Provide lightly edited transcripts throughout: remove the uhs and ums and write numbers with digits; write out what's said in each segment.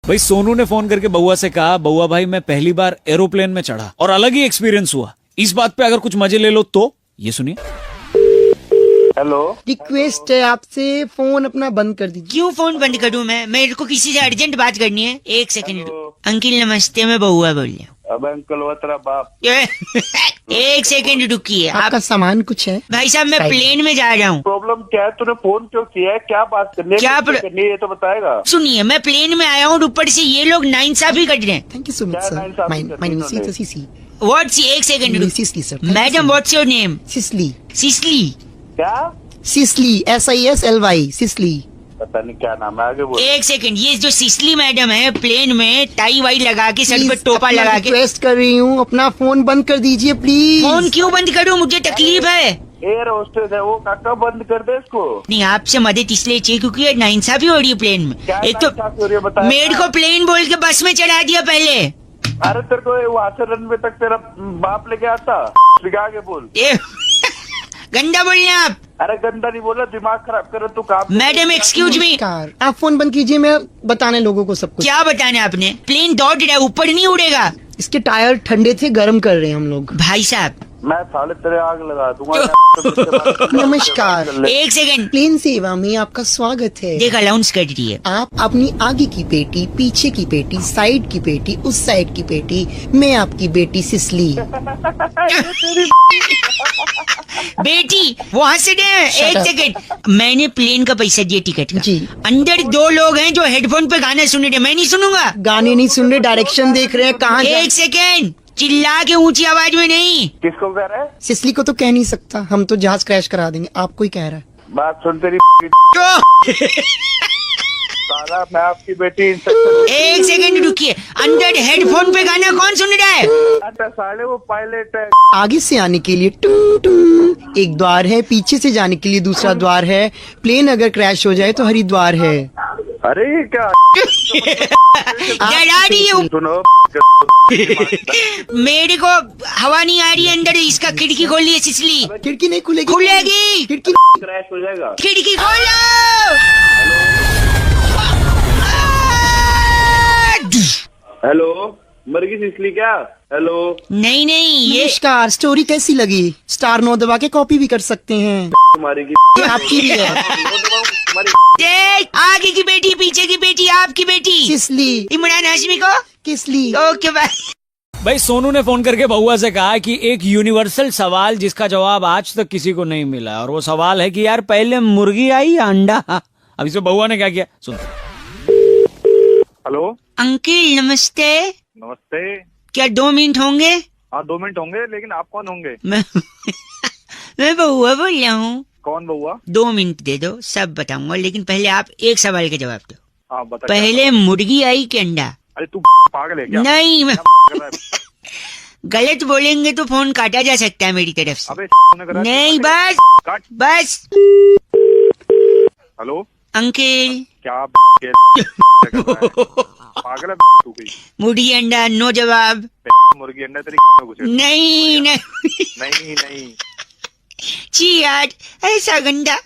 भाई सोनू ने फोन करके बउआ से कहा, बउआ भाई मैं पहली बार एरोप्लेन में चढ़ा और अलग ही एक्सपीरियंस हुआ, इस बात पे अगर कुछ मजे ले लो तो। ये सुनिए। हेलो, रिक्वेस्ट है आपसे, फोन अपना बंद कर दीजिए। क्यों फोन बंद करूं मैं? मेरे को किसी से अर्जेंट बात करनी है। एक सेकंड। अंकिल नमस्ते, मैं बउआ बोल रही हूँ। अब अंकल वो तेरा बाप। एक सेकंड रुकिए। आपका सामान कुछ है? भाई साहब मैं प्लेन में जा रहा हूँ। प्रॉब्लम क्या है? तूने फोन क्यों किया है? क्या बात करनी है? क्या किससे करनी है ये तो बताएगा। सुनिए, मैं प्लेन में आया हूँ, ऊपर से ये लोग नाइंसाफी कर रहे हैं। थैंक यू सो मच क्या सर। नाइंसाफी माय करनी नेम तूने? इज सीसी। व्हाट्स, एक second. Sisly sir. Madam what's your name? Sisly. Sisly. क्या? Sisly, SISLY, Sisly. पता नहीं क्या नाम है, आगे बोल। एक सेकंड, ये जो सिसली मैडम है प्लेन में टाई वाई लगा के, सर पे टोपा लगा के। रिक्वेस्ट कर रही हूँ, अपना फोन बंद कर दीजिए प्लीज। फोन क्यों बंद करूँ? मुझे तकलीफ है। एयर होस्टेस है वो, काका बंद कर दे इसको। नहीं, आपसे मदद इसलिए चाहिए क्योंकि ये नाइंसाफी हो रही है प्लेन में। क्या एक तो नाइंसाफी हो रही है बताया? मेरे को प्लेन बोल के बस में चढ़ा दिया पहले। अरे तेरे को वहां से रनवे तक तेरा बाप लेके आता। आगे बोल। गंदा बोल रहे हैं आप। अरे गंदा नहीं बोला, दिमाग खराब करे तू काम। Madam excuse me. नमस्कार, आप फोन बंद कीजिए, मैं बताने लोगों को सब कुछ। क्या बताना आपने? प्लेन दौड़ रहा है, ऊपर नहीं उड़ेगा। इसके टायर ठंडे थे, गर्म कर रहे हैं हम लोग। भाई साहब मैं साले तेरे आग लगा दूंगा। नमस्कार। एक सेकंड। प्लेन सेवा में आपका स्वागत है। देख अलाउंस कर रही है। आप अपनी आगे की पेटी, पीछे की पेटी, साइड की पेटी, उस साइड की पेटी, मैं आपकी बेटी सिसली। बेटी वो हंस रहे हैं। एक up. सेकंड, मैंने प्लेन का पैसा दिया टिकट का। जी। अंदर दो लोग हैं जो हेडफोन पे गाना सुन रहे, मैं नहीं सुनूंगा। गाने नहीं सुन रहे, डायरेक्शन देख रहे हैं कहाँ एक सेकंड, चिल्ला के ऊंची आवाज में नहीं। किसको कह रहा है? सिसली को तो कह नहीं सकता, हम तो जहाज क्रैश करा देंगे। आपको ही कह रहा है। बात सुन तेरी। तो साला मैं आपकी बेटी इंस्ट्रक्टर। एक सेकंड रुकिए, अंदर हेडफोन पे गाना कौन सुन रहा है? अच्छा साले वो पायलट है। आगे से आने के लिए टुंग टुंग एक द्वार है, पीछे से जाने के लिए दूसरा द्वार है। प्लेन अगर क्रैश हो जाए तो हरिद्वार है। अरे ये क्या डरा रही है। सुनो। मेरे को हवा नहीं आ रही है अंदर, इसका खिड़की खोल लिया सिसली। खिड़की नहीं खुलेगी। खुलेगी। खिड़की क्रैश हो जाएगा। खिड़की खोलो। हेलो, मर गई इसलिए क्या? हेलो। नहीं नहीं, ये नमस्कार, स्टोरी कैसी लगी? स्टार 9 दबा के कॉपी भी कर सकते हैं। तुम्हारी की ये आपकी भी है। देख, आगे की बेटी, पीछे की बेटी, आपकी बेटी सिसली। इमरान हाशमी को। किसली? Okay bye. भाई सोनू ने फोन करके बउआ से कहा कि एक यूनिवर्सल सवाल जिसका जवाब आज तक किसी को नहीं मिला, और वो सवाल है कि यार पहले मुर्गी आई या अंडा? अब इसमें बउआ ने क्या किया सुनते। हेलो। अंकिल नमस्ते। नमस्ते। क्या 2 मिनट होंगे? हाँ 2 मिनट होंगे, लेकिन आप कौन होंगे? मैं बउआ बोल रहा हूँ। कौन बउआ? 2 मिनट दे दो, सब बताऊंगा, लेकिन पहले आप एक सवाल का जवाब दो। हाँ बता। पहले मुर्गी आई कि अंडा? अरे तू पागल है क्या? नहीं, मैं कर रहा है? गलत बोलेंगे तो फोन काटा जा सकता है मेरी तरफ से। अबे करा नहीं, बस काट। बस। हेलो। अंकिल क्या कर रहा है? पागल है तू भी? मुर्गी अंडा, नो जवाब। मुर्गी अंडा तेरी में घुसे। नहीं नहीं, नहीं नहीं, छी यार, ऐसा गंदा।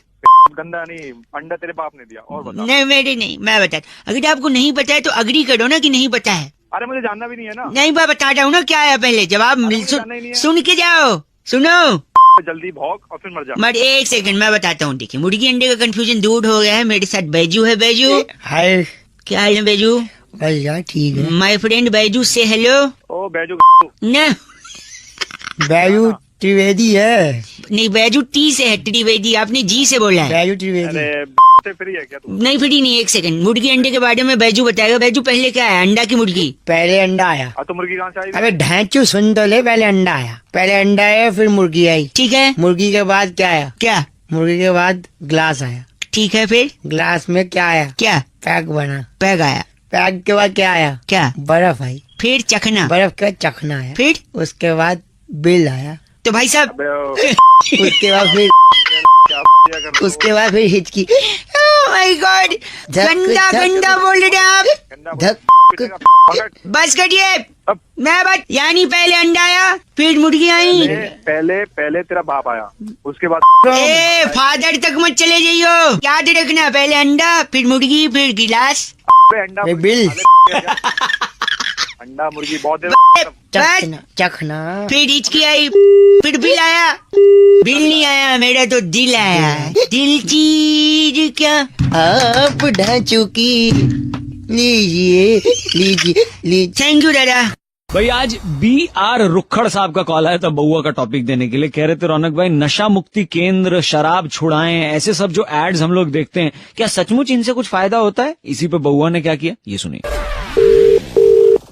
गंदा नहीं, अंडा तेरे बाप ने दिया। और बता। नहीं मेरे नहीं, मैं बता। अगर आपको नहीं पता है तो अग्री करो ना कि नहीं पता है। अरे मुझे जानना भी नहीं है ना। नहीं, मैं बता रहा हूँ ना क्या है, पहले जवाब मुझे जानना ही नहीं है। सुन के जाओ। सुनो जल्दी भौंक और फिर मर जा। मर, एक सेकंड मैं बताता हूँ। देखिए, मुर्गी अंडे का कंफ्यूजन दूर हो गया है। मेरे साथ बैजू है। बैजू, हाय। क्या हाल है बैजू? बस यार ठीक है। माय फ्रेंड बैजू से हेलो। ओ बैजू न बैजू त्रिवेदी है। नहीं, बैजू टी से है, त्रिवेदी आपने जी से बोला है। बैजू त्रिवेदी। अरे से फ्री है क्या तू? नहीं फ्री नहीं, एक सेकंड। मुर्गी अंडे के बारे में बैजू बताएगा। बैजू पहले क्या है, अंडा की मुर्गी? पहले अंडा आया। तो मुर्गी कहाँ से आई? अबे ढैंचू सुन तो ले, पहले अंडा आया। पहले अंडा आया, फिर मुर्गी आई। ठीक है। मुर्गी के बाद क्या आया? क्या? मुर्गी के बाद ग्लास आया। ठीक है, फिर ग्लास में क्या आया? क्या? पैक बना। पैग आया। पैक के बाद क्या आया? क्या? बर्फ आई। फिर चखना। बर्फ का चखना आया। फिर उसके बाद बिल आया। तो भाई साहब उसके बाद फिर उसके बाद फिर हिचकी। माय गॉड, गंदा गंदा बोल रहे हैं आप। धक। बस करिए, मैं बात। यानी पहले अंडा आया, फिर मुर्गी आई। पहले तेरा बाप आया, उसके बाद ए फादर तक मत चले जाइयो, याद रखना। पहले अंडा, फिर मुर्गी, फिर गिलास। अंडा ए, बिल अंडा मुर्गी बहुत देर चखना चखना। फिर हिचकी आई, फिर बिल आया, बिल नहीं आया, मेरा तो दिल आया। दिल चीज क्या आप ढांचू की लीजिए लीजिए लीजिए। थैंक यू दादा। भाई आज BR रुखड़ साहब का कॉल आया था बउआ का टॉपिक देने के लिए। कह रहे थे रौनक भाई नशा मुक्ति केंद्र, शराब छुड़ाएं, ऐसे सब जो एड्स हम लोग देखते हैं, क्या सचमुच इनसे कुछ फायदा होता है? इसी पे बउआ ने क्या किया ये सुनिए।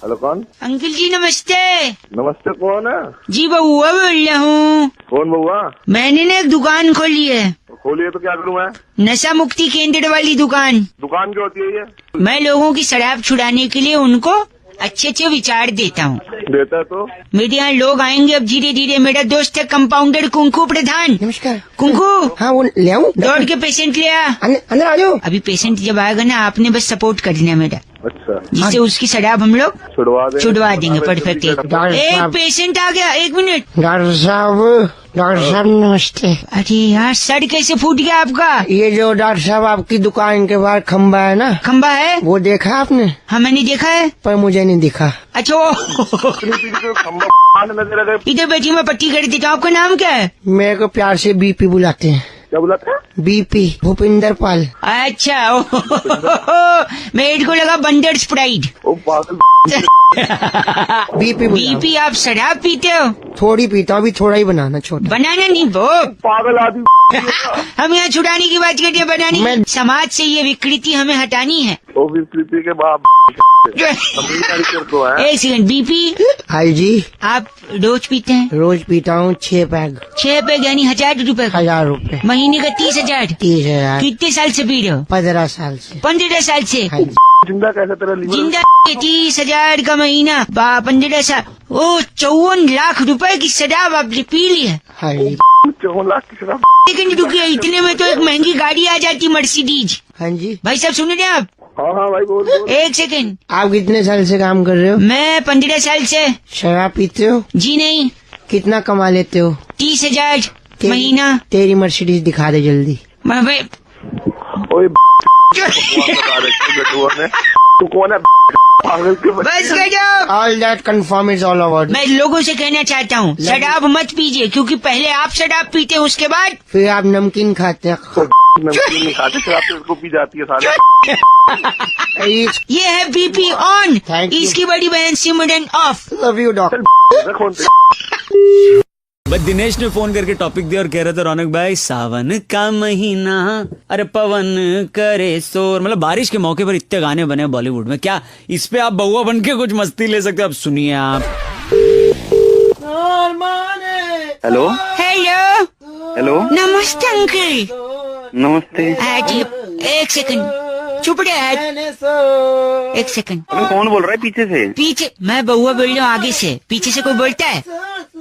हेलो कौन? अंकल जी नमस्ते। नमस्ते, कौन है? जी बउआ बोल रहा हूँ। कौन बउआ? मैंने ना एक दुकान खोली है, खोलिए तो क्या करूँ मैं? नशा मुक्ति केंद्र वाली दुकान। दुकान क्या होती है ये? मैं लोगों की शराब छुड़ाने के लिए उनको अच्छे अच्छे विचार देता हूँ। देता है तो? मेरे यहाँ लोग आएंगे अब धीरे धीरे। मेरा दोस्त है कंपाउंडर कुंकू प्रधान। नमस्कार। कुंकू हाँ वो ले आऊं? दौड़ के पेशेंट ले आ। अंदर आ जाओ। अभी पेशेंट जब आएगा ना, आपने बस सपोर्ट करना मेरा, अच्छा, जिससे उसकी शराब हम लोग छुड़वा देंगे। परफेक्ट। एक पेशेंट आ गया, एक मिनट। डॉक्टर साहब नमस्ते। अरे यार सर कैसे फूट गया आपका? ये जो डॉक्टर साहब आपकी दुकान के बाहर खंबा है ना, खंबा है? वो देखा आपने? हाँ मैंने देखा है, पर मुझे नहीं दिखा। अच्छा वो इधर बैठी, मैं पट्टी कर देता हूँ। आपका नाम क्या है? मेरे को प्यार से बीपी बुलाते हैं। क्या बुलाते हैं? बीपी, भूपिंदर पाल। अच्छा मेरे को लगा बंदर स्प्राइट। ओ पागल बीपी बीपी आप शराब पीते हो? थोड़ी पीता हूँ, अभी थोड़ा ही बनाना छोटा। बनाना नहीं वो, पागल आदमी। हम यहाँ छुड़ाने की बात करते हैं, बनानी। मैं- समाज से ये विकृति हमें हटानी है। ओ विकृति के बाप को है। एक सेकंड, बीपी हाई जी, आप रोज पीते हैं? रोज पीता हूँ 6 पैग। 6 पे यानी 1000 रुपए का, 1000 रुपए। महीने का 30,000। 30,000। कितने साल से पी रहे हो? 15 साल से। 15 साल से। हाँ जी। जिंदा कैसे तेरा लीवर? जिंदा 30,000 का महीना, 15 साल। ओ 54 लाख रुपए की शराब आपने पी ली है। हाँ जी। 54 लाख की शराब? लेकिन रुकिए, इतने में तो एक महंगी गाड़ी आ जाती, मर्सिडीज। हाँ जी। भाई साहब सुन रहे हैं आप? हाँ हाँ भाई बोल बोल। एक सेकंड, आप कितने साल से काम कर रहे हो? मैं 15 साल से। शराब पीते हो? जी नहीं, कितना कमा लेते हो? 30,000 तेरी- महीना। तेरी मर्सिडीज दिखा दे जल्दी। मैं भाई ओए बता रहे गड्ढुआ ने। तू कौन है? पागल के बच्चे। बस कर जाओ। All that confirm is all about. मैं लोगों से कहना चाहता हूँ, शराब मत पीजिए, क्योंकि पहले आप शराब पीते हैं, उसके बाद फिर आप नमकीन खाते हैं। नमकीन नहीं खाते, शराब तो उसको पी जाती है सारे। ये है बीपी ऑन, Thank you. इसकी बड़ी बहन सिमरन ऑफ। Love you doctor. कौन से? बस दिनेश ने फोन करके टॉपिक दिया और कह रहे थे रौनक भाई सावन का महीना, अरे पवन करे शोर, मतलब बारिश के मौके पर इतने गाने बने बॉलीवुड में। क्या इस पे आप बउआ बन के कुछ मस्ती ले सकते हो? अब सुनिए आप। हेलो हेलो, हेलो, नमस्ते अंकल। नमस्ते। जी एक सेकंड, चुप रहे। एक सेकंड, कौन बोल रहा है पीछे से? पीछे मैं बउआ बोल रहा हूँ, आगे से। पीछे से कोई बोलता है?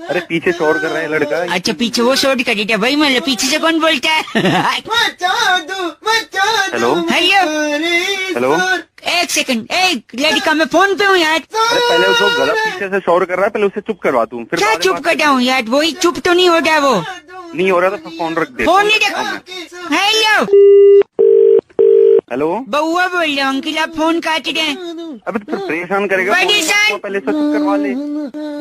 अरे पीछे शोर कर रहा है लड़का। अच्छा पीछे वो शोर कर देता है, वही मतलब पीछे से कौन बोलता है? Hello hello, hello. एक सेकंड, एक लड़का, मैं फोन पे हूँ यार। अरे पहले उसको गलत पीछे से शोर कर रहा है, पहले उसे चुप करवा दूं, फिर क्या बाद में चुप बात कर रहा हूँ यार? वही चुप तो नहीं हो रहा वो। नहीं हो रहा तो फोन रख दे। फोन नहीं रख। हेलो, हेलो, बउआ बोल रहा हूँ अंकल, आप फोन काट रहे हैं। अबे तो फिर परेशान करेगा। परेशान? फोन पहले से चुप करवा ले।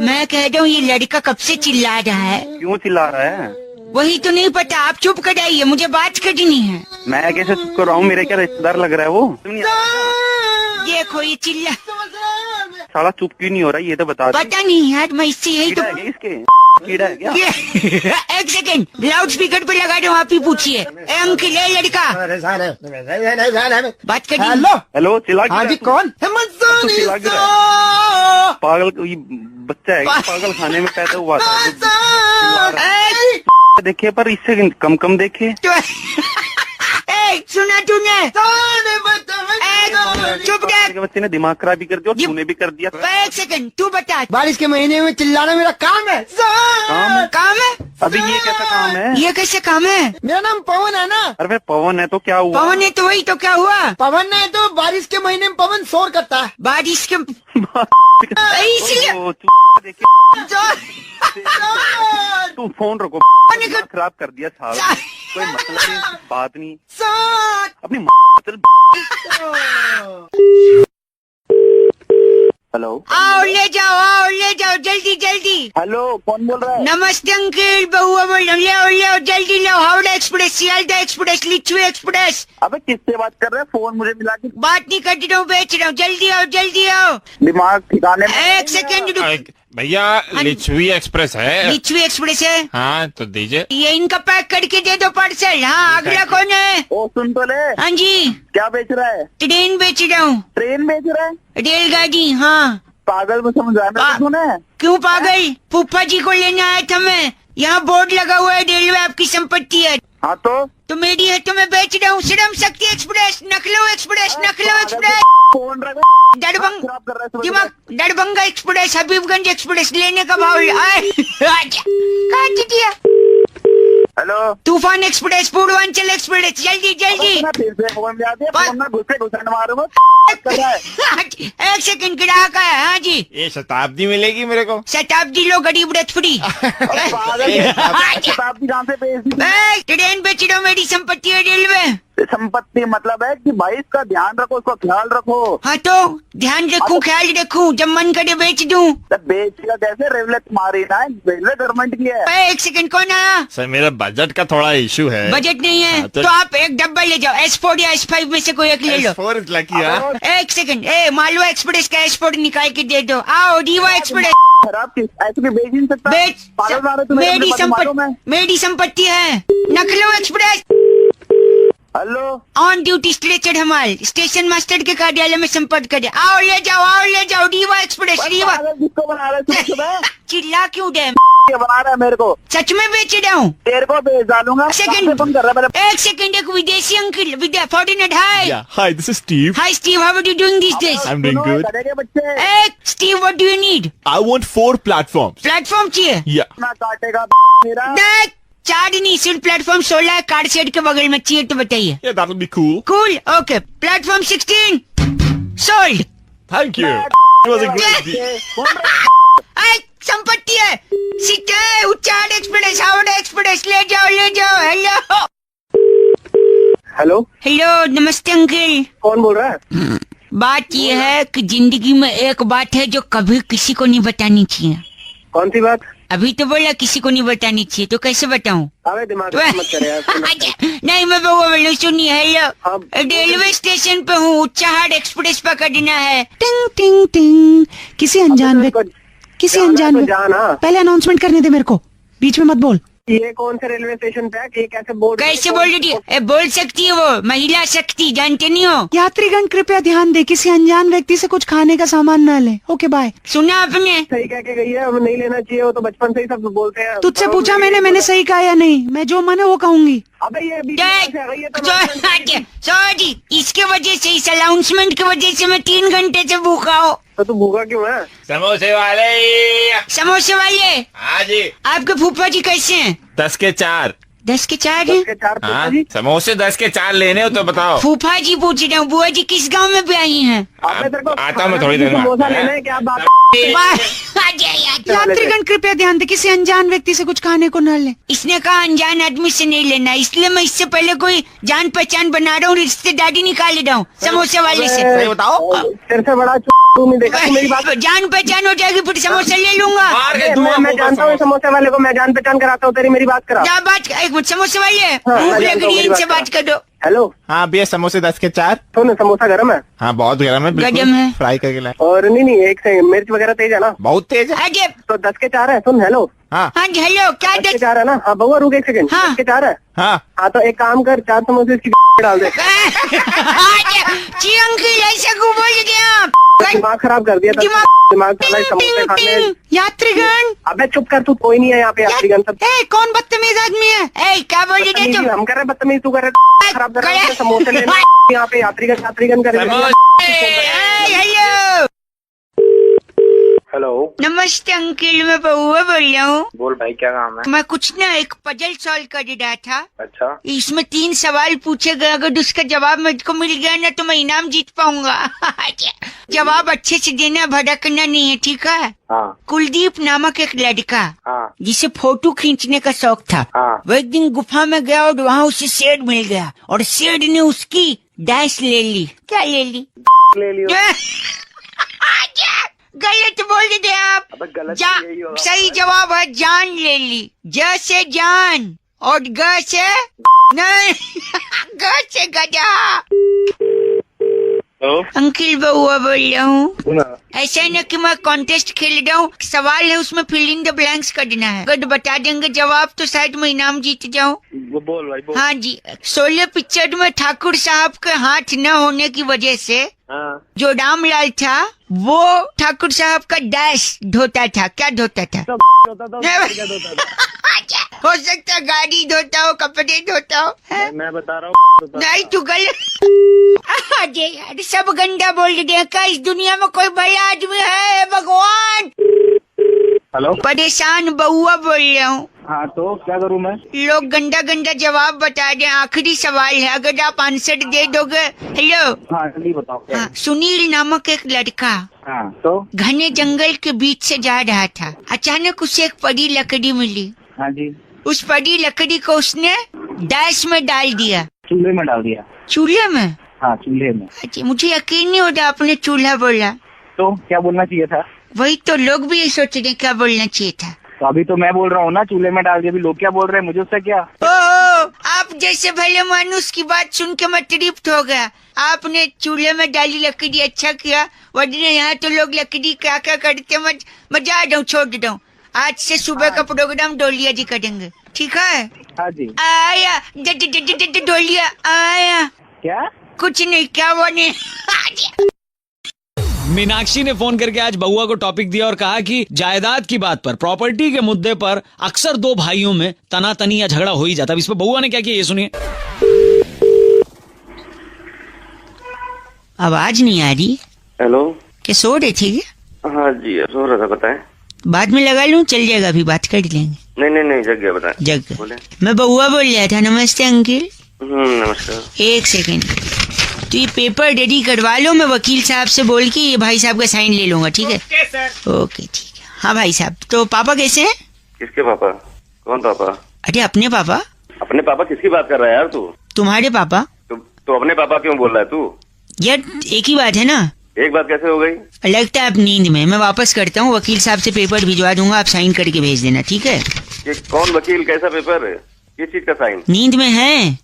मैं कह रहा हूँ ये लड़का कब से चिल्ला रहा है, क्यों चिल्ला रहा है? वही तो नहीं पता। आप चुप कराइए, मुझे बात करनी है। मैं कैसे चुप कर रहा हूँ? मेरे क्या रिश्तेदार लग रहा है वो? देखो ये चिल्ला, साला चुप क्यों नहीं हो रहा है? ये तो बता दे। पता नहीं यार, मैं इससे यही तो। कीड़ा है क्या इसके? कीड़ा है क्या? एक सेकंड, लाउड स्पीकर पे लगा रहा हूँ, आप ही पूछिए। ए अंकल, ए लड़का, बात करिए। हेलो। हेलो, चिल्ला हाँ जी, क्यों? कौन? तू चिल्ला क्यों रहा है? पागल, ये बच्चा है क्या? पागल खाने में पैदा हुआ था। देखे पर इससे कम कम देखे। सुना तूने? चुप रह। के बच्चे ने दिमाग खराब भी कर दिया और तूने भी कर दिया। एक सेकंड, तू बता। बारिश के महीने में चिल्लाना मेरा काम है। काम है? अभी ये कैसा काम है? ये कैसे काम है? मेरा नाम पवन है ना। अरे फिर पवन है तो क्या हुआ? पवन है तो वही तो, क्या हुआ? पवन है तो बारिश के महीने में पवन शोर करता है। बारिश के इसलिए इसलिए देखिए तू फोन रखो, दिमाग खराब कर दिया साहब। कोई मतलब नहीं, बात नहीं, अपनी चल। हेलो आओ ले जाओ जल्दी जल्दी। हेलो, कौन बोल रहा है? नमस्ते अंकल, बहुआ बोल रहा हूँ। ले जल्दी लो, Howrah express, Sealdah express, Lichchhavi express. अबे किससे बात कर रहे हैं? फोन मुझे मिला के। बात नहीं कर रहा हूँ, बेच रहा हूँ। जल्दी आओ। दिमाग ठिकाने में। एक सेकंड रुक। भैया लिच्छवी एक्सप्रेस है। लिच्छवी एक्सप्रेस है? हाँ तो दीजिए। ये इनका पैक करके दे दो पार्सल। हाँ, अगला कौन है? ओ सुन तो ले, हाँ जी, क्या बेच रहा है? ट्रेन बेच रहा हूँ। ट्रेन बेच रहा है? रेलगाड़ी, हाँ। पागल में समझ रहा है सुना है? क्यों पागल? फूफा जी को लेने आया था मैं। यहाँ बोर्ड लगा हुआ है, रेलवे आपकी संपत्ति है। हाँ तो मेरी है तो मैं बेच रहा हूँ। Shram Shakti express, नखलऊ express, नखलऊ express, phone रखो, खराब कर रहा है दिमाग, दरभंगा एक्सप्रेस, हबीबगंज एक्सप्रेस। लेने का भाव काट दिया। हेलो, तूफान एक्सप्रेस, पूर्वांचल एक्सप्रेस, जल्दी मारूंगा। एक सेकंड, ग्राहक है। हाँ जी, ये शताब्दी मिलेगी मेरे को। शताब्दी लो, गरीब रथ फ्री। शताब्दी कहाँ से बेच दी? ट्रेन बेच रहा हूँ, मेरी संपत्ति है रेलवे। संपत्ति मतलब है कि भाई इसका ध्यान रखो, उसका ख्याल रखो। हाँ तो ध्यान रखूं, ख्याल रखूं, जब मन करे बेच दूं। बेचेगा कैसे? रेलवे तुम्हारी ना, रेलवे गवर्नमेंट की है। एक सेकंड, कौन आया? सर मेरा बजट का थोड़ा इशू है। बजट नहीं है हाँ, तो आप एक डब्बा ले जाओ, S4 या S5 में से कोई एक ले लो। S4 is lucky, हाँ। एक सेकंड, मालवा एक्सप्रेस का S4 निकाल के दे दो। आओ, रीवा एक्सप्रेस। खराब किस ऐसे भी बेच नहीं सकता। पागल मारो तुम्हें, मेरी संपत्ति है। नखलऊ express. Hello, on duty stretcher हमाल, स्टेशन मास्टर के कार्यालय में संपर्क करें। आओ ले जाओ, रीवा एक्सप्रेस, रीवा। जिसको बना रहे सुबह सुबह चिल्ला क्यों दे? ये बना रहा है मेरे को। सच में बेच रहा हूँ। तेरे को बेच डालूंगा। सेकंड, फोन कर रहा है मेरे। एक सेकंड, एक विदेशी uncle, foreigner. Hi Hi, this is Steve. Hi Steve, how are you doing this days? I'm doing good. गधे के बच्चे एक Steve, what do you need? I want 4 platforms. Platform चाहिए? Yeah. ना काटेगा मेरा। देख, 4 नहीं, सिर्फ प्लेटफॉर्म 16 है, कार शेड के बगल में चाहिए तो बताइए। Yeah, that'll be cool. Cool, okay. Platform 16 sold. Thank you. It was a great deal. संपत्ति है, सीटे, उच्चार एक्सप्रेस, हावड़ा एक्सप्रेस। ले जाओ। हेलो, हेलो, नमस्ते अंकल। कौन बोल रहा है? बात यह है कि जिंदगी में एक बात है जो कभी किसी को नहीं बतानी चाहिए। कौन सी बात? अभी तो बोला किसी को नहीं बतानी चाहिए, तो कैसे बताऊं? अबे दिमाग मत करे यार। नहीं, मैं बोल सुनिए। हेलो, हाँ। रेलवे स्टेशन पे हूँ, उच्चाहार एक्सप्रेस पकड़ना है। टिंग टिंग टिंग। किसी अनजान व्यक्ति जाना। पहले अनाउंसमेंट करने दे मेरे को, बीच में मत बोल। ये कौन से रेलवे स्टेशन पे है? ये कैसे बोल रही है? बोल सकती है वो, महिला शक्ति, जानते नहीं हो? यात्रीगण कृपया ध्यान दे, किसी अनजान व्यक्ति से कुछ खाने का सामान न ले। Okay bye. सुना आपने? सही कह के गई है, अब नहीं लेना चाहिए। वो तो बचपन से ही सब बोलते हैं। तुझसे पूछा मैंने सही कहा या नहीं? मैं जो मन है वो कहूंगी। अबे ये बीच में से आ गई है तो सॉरी, इसके वजह से, इस अनाउंसमेंट की वजह से मैं 3 घंटे से भूखा हूँ। तो तू भूखा क्यों है? समोसे वाले। समोसे वाले? हाँ जी। आपके फूफा जी कैसे हैं? 10 के 4। 10 के 4 है? के 4 हाँ, समोसे 10 के 4 लेने हो तो बताओ। फूफा जी पूछ रहे हूँ, बुआ जी किस गांव में ब्याही हैं? आता हूँ मैं थोड़ी देर में। समोसा लेना है क्या? बात यात्रीगण कृपया ध्यान दे, किसी अनजान व्यक्ति से कुछ खाने को न ले। इसने कहा अनजान आदमी से नहीं लेना, इसलिए मैं इससे पहले कोई जान पहचान बना रहा हूँ, रिश्तेदारी निकाल रहा हूँ समोसे वाले से। सही बताओ। तेरे से बड़ा तू नहीं देखा? मेरी बात जान पहचान हो जाएगी, फिर समोसा ले लूंगा। मैं जानता हूँ समोसे वाले को, मैं जान पहचान कराता हूँ। तेरी मेरी बात करा। क्या बात? एक मिनट, समोसे वाले हाँ, इनसे बात कर दो। हेलो, हाँ भैया, समोसे 10 के 4। सुन, समोसा गरम है? हाँ बहुत गर्म है, बिल्कुल गरम है। फ्राई करके लाए। और नहीं, एक से मिर्च वगैरह तेज है ना? बहुत तेज है। आगे। तो 10 के 4 है। सुन, हेलो। हाँ हाँ जी, हेलो, क्या 10 के 4 है ना? हाँ बउआ, रुक एक सेकंड। हाँ। 10 के 4 है। हाँ। हाँ तो एक काम कर, 4 समोसे इसकी डाल दे। जी अंकल, ऐसा क्यों बोल दिया? दिमाग खराब कर दिया। दिमाग चला समोसे खाने। यात्रीगण, अबे चुप कर, तू कोई नहीं है यहाँ पे। यात्रीगण सब कौन बदतमीज आदमी है? क्या बोल रहे थे तुम? हम कर रहे बदतमीज, तू कर रहे खराब कर रहे हैं। समोसे लेने यहाँ पे यात्रीगण कर रहे हैं। हेलो। हेलो, नमस्ते अंकिल, मैं बउआ बोल रहा हूँ। बोल भाई, क्या काम है? मैं कुछ ना एक पजल सॉल्व कर रहा था। अच्छा, इसमें 3 सवाल पूछे गए, अगर उसका जवाब मुझको मिल गया ना तो मैं इनाम जीत पाऊंगा। जवाब अच्छे से देना, भड़कना नहीं है, ठीक है? हाँ कुलदीप नामक एक लड़का हाँ जिसे फोटो खींचने का शौक था, हाँ। वो एक दिन गुफा में गया और वहाँ उसे शेर मिल गया और शेर ने उसकी डैश ले ली। क्या ले ली? ले लियो। गलत बोल दे आप। अबे गलत यही होगा। सही जवाब है जान ले ली। ज से जान और ग से नहीं, ग से गधा। हेलो, अंकिल बउआ बोल रहा हूँ। सुना? ऐसा है ना कि मैं कॉन्टेस्ट खेल रहा हूँ, सवाल है उसमें फिल इन द ब्लैंक्स करना है, अगर बता देंगे जवाब तो शायद मैं इनाम जीत जाऊँ। वो बोल भाई, बोल। हाँ जी, 16 पिक्चर में ठाकुर साहब के हाथ न होने की वजह से हाँ, जो रामलाल था वो ठाकुर साहब का डैश धोता था। क्या धोता था? सब होता था, क्या होता था? हो सकता है गाड़ी धोता हो, कपड़े धोता हो। हैं? मैं बता रहा हूँ। नहीं तू गलत। अरे यार, सब गंदा बोल दिया। क्या इस दुनिया में कोई भला आदमी है? भगवान। हेलो, परेशान बउआ बोल रहा हूँ। हाँ तो क्या करूँ मैं? लोग गंदा गंदा जवाब बता दे। आखिरी सवाल है, अगर आप आंसर दे दोगे। हेलो। हाँ जल्दी बताओ क्या हाँ, है? सुनील नामक एक लड़का हाँ तो घने जंगल के बीच से जा रहा था। अचानक उसे एक बड़ी लकड़ी मिली। हाँ जी, उस बड़ी लकड़ी को उसने डैश में डाल दिया। चूल्हे में डाल दिया। चूल्हे में? हाँ चूल्हे में। अच्छा, मुझे यकीन नहीं होता आपने चूल्हा बोला। तो क्या बोलना चाहिए था? वही तो लोग भी ये सोच रहे क्या बोलना चाहिए था। तो अभी तो मैं बोल रहा हूँ ना, चूल्हे में डाल दिया। अभी लोग क्या बोल रहे हैं, मुझे उससे क्या? ओ, आप जैसे भले मानुस की बात सुन के मैं तृप्त हो गया। आपने चूल्हे में डाली लकड़ी, अच्छा किया, वरना यहाँ तो लोग लकड़ी क्या क्या करते। मैं जा रहा हूँ, छोड़ देता हूँ। आज से सुबह का प्रोग्राम डोलिया जी करेंगे, ठीक है? हाँ जी। आया डोलिया आया। क्या? कुछ नहीं, क्या बने। मीनाक्षी ने फोन करके आज बउआ को टॉपिक दिया और कहा कि जायदाद की बात पर, प्रॉपर्टी के मुद्दे पर अक्सर 2 भाइयों में तनातनी या झगड़ा हो ही जाता है। इस पर बउआ ने क्या किया, ये सुनिए। आवाज नहीं आ रही। हेलो। क्या सो रहे थे क्या? हाँ जी, सो रहा था, बताएं। बाद में लगा लूं, चल जाएगा, अभी बात कर लेंगे। नहीं जग गया, बताएं। जग बोले। मैं बउआ बोल रहा था। नमस्ते अंकिल। नमस्कार। एक सेकेंड, तो ये पेपर रेडी करवा लो, मैं वकील साहब से बोल के ये भाई साहब का साइन ले लूंगा, ठीक है? ओके ठीक है। हाँ भाई साहब, तो पापा कैसे हैं? किसके पापा? कौन पापा? अरे अपने पापा। अपने पापा किसकी बात कर रहा है यार तू? तुम्हारे पापा। तो अपने पापा क्यों बोल रहा है तू? यार एक ही बात है ना। एक बात कैसे हो गई? लगता है आप नींद में। मैं वापस करता हूँ, वकील साहब से पेपर भिजवा दूंगा, आप साइन करके भेज देना, ठीक है? ये कौन वकील, कैसा पेपर, किस चीज का साइन? नींद में है?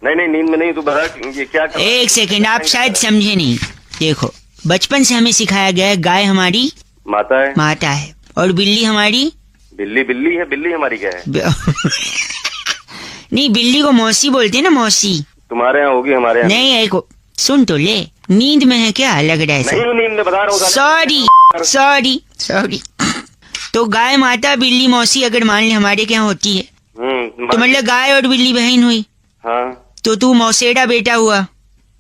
नहीं नींद में नहीं, तू बता ये क्या कर... एक सेकेंड, आप शायद समझे नहीं। देखो, बचपन से हमें सिखाया गया है, गाय हमारी माता है, माता है, और बिल्ली हमारी बिल्ली है। बिल्ली हमारी क्या है? नहीं, बिल्ली को मौसी बोलते हैं ना, मौसी। तुम्हारे यहाँ होगी, हमारे यहाँ नहीं, एक सुन तो ले। नींद में है क्या? लग रहा है नहीं हूँ, नींद में बता रहा हूँ। सॉरी। तो गाय माता, बिल्ली मौसी अगर मान ले हमारे क्या होती है, तो मतलब गाय और बिल्ली बहन हुई। हाँ, तो तू मौसेरा बेटा हुआ।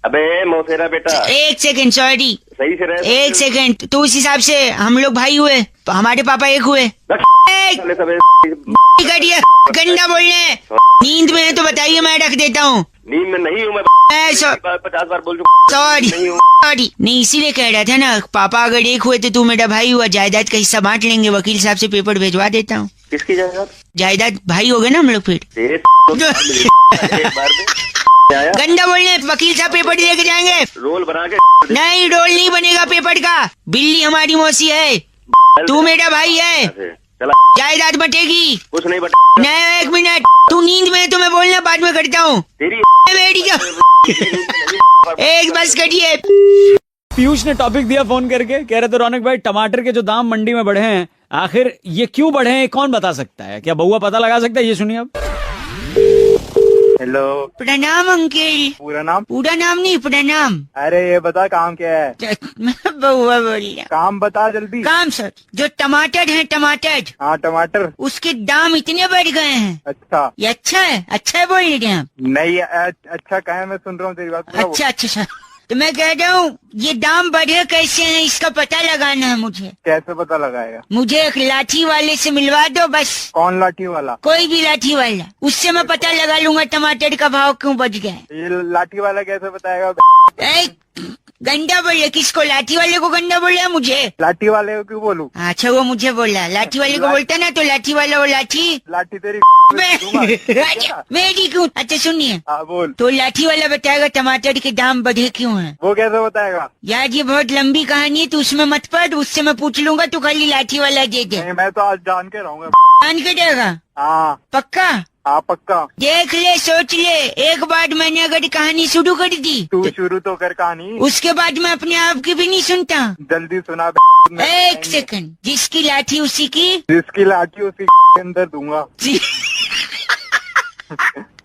अबे मौसेरा बेटा। एक सेकेंड, सॉरी, सही से रहे। एक सेकेंड। तो उस हिसाब से हम लोग भाई हुए, हमारे पापा एक हुए। गंदा बोलने। नींद में है तो बताइए, मैं रख देता हूँ। नींद में नहीं हूँ मैं। 50 बार बोल सॉरी नहीं हूँ। सॉरी, नहीं इसीलिए कह रहा था ना, पापा अगर एक हुए तो तू मेरा भाई हुआ, जायदाद का हिस्सा बांट लेंगे। वकील साहब से पेपर भेजवा देता हूँ। किसकी जायदाद? जायदाद भाई हो गए ना हम लोग फिर। एक बार में गंदा बोलने। वकील साहब पेपर लेके जाएंगे। रोल बना के। नहीं, रोल नहीं बनेगा पेपर का। बिल्ली हमारी मौसी है, तू मेरा भाई है, चला, जायदाद बटेगी। कुछ नहीं नहीं, एक मिनट, तू नींद में है तो मैं बोलना बाद में करता हूँ। तेरी बेटी का एक बस करिए। पीयूष ने टॉपिक दिया फोन करके, कह रहे थे रौनक भाई टमाटर के जो दाम मंडी में बढ़े हैं, आखिर ये क्यों बढ़े हैं, कौन बता सकता है? क्या बउआ पता लगा सकता है? ये सुनिए अब। हेलो, प्रणाम अंकिल। पूरा नाम? पूरा नाम नहीं, प्रणाम। अरे ये बता काम क्या है? मैं बउआ बोल रहा। काम बता जल्दी। काम सर, जो टमाटर है, टमाटर, हाँ टमाटर, उसके दाम इतने बढ़ गए हैं। अच्छा। ये अच्छा है? अच्छा है बोल रहे हैं आप? नहीं अच्छा कहे, मैं सुन रहा हूँ तेरी बात। पूरा अच्छा सर, तो मैं कह रहा हूँ ये दाम बढ़े कैसे हैं इसका पता लगाना है मुझे। कैसे पता लगाएगा? मुझे एक लाठी वाले से मिलवा दो बस। कौन लाठी वाला? कोई भी लाठी वाला, उससे मैं पता लगा लूंगा टमाटर का भाव क्यों बढ़ गया है। ये लाठी वाला कैसे बताएगा? ए, गंदा बोले, किसको? लाठी वाले को गंदा बोला मुझे? लाठी वाले को क्यों बोलूं? अच्छा वो मुझे बोला, लाठी वाले को बोलता ना तो लाठी वाला वो लाठी लाठी तेरी अच्छा, मेरी क्यों? अच्छा सुनिए, हाँ बोल। तो लाठी वाला बताएगा टमाटर के दाम बढ़े क्यों हैं। वो कैसे बताएगा? यार ये बहुत लंबी कहानी है, तो उसमें मत पड़, उससे मैं पूछ लूंगा तो खाली लाठी वाला दे दे। नहीं, मैं तो आज जान के रहूंगा। जान के देगा? हाँ पक्का? हाँ पक्का। देख ले, सोच ले, एक बार मैंने अगर कहानी शुरू कर दी तू शुरू तो कर कहानी, उसके बाद मैं अपने आप की भी नहीं सुनता। जल्दी सुना। एक सेकंड, जिसकी लाठी उसी की, जिसकी लाठी उसी के अंदर दूंगा।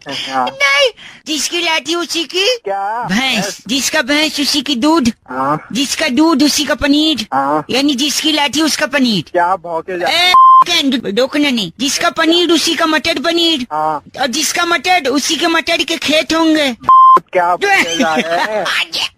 हाँ। नहीं, जिसकी लाठी उसी की क्या? भैंस, जिसका भैंस उसी की दूध, हाँ जिसका दूध उसी का पनीर, हाँ। यानी जिसकी लाठी उसका पनीर। क्या भौके जा? रोकना नहीं, जिसका पनीर उसी का मटर पनीर, हाँ। और जिसका मटर उसी के मटर के खेत होंगे। क्या भौके जा रहा है?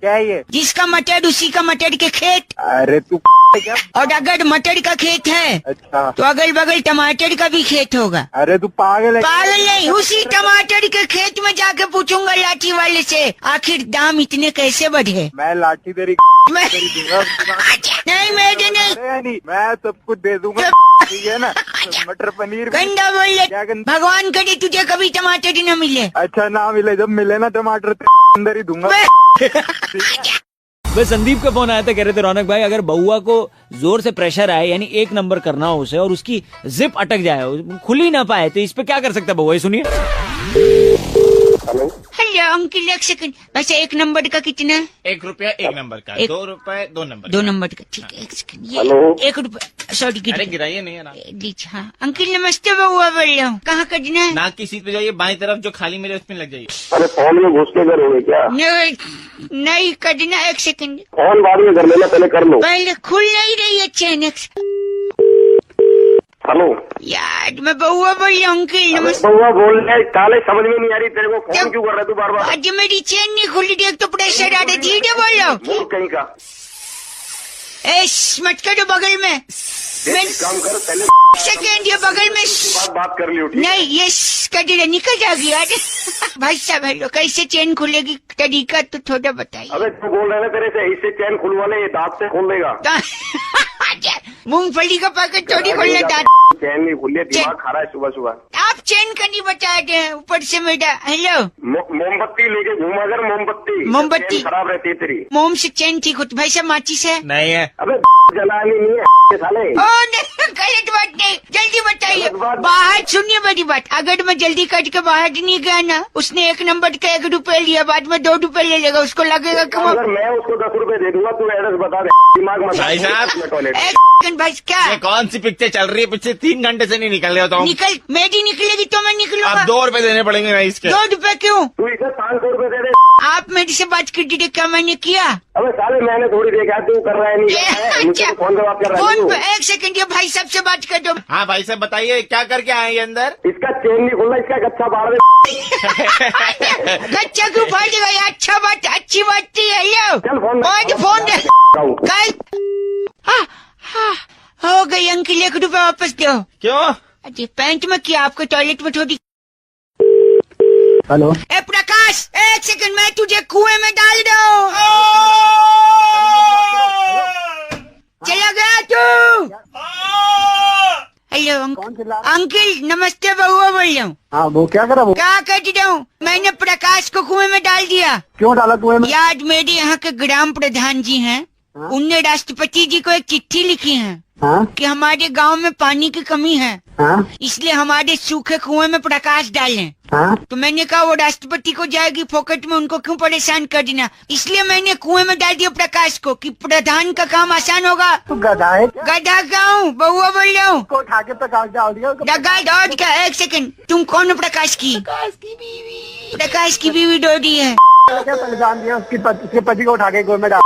क्या ये? जिसका मटर उसी का मटर के खेत, अरे तू क्या? और अगर मटर का खेत है अच्छा तो अगल बगल टमाटर का भी खेत होगा। अरे तू पागल है? पागल नहीं, उसी टमाटर के खेत में जाके पूछूंगा लाठी वाले से आखिर दाम इतने कैसे बढ़े। मैं लाठी तेरी मैं दूंगा। नहीं, मैं नहीं, अरे नहीं, मैं सब कुछ दे दूंगा, ठीक है ना? मटर पनीर भी। गंदा बोल ले, क्या गंदा? भगवान करे तुझे कभी टमाटर ही न मिले। अच्छा ना मिले, जब मिले ना टमाटर तेरे अंदर ही दूंगा। बस संदीप का फोन आया था, कह रहे थे रौनक भाई अगर बउआ को जोर से प्रेशर आए यानी 1 नंबर करना हो उसे और उसकी जिप अटक जाए, खुल ही ना पाए, तो इस पे क्या कर सकता है बउआ? सुनिए। हेलो हेलो अंकिल, एक सेकंड, वैसे 1 नंबर का कितना है? 1 रुपया 1 नंबर का, 2 रुपए 2 नंबर 2 नंबर का, ठीक है, 1 सेकंड, ये हेलो? 1 रुपया, सॉरी अरे गिराइए नहीं है ना, लीजिए। हाँ अंकिल नमस्ते, बउआ बोल रहा हूँ, कहाँ करना है? नाक की सीट पे जाइए, बाई तरफ जो खाली मेरे उसमें लग जाइए। अरे फोन में घुस के करोगे क्या? नहीं करना, 1 सेकंड, फोन बाद में कर लेना, पहले कर लो। पहले खुल नहीं रही है चैन। हेलो यार मैं बउआ बोल रहा हूँ अंकिल, नमस्ते। बउआ बोल रहे, काले समझ में नहीं आ रही तेरे को, फोन क्यों कर रहा है तू बार बार? आज मेरी चैन नहीं खुली, देख तो प्रेशर आ रहा है, धीरे बोल रहा हूँ। मुंह कहीं का मत करो बगल में, मैं काम कर पहले, सेकेंड ये बगल में बात कर लियो, ठीक? नहीं, ये कटी निकल जाएगी यार। भाई साहब हेलो, कैसे चेन खुलेगी तरीका तो थोड़ा बताइए। अबे तू बोल रहा है तेरे से, इससे चैन खुलवा ले, ये दांत से खोल देगा। मूंगफली का पैकेट थोड़ी खोलना था। चैन नहीं खुली, दिमाग खा रहा है सुबह सुबह। आप चैन का नहीं बता रहे, ऊपर से मेरा हेलो। मोमबत्ती लेके घूमा कर, मोमबत्ती चैन खराब रहती है तेरी। मोम से चैन ठीक होती, भाई साहब माचिस है? नहीं है। अबे जलानी नहीं है साले। ओ नहीं, गलत बात नहीं, जल्दी बताइए। गलत बात। बाहर सुनिए मेरी बात, अगर मैं जल्दी कट के बाहर नहीं गया ना, उसने 1 नंबर का 1 रुपया लिया, बाद में 2 रुपए ले लेगा, उसको लगेगा कि वो। अगर मैं उसको 10 रुपए दे दूंगा, तू एड्रेस बता दे, दिमाग मत भाई साहब। टॉयलेट। एक सेकंड भाई, क्या ये कौन सी पिक्चर चल रही है? पिछले 3 घंटे से नहीं निकल रहे हो तुम। निकल, मेरी निकलेगी तो मैं निकलूंगा। अब 2 रुपए देने पड़ेंगे ना इसके। 2 रुपए क्यों? तू इसे 500 रुपए दे दे। आप मेरे से बात कर दीजिए, क्या मैंने किया? अबे साले मैंने थोड़ी देखा, तू कर रहा है नहीं कर रहा है, मुझसे तो फोन पे बात कर रहा है फोन पे, तू। 1 सेकंड, ये भाई साहब से बात कर दो। हाँ भाई साहब बताइए, क्या करके आए ये अंदर? इसका चेन नहीं खुलना, इसका गच्छा बाढ़ दे। गच्चा क्यों फाड़ देगा यार? अच्छा बात, अच्छी बात थी। हेलो चल फोन फोन दे कल। हाँ, हो गई अंकिल, 1 रुपया वापस दो। क्यों? अरे पैंट में किया, आपको टॉयलेट में थोड़ी। हेलो ए प्रकाश, 1 सेकंड, मैं तुझे कुएं में डाल दूं। चला गया तू? हेलो अंकिल नमस्ते, बउआ बोल रहा हूँ। हाँ वो क्या करा? वो क्या कर रहा हूँ? मैंने प्रकाश को कुएं में डाल दिया। क्यों डाला कुएं में? याद मेरे यहाँ के ग्राम प्रधान जी हैं, उनने राष्ट्रपति जी को एक चिट्ठी लिखी है हाँ कि हमारे गांव में पानी की कमी है, हाँ इसलिए हमारे सूखे कुएं में प्रकाश डालें। हाँ। तो मैंने कहा वो राष्ट्रपति को जाएगी फोकट में, उनको क्यों परेशान कर देना, इसलिए मैंने कुएं में डाल दिया प्रकाश को कि प्रधान का काम आसान होगा। तू गधा है क्या? गधा का हूँ, बउआ बोल रहा हूँ। को उठा के प्रकाश डाल दिया। डगा डॉट का, 1 सेकंड, तुम कौन हो? प्रकाश की बीवी। प्रकाश की बीवी डोडी है। क्या परेशान दिया उसके पति को उठा के कुएं में डाल।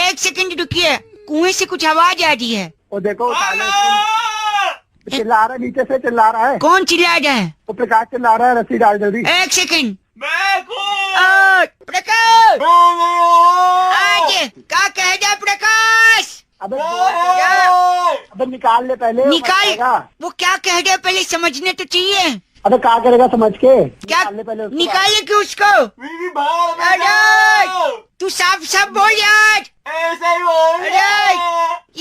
1 सेकंड रुकिए, कुएं से कुछ आवाज आ रही है। वो देखो उठा ले, चिल्ला रहा है, नीचे से चिल्ला रहा है। कौन चिल्ला रहा है? वो प्रकाश चिल्ला रहा है, रस्सी डाल जल्दी। 1 सेकंड, प्रकाश आज क्या कह दे प्रकाश? अबे क्या? अबे निकाल ले पहले। निकाल। वो क्या कह दे पहले समझने तो चाहिए। अबे क्या करेगा समझ के? क्या निकाल ले पहले उसको। निकाले क्यों उसको? अरे तू साफ साफ बोल यार। अरे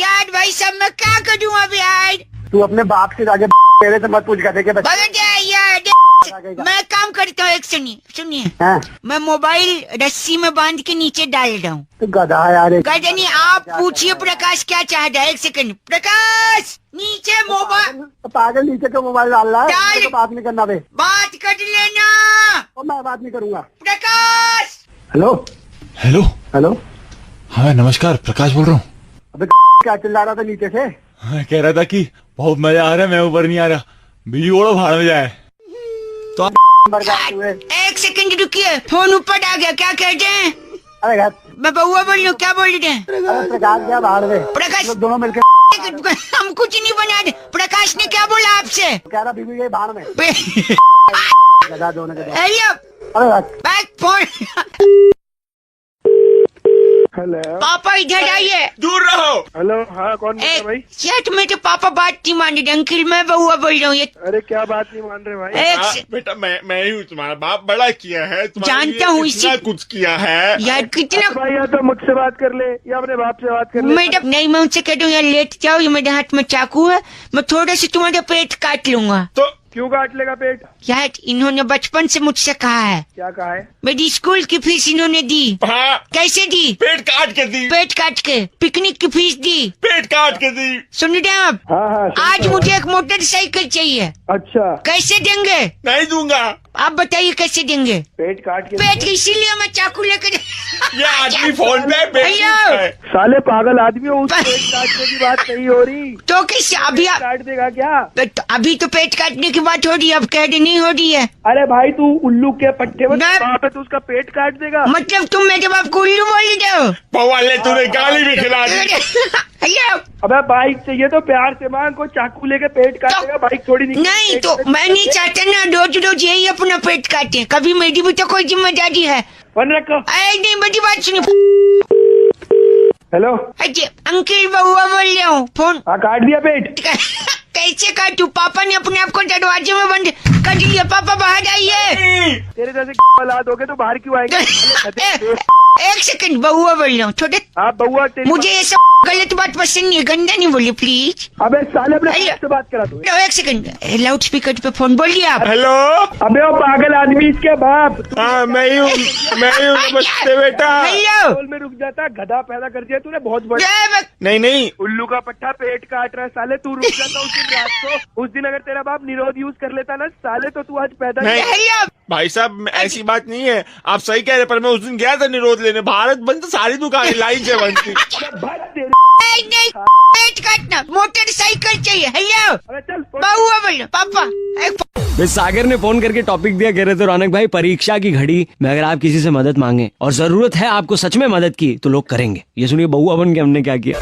यार भाई साहब मैं क्या करूँ अब यार? तू अपने बाप से जाके तेरे से मत पूछ गधे के बच्चे। भगत जाए यार। मैं काम करता हूँ, एक सुनिए हैं? मैं मोबाइल रस्सी में बांध के नीचे डाल रहा हूँ। तू गधा है यार। गजनी आप पूछिए प्रकाश क्या चाहता है? एक सेकंड प्रकाश नीचे मोबाइल तो पागल नीचे को मोबाइल डाल रहा है। डाल। तेरे को बात नहीं करना बे। बात कर लेना और मैं बात नहीं करूंगा। प्रकाश। Hello hello. हेलो। हाँ नमस्कार, प्रकाश बोल रहा हूँ। अबे क्या चिल्ला रहा था नीचे से? हाँ, कह रहा था कि बहुत मजा आ रहा है, मैं ऊपर नहीं आ रहा। बिजली ओढ़ो भाड़ में जाए। एक सेकंड रुकिए, फोन ऊपर आ गया। क्या कहते हैं? अरे घर मैं बउआ बोल रही हूँ। क्या बोल रहे हैं? अरे प्रकाश गया बाहर में। प्रकाश लोग दोनों मिलके हम कुछ नहीं बना दे। प्रकाश ने क्या बोला आपसे? कह रहा बीबी गई बाहर में। गधा दोनों के दोनों। हेलो अरे बैक फोन। हेलो। पापा इधर आइए। दूर रहो। हेलो। हाँ कौन बोल रहा है भाई? यार तुम्हें तो पापा बात नहीं मान रहे। अंकल मैं बउआ बोल रहा हूँ। ये अरे क्या बात नहीं मान रहे भाई? एक से- बेटा मैं ही हूँ, तुम्हारा बाप बड़ा किया है, तुम्हारे जानता लिए हूँ, इतना इसी- कुछ किया है। यार कितना भाई या तो मुझसे बात कर ले या अपने बाप से बात कर ले। मैडम नहीं, मैं उनसे कह दूँ यार लेट जाओ, ये मेरे हाथ में चाकू है, मैं थोड़ा सा तुम्हारा पेट काट लूंगा। तो क्यों काट लेगा पेट? यार इन्होंने बचपन से मुझसे कहा है, क्या कहा है? मेरी स्कूल की फीस इन्होंने दी। हाँ, कैसे दी? पेट काट के दी। पेट काट के। पिकनिक की फीस दी। पेट काट के दी। सुन रहे हैं आप? हाँ हाँ सुन आज रहा हूँ। मुझे एक मोटरसाइकिल चाहिए। अच्छा कैसे देंगे? नहीं दूंगा। आप बताइए कैसे देंगे? पेट काट के पेट इसीलिए मैं चाकू लेकर ये आदमी फोन पे पेट भैया। पूछता है। साले पागल आदमी हो, उस पेट काटने की बात नहीं हो रही। तो कैसे अभी आप काट देगा क्या? तो अभी तो पेट काटने की बात हो रही है, अब कह रही नहीं हो रही है। अरे भाई तू उल्लू के पट्टे में मैं- वहाँ पे तू उसका पेट काट देगा। मतलब तुम मेरे बाप को उल्लू बोल रहे हो? पवाले तूने गाली भी खिला दी। भैया अबे बाइक चाहिए तो प्यार से मांग, को चाकू लेके पेट काट तो- देगा। बाइक थोड़ी नहीं तो मैं नहीं चाहता ना रोज रोज यही अपना पेट काटे। कभी मेरी भी तो कोई जिम्मेदारी है। वन रखो। अरे नहीं मेरी बात सुनो। हेलो। अजय अंकल बउआ बोल रहा हूँ। फोन हाँ काट दिया पेट। कैसे काटू? पापा ने अपने आप को दरवाजे में बंद कर दिया। पापा बाहर आइए। तेरे जैसे औलाद हो गए तो बाहर क्यों आएंगे? एक सेकंड बउआ बोल रहा हूँ। छोटे हाँ बउआ तेरी। मुझे ये सब गलत बात पसंद नहीं है। गंदा नहीं बोलिए प्लीज। अबे साले अपने अरे- बाप से बात करा तू। एक सेकंड लाउड स्पीकर पे फोन बोलिए आप। हेलो। अबे वो पागल आदमी इसके बाप। हाँ मैं ही हूँ नमस्ते बेटा। हेलो बोल में रुक जाता, गधा पैदा कर दिया तूने बहुत बड़ा। जय बक- नहीं नहीं, उल्लू का पट्टा पेट काट रहा है साले। तू रुक जाता उस दिन रात को। उस दिन अगर तेरा बाप निरोध यूज कर लेता ना साले तो तू आज पैदा नहीं। हेलो भाई साहब ऐसी बात नहीं है, आप सही कह रहे, पर मैं उस दिन गया था निरोध लेने। भारत बंद तो सारी दुकानें लाइन से बंद थी। भाग तेरे। नहीं पेट काटना। मोटरसाइकिल चाहिए। हेलो अबे चल बउआ बोलो पापा। मिस सागर ने फोन करके टॉपिक दिया, कह रहे थे रौनक भाई परीक्षा की घड़ी में अगर आप किसी से मदद मांगे और जरूरत है आपको सच में मदद की तो लोग करेंगे। ये सुनिए बउआ बन के हमने क्या किया।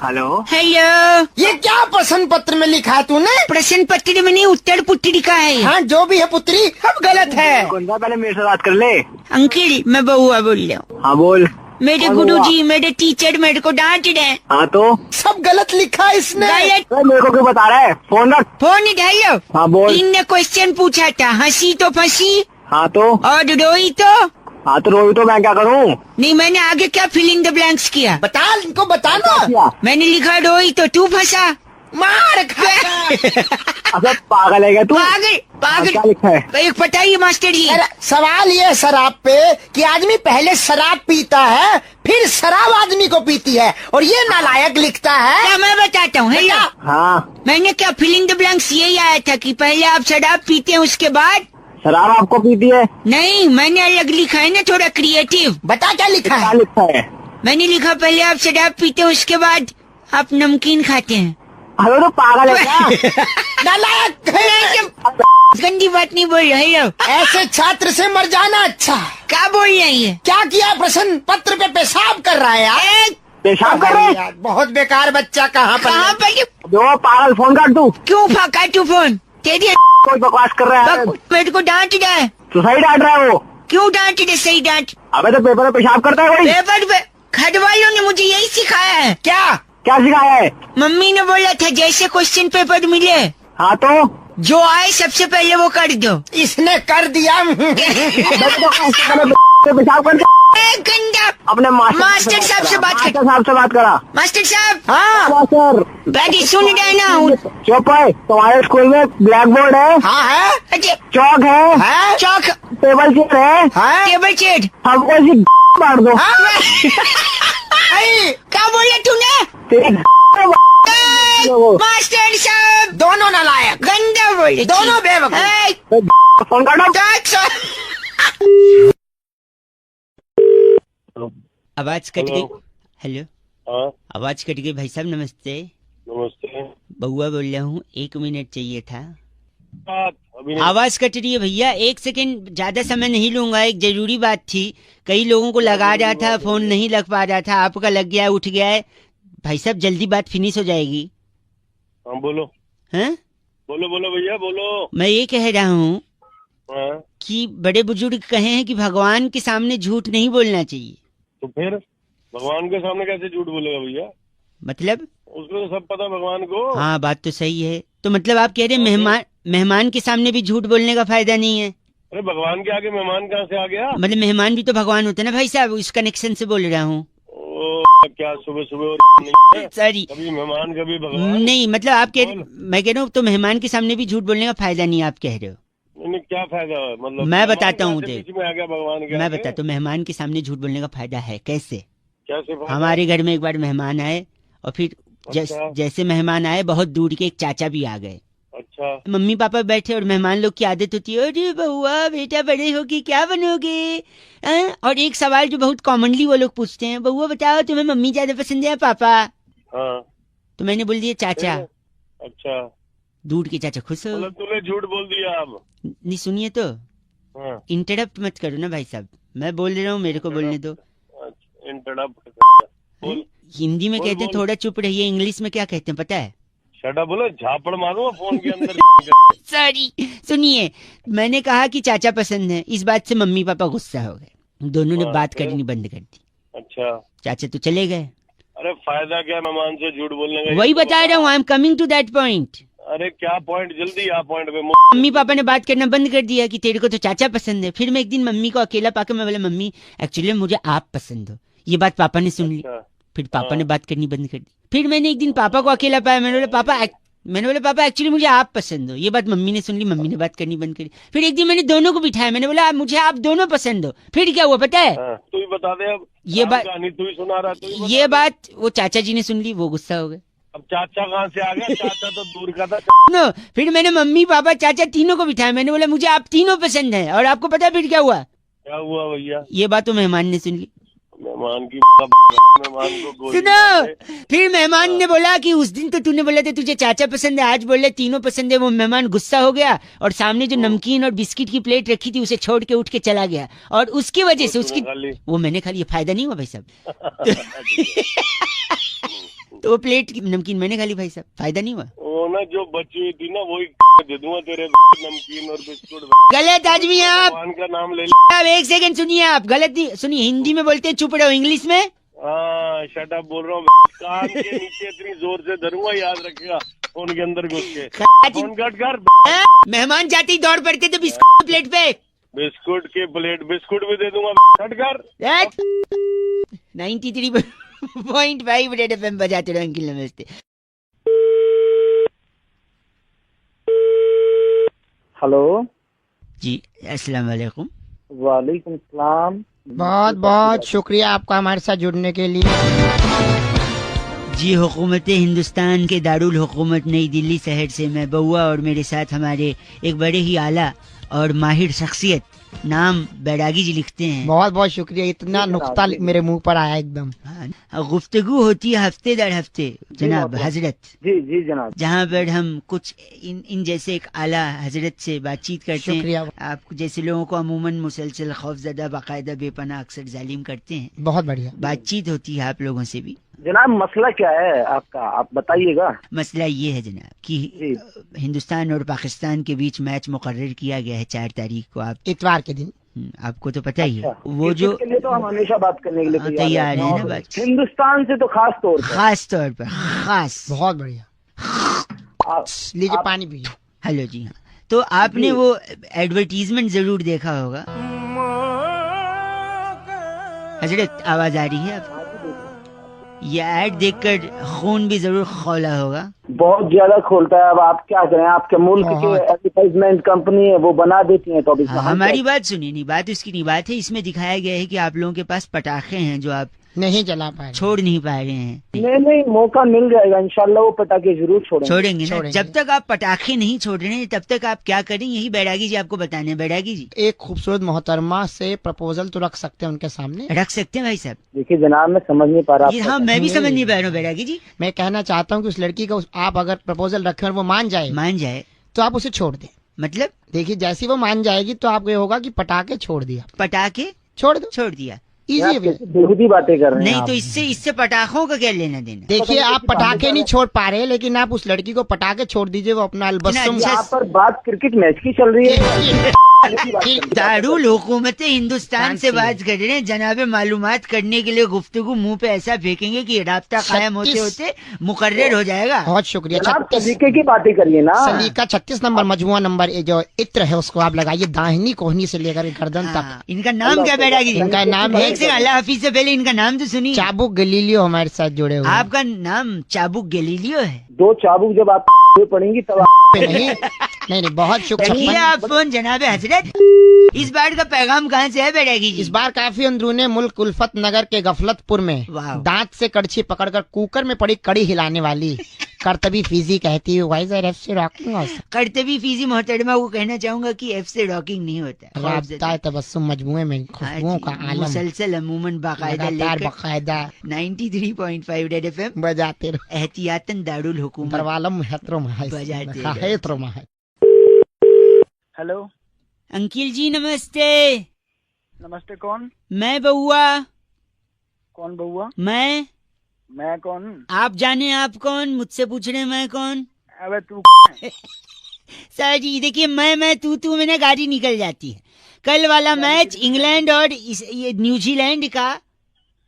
हेलो। हेलो ये क्या प्रश्न पत्र में लिखा है तूने? प्रश्न पत्र में नहीं उत्तर पुत्री का है। हाँ जो भी है पुत्री अब गलत है। कौन सा पहले मेरे से बात कर ले। अंकल मैं बउआ बोल रहा हूँ। हाँ बोल। मेरे गुरुजी मेरे टीचर मेरे को डांट रहे हैं। हाँ तो सब गलत लिखा है इसने। गलत। मेरे को क्यों बता रहा है? फोन रख। Phone hello. हाँ बोल। इनने क्वेश्चन पूछा था, हंसी तो फंसी हाँ तो और रोई तो हाँ तो रोई तो मैं क्या करूँ? नहीं। मैंने आगे क्या फिल इन द ब्लैंक्स किया? बता इनको बताना। क्या? मैंने लिखा रोई तो तू फंसा। मार खाएगा। अबे पागल है क्या तू? पागल हाँ, क्या पागल। लिखा है? एक बताइए मास्टर जी। अरे, सवाल ये है शराब पे कि आदमी पहले शराब पीता है फिर शराब आदमी को पीती है और ये नालायक लिखता है। क्या मैं बताता हूँ। हेलो हाँ मैंने क्या फिल इन द ब्लैंक्स यही आया था कि पहले आप शराब पीते हैं उसके बाद। शराब आपको पीती है? नहीं मैंने अलग लिखा है ना, थोड़ा क्रिएटिव। बता क्या लिखा क्या है? लिखा है? मैंने लिखा पहले आप शराब पीते हैं उसके बाद आप नमकीन खाते हैं। हेलो तो पागल है क्या? नालायक है। गंदी बात नहीं बोल रहे। हेलो ऐसे छात्र से मर जाना अच्छा। क्या बोल रहे हैं ये? क्या किया? प्रश्न पत्र पे पेशाब कर रहा है यार। पेशाब कर रहे? यार बहुत बेकार बच्चा। कहाँ कहाँ पर? पर ये- जो पागल फोन काट तू। क्यों फाका तू फोन? तेरी कोई बकवास कर रहा है। मेरे को डांट रहा है। सुसाइड डांट रहा है वो। क्यों डांट रहे? सही डांट। अबे तो पेपर में पेशाब करता है कोई? पेपर पे घर वालों ने मुझे यही सिखाया है। क्या सिखाया है? मम्मी ने बोला था जैसे क्वेश्चन पेपर मिले हाँ तो जो आए सबसे पहले वो कर दो। इसने कर दिया। पेशाब कर ए, गंदा। अपने मास्टर साहब से बात कर। साहब से बात करा। मास्टर साहब हाँ मास्टर बैठी सुन रहे ना? चुप है। तुम्हारे स्कूल में ब्लैक बोर्ड है, हाँ है अरे चौक है, चौक, टेबल चेयर है, टेबल चेयर। हमको इसी मार दो। क्या बोले तूने? तेरी मास्टर साहब दोनों नालायक, गंदा बोले। दोनों बेवकूफ। फोन काटो। आवाज कट गई। हेलो, हाँ आवाज कट गई भाई साहब। नमस्ते, नमस्ते। बउआ बोल रहा हूँ। 1 मिनट चाहिए था। अभी नहीं। आवाज कट रही है भैया, 1 सेकंड, ज्यादा समय नहीं लूंगा। एक जरूरी बात थी, कई लोगों को लगा रहा था, फोन नहीं लग पा रहा था, आपका लग गया, उठ गया है। भाई साहब जल्दी बात फिनिश हो जाएगी। हाँ बोलो, हैं? बोलो बोलो भैया बोलो। मैं ये कह रहा हूँ हाँ कि बड़े बुजुर्ग कहे हैं कि भगवान के सामने झूठ नहीं बोलना चाहिए। तो फिर भगवान के सामने कैसे झूठ बोलेगा भैया? मतलब? उसको तो सब पता भगवान को। हाँ बात तो सही है। तो मतलब आप कह रहे हैं मेहमान के सामने भी झूठ बोलने का फायदा नहीं है? अरे भगवान के आगे मेहमान कहाँ से आ गया? मतलब मेहमान भी तो भगवान होते हैं ना भाई साहब, इस कनेक्शन से बोल रहा हूँ। ओ क्या सुबह सुबह नहीं है? सॉरी, कभी मेहमान कभी भगवान। नहीं मतलब आप मैं कह रहा हूँ तो मेहमान के सामने भी झूठ बोलने का फायदा नहीं है, आप कह रहे हो। नहीं क्या फायदा है? मतलब मैं बताता हूँ, मेहमान देख बीच में आ गया भगवान के मैं आगे? बताता हूँ मेहमान के सामने झूठ बोलने का फायदा है। कैसे? कैसे फायदा? हमारे घर में एक बार मेहमान आए और फिर अच्छा। जैसे मेहमान आए बहुत दूर के एक चाचा भी आ गए। अच्छा मम्मी पापा बैठे और मेहमान लोग की आदत होती है, अरे बउआ बेटा बड़े होके क्या बनोगे? और एक सवाल जो बहुत कॉमनली वो लोग पूछते हैं, बउआ बताओ तुम्हें मम्मी ज्यादा पसंद है या पापा? हाँ तो मैंने बोल दिया चाचा। अच्छा दूर के चाचा खुश हो। मतलब तूने झूठ बोल दिया अब? नहीं सुनिए तो, हाँ इंटरप्ट मत करो ना भाई साहब, मैं बोल रहा हूँ, मेरे को बोलने दो। बोल। हिंदी में बोल, कहते हैं बोल। थोड़ा चुप रहिए, इंग्लिश में क्या कहते हैं पता है? शट अप बोलो, झापड़ मारूंगा फोन के अंदर। सॉरी, सुनिए, मैंने कहा कि चाचा पसंद है। इस बात से मम्मी पापा गुस्सा हो गए, दोनों ने हाँ, बात फिर? करनी बंद कर दी। अच्छा चाचा तो चले गए। अरे फायदा क्या मेहमान से झूठ बोलने का? वही ये तो बता रहा हूँ, I am coming to that point. अरे क्या पॉइंट? जल्दी आ पॉइंट पे। मम्मी पापा ने बात करना बंद कर दिया कि तेरे को तो चाचा पसंद है। फिर मैं एक दिन मम्मी को अकेला पाकर मैं बोला, मम्मी एक्चुअली मुझे आप पसंद हो। ये बात पापा ने सुन ली, अच्छा, फिर पापा हाँ। ने बात करनी बंद कर दी। फिर मैंने एक दिन पापा को अकेला पाया, मैंने बोला पापा एक्चुअली मुझे आप पसंद हो। ये बात मम्मी ने सुन ली, मम्मी ने बात करनी बंद करी। फिर एक दिन मैंने दोनों को बिठाया, मैंने बोला मुझे आप दोनों पसंद हो। फिर क्या हुआ पता है? हाँ, तू ही बता दे अब। ये काम बात- कहानी तू ही सुना रहा, तू ही बता ये दे। बात वो चाचा जी ने सुन ली, वो गुस्सा हो गए। अब चाचा कहाँ से आ गया? चाचा तो दूर का था। नो, फिर मैंने मम्मी पापा चाचा तीनों को बिठाया, मैंने बोला मुझे आप तीनों पसंद है। और आपको पता है फिर क्या हुआ? क्या हुआ भैया? ये बात तो मेहमान ने सुन ली। मेहमान की मेहमान को गोली सुनो, मार दे। फिर मेहमान ने बोला कि उस दिन तो तूने बोला था तुझे चाचा पसंद है, आज बोल रहे तीनों पसंद है। वो मेहमान गुस्सा हो गया और सामने जो नमकीन और बिस्किट की प्लेट रखी थी उसे छोड़ के उठ के चला गया। और उसकी वजह से उसकी तूने खा ली? वो मैंने खा लिया, फायदा नहीं हुआ भाई साहब। तो वो प्लेट की नमकीन मैंने खा ली भाई साहब, फायदा नहीं हुआ। वो ना जो बची हुई थी ना वही दे दूंगा तेरे नमकीन और बिस्कुट। गलत आदमी है आप। भगवान का नाम ले लिया। अब एक सेकंड सुनिए, आप गलत नहीं सुनिए। हिंदी में बोलते हैं चुप रहो, इंग्लिश में हाँ शट अप बोल रहा हूँ। कान के नीचे इतनी जोर से धरूंगा, याद रखेगा। फोन के अंदर घुस के फोन कट कर। मेहमान जाते ही दौड़ पड़ते तो बिस्कुट की प्लेट पे। बिस्कुट की प्लेट, बिस्कुट भी दे दूंगा। कट कर। 93.5 रेड एफएम बजाते रहो अंकिल। नमस्ते। हेलो जी अस्सलाम वालेकुम। वालेकुम सलाम। बहुत बहुत शुक्रिया आपका हमारे साथ जुड़ने के लिए। जी हुकूमत हिंदुस्तान के दारुल हुकूमत नई दिल्ली शहर से मैं बउआ और मेरे साथ हमारे एक बड़े ही आला और माहिर शख्सियत, नाम बैरागी जी लिखते हैं। बहुत बहुत शुक्रिया, इतना नुक्ता मेरे मुंह पर आया एकदम। हाँ, गुफ्तगू होती है हफ्ते दर हफ्ते जनाब हजरत, जी जी जनाब। जहाँ पर हम कुछ इन जैसे एक आला हजरत से बातचीत करते हैं। शुक्रिया। आप जैसे लोगों को अमूमन मुसलसल खौफजदा बाकायदा बेपनाह अक्सर जालिम करते हैं। बहुत बढ़िया। बातचीत होती है आप लोगों से भी। जनाब मसला क्या है आपका, आप बताइएगा। मसला ये है जनाब कि हिंदुस्तान और पाकिस्तान के बीच मैच मुकर्रर किया गया है 4 तारीख को। आप इतवार के दिन। आपको तो पता ही है अच्छा, वो जो के लिए तो हम हमेशा बात करने के लिए तैयार है ना और बात हिंदुस्तान से तो खास तौर पर खास तौर पर खास। बहुत बढ़िया। लीजिए पानी पीजिए। हेलो जी हाँ, तो आपने वो एडवर्टीजमेंट जरूर देखा होगा। हजरत आवाज आ रही है आपको? ये ऐड देखकर खून भी जरूर खौला होगा। बहुत ज्यादा खोलता है। अब आप क्या करें, आपके मुल्क के एडवर्टाइजमेंट कंपनी है वो बना देती है, तो अब इसमें हम हमारी बात सुनिए, नहीं बात उसकी नहीं बात है, इसमें दिखाया गया है कि आप लोगों के पास पटाखे हैं जो आप नहीं जला पाए, छोड़ नहीं पा रहे हैं। नहीं मौका मिल जाएगा इंशाल्लाह, वो पटाखे जरूर छोड़ेंगे ना। छोड़ेंगे। जब तक आप पटाखे नहीं छोड़ रहे हैं तब तक आप क्या करें, यही बैरागी जी आपको बताने हैं। बैरागी जी एक खूबसूरत मोहतरमा से प्रपोजल तो रख सकते हैं उनके सामने। रख सकते हैं भाई साहब? देखिए जनाब, मैं समझ नहीं पा रहा जी आपका हाँ, मैं भी समझ नहीं पा रहा हूँ बैरागी जी। मैं कहना चाहता हूँ कि उस लड़की का आप अगर प्रपोजल रखें और वो मान जाए तो आप उसे छोड़ दें। मतलब देखिए जैसी वो मान जाएगी तो आपको ये होगा कि पटाखे छोड़ दिया, पटाखे छोड़ दो, छोड़ दिया। इजी आप है। कैसी बेहूदी बातें कर रहे हैं नहीं आप। तो इससे पटाखों का क्या लेना देना? देखिए आप पटाखे नहीं छोड़ पा रहे, लेकिन आप उस लड़की को पटाखे छोड़ दीजिए, वो अपना अलबस्सुम। अच्छा यहाँ पर बात क्रिकेट मैच की चल रही है। दारुल हुकूमत हिंदुस्तान से बात कर रहे हैं। जनाबे मालूमात करने के लिए गुफ्तगू मुंह पे ऐसा फेंकेंगे कि राब्ता कायम होते होते मुकर्रर हो जाएगा। बहुत शुक्रिया। जनाब तरीके की बातें करिए ना। सलीका 36 नंबर मजमुआ नंबर ये जो इत्र है उसको आप लगाइए दाहिनी कोहनी से लेकर गर्दन तक। हाँ, इनका नाम क्या बैरागी जी? इनका नाम है एक से अल्लाह हाफिज से पहले इनका नाम तो सुनिए। चाबुक गलीलियो हमारे साथ जुड़े हुए हैं। आपका नाम चाबुक गलीलियो है? 2 चाबुक जब आप पड़ेंगी तब पे नहीं बहुत रखिए शुक्रिया। आप फोन जनाबे हजरत। इस बार का पैगाम कहाँ से है बैरागी जी? इस बार काफी अंदरूने मुल्क उल्फत नगर के गफलतपुर में वाह। दांत से कड़छी पकड़कर कुकर में पड़ी कड़ी हिलाने वाली करतबी फीजी कहती है वाइज एफ से रॉकिंग करतबी फीजी मोहतरमा को कहना चाहूंगा कि एफ से रॉकिंग नहीं होता। राब्ता तबस्सुम मजमुए में खुशबुओं का आलम मुसलसल अमूमन बाकायदा लगातार लेकर बाकायदा 93.5 रेड एफएम बजाते रहो। एहतियातन दारुल हुकूमत दरवालम हेत्रोम बजाते रहो। है। हेलो अंकिल जी नमस्ते। नमस्ते, कौन मैं बउआ। कौन बउआ? मैं कौन? आप जाने आप कौन, मुझसे पूछ रहे मैं कौन? अबे तू सर जी देखिए मैं तू में ना गाड़ी निकल जाती है। कल वाला मैच इंग्लैंड और ये न्यूजीलैंड का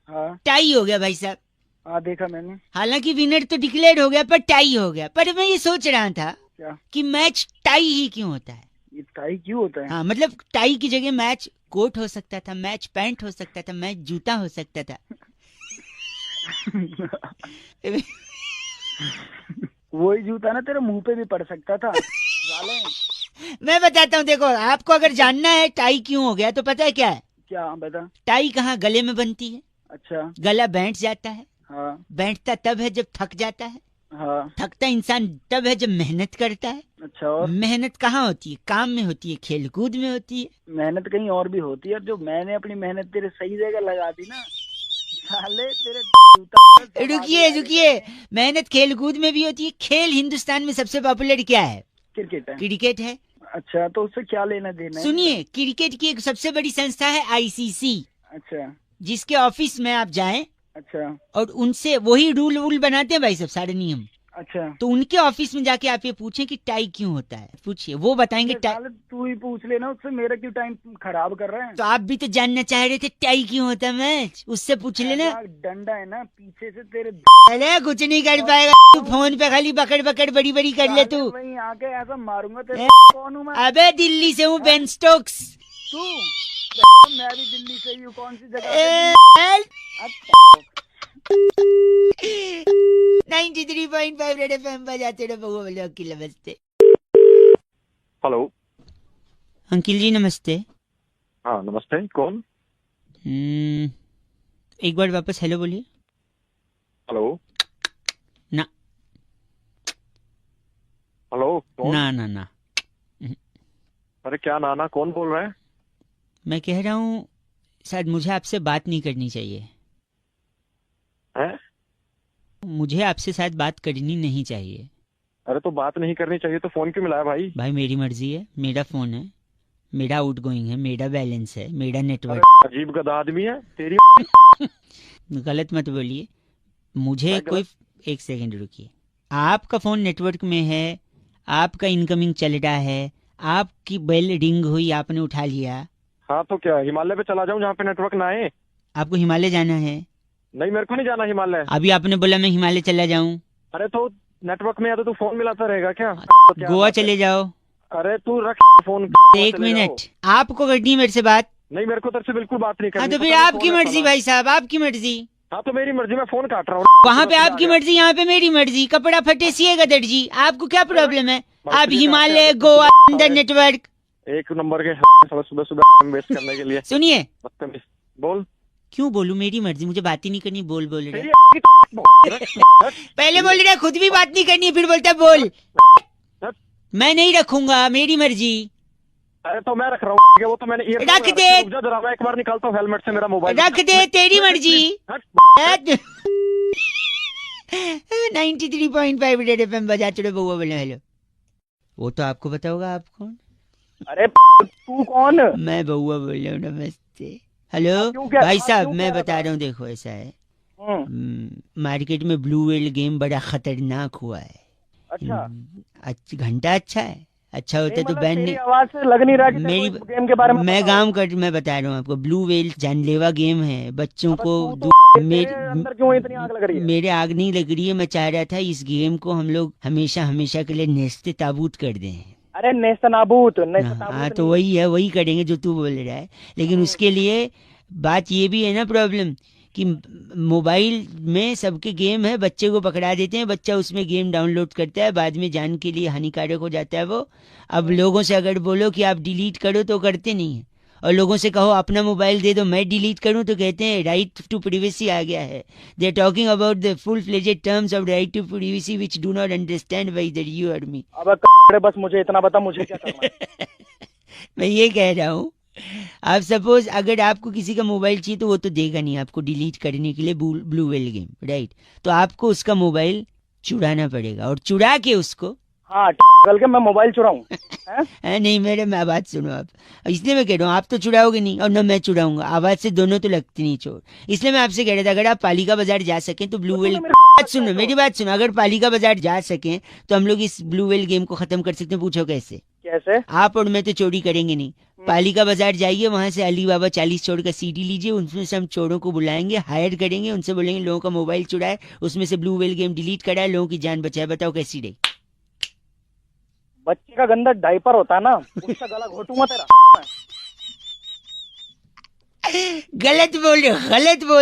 हाँ टाई हो गया भाई साहब। हाँ देखा मैंने। हालांकि विनर तो डिक्लेयर हो गया पर टाई हो गया। पर मैं ये सोच रहा था क्या? कि मैच टाई ही क्यों होता है? ये टाई क्यों होता है? हाँ मतलब टाई की जगह मैच कोट हो सकता था, मैच पैंट हो सकता था, मैच जूता हो सकता था। वही जूता ना तेरे मुंह पे भी पड़ सकता था। साले मैं बताता हूँ, देखो आपको अगर जानना है टाई क्यों हो गया तो पता है क्या है? क्या बता। टाई कहाँ गले में बनती है? अच्छा गला बैठ जाता है। हाँ बैठता तब है जब थक जाता है। हाँ थकता इंसान तब है जब मेहनत करता है। अच्छा, और मेहनत कहाँ होती है? काम में होती है, खेल कूद में होती है। मेहनत कहीं और भी होती है। जो मैंने अपनी मेहनत तेरे सही जगह लगा दी ना, साले तेरे जूता रुकिए मेहनत खेल कूद में भी होती है। खेल हिंदुस्तान में सबसे पॉपुलर क्या है? क्रिकेट है। क्रिकेट है। अच्छा, तो उससे क्या लेना देना है? सुनिए, क्रिकेट की एक सबसे बड़ी संस्था है आईसीसी, अच्छा जिसके ऑफिस में आप जाएं अच्छा और उनसे वही रूल बनाते हैं भाई सब, सारे नियम। अच्छा, तो उनके ऑफिस में जाके आप ये पूछें कि टाई क्यों होता है, पूछिए, वो बताएंगे टाई। साले तू ही पूछ लेना उससे, मेरा क्यों टाइम खराब कर रहा है? तो आप भी तो जानना चाह रहे थे टाई क्यों होता है मैच, उससे पूछ लेना। ऐसा डंडा है ना पीछे से तेरे अरे कुछ नहीं कर पाएगा तू, फोन पे खाली बकड़ बकड़ बड़ी बड़ी कर ले तू। वहीं आके ऐसा मारूंगा तेरे। ए, कौन हूँ मैं? अबे दिल्ली से हूँ, बेन स्टोक्स। तू मैं भी दिल्ली से ही हूँ। कौन सी जगह ए, पे? अच्छा, 93.5 रेड एफएम बजाते रहो बउआ बोले अंकिल नमस्ते। हेलो। अंकिल जी नमस्ते। हाँ नमस्ते, कौन? एक बार वापस हेलो बोलिए। हेलो ना हेलो कौन? ना अरे क्या नाना, कौन बोल रहा है? मैं कह रहा हूँ शायद मुझे आपसे बात नहीं करनी चाहिए। हैं? मुझे आपसे शायद बात करनी नहीं चाहिए। अरे तो बात नहीं करनी चाहिए तो फोन क्यों मिलाया भाई? भाई मेरी मर्जी है, मेरा फोन है, मेरा आउटगोइंग है, मेरा बैलेंस है, मेरा नेटवर्क। अजीब गधा आदमी है तेरी। गलत मत बोलिए मुझे। भाई कोई एक सेकंड रुकिए। आपका फोन नेटवर्क में है, आपका इनकमिंग चल रहा है, आपकी बेल रिंग हुई, आपने उठा लिया, हाँ तो क्या हिमालय पे चला जाऊँ जहाँ पे नेटवर्क ना आए? आपको हिमालय जाना है? नहीं मेरे को नहीं जाना हिमालय। अभी आपने बोला मैं हिमालय चला जाऊं। अरे तो नेटवर्क में या तो तू फोन मिलाता रहेगा क्या? गोवा चले जाओ। अरे तू रख फोन। एक मिनट, आपको करनी है मेरे से बात? नहीं मेरे को तेरे से बिल्कुल बात नहीं हाँ करनी। तो फिर आपकी मर्जी भाई साहब, आपकी मर्जी। हाँ तो मेरी मर्जी, मैं फोन काट रहा हूँ। वहाँ पे आपकी मर्जी, यहाँ पे मेरी मर्जी। कपड़ा फटे सिएगा दर्जी, आपको क्या प्रॉब्लम है? आप हिमालय, गोवा, अंदर नेटवर्क। एक नंबर के सुबह सुबह वेस्ट करने के लिए। सुनिए, बोल। क्यों बोलूं? मेरी मर्जी, मुझे बात ही नहीं करनी। बोल रहे पहले बोल रहा खुद भी बात नहीं करनी है, फिर बोलता बोल। मैं नहीं रखूंगा, मेरी मर्जी। अरे तो मैं रख रहा हूँ। वो तो मैंने रख दे। जरा मैं एक बार निकालता हूँ हेलमेट से मेरा मोबाइल। रख दे, तेरी मर्जी। 93.5 रेड एफएम बजा चढ़ो बउआ बोले हेलो। वो तो आपको पता होगा आप कौन। अरे तू कौन? मैं बउआ बोल रहा हूँ, नमस्ते। हेलो भाई साहब, मैं बता रहा हूँ, देखो ऐसा है, मार्केट में ब्लू व्हेल गेम बड़ा खतरनाक हुआ है। अच्छा, घंटा अच्छा है, अच्छा होता है तो बैन नहीं। आवाज से लग नहीं रहा कि मेरी गेम के बारे में मैं बता रहा हूँ आपको, ब्लू व्हेल जानलेवा गेम है बच्चों को। अंदर क्यों इतनी आग लग रही है? मेरे आग नहीं लग रही है, मैं चाह रहा था इस गेम को हम लोग हमेशा हमेशा के लिए नेस्ते ताबूत कर दें। अरे नेस्तनाबूत हाँ तो वही है, वही करेंगे जो तू बोल रहा है। लेकिन उसके लिए बात ये भी है ना प्रॉब्लम कि मोबाइल में सबके गेम है, बच्चे को पकड़ा देते हैं, बच्चा उसमें गेम डाउनलोड करता है, बाद में जान के लिए हानिकारक हो जाता है वो। अब लोगों से अगर बोलो कि आप डिलीट करो तो करते नहीं है, और लोगों से कहो अपना मोबाइल दे दो मैं डिलीट करूं तो कहते हैं राइट टू प्राइवेसी आ गया है। They are talking about the full fledged terms of right to privacy which do not understand whether you or me. अब बस मुझे इतना बता, मुझे क्या करना है? मैं ये कह रहा हूँ, आप सपोज अगर आपको किसी का मोबाइल चाहिए तो वो तो देगा नहीं आपको डिलीट करने के लिए ब्लू व्हेल गेम, राइट? तो आपको उसका मोबाइल चुराना पड़ेगा, और चुरा के उसको कल के मैं मोबाइल चुराऊं? नहीं मेरे, मैं बात सुनो आप, इसलिए मैं कह रहा हूँ आप तो चुराओगे नहीं और न मैं चुराऊंगा, आवाज से दोनों तो लगती नहीं चोर। इसलिए मैं आपसे कह रहा था अगर आप पालिका बाजार जा सकें तो ब्लू व्हेल, बात सुनो मेरी बात सुनो, अगर पालिका बाजार जा सकें तो हम लोग इस ब्लू व्हेल गेम को खत्म कर सकते हैं। पूछो कैसे? कैसे? आप और मैं तो चोरी करेंगे नहीं, पालिका बाजार जाइए, वहां से अली बाबा 40 चोर का सीडी लीजिए, उनमें से हम चोरों को बुलाएंगे, हायर करेंगे, उनसे बोलेंगे लोगों का मोबाइल चुराए, उसमें से ब्लू व्हेल गेम डिलीट कराए, लोगों की जान बचाए। बताओ कैसी रही? बच्चे का गंदा डायपर होता है ना, उसका गला घोटूंगा तेरा। गलत बोल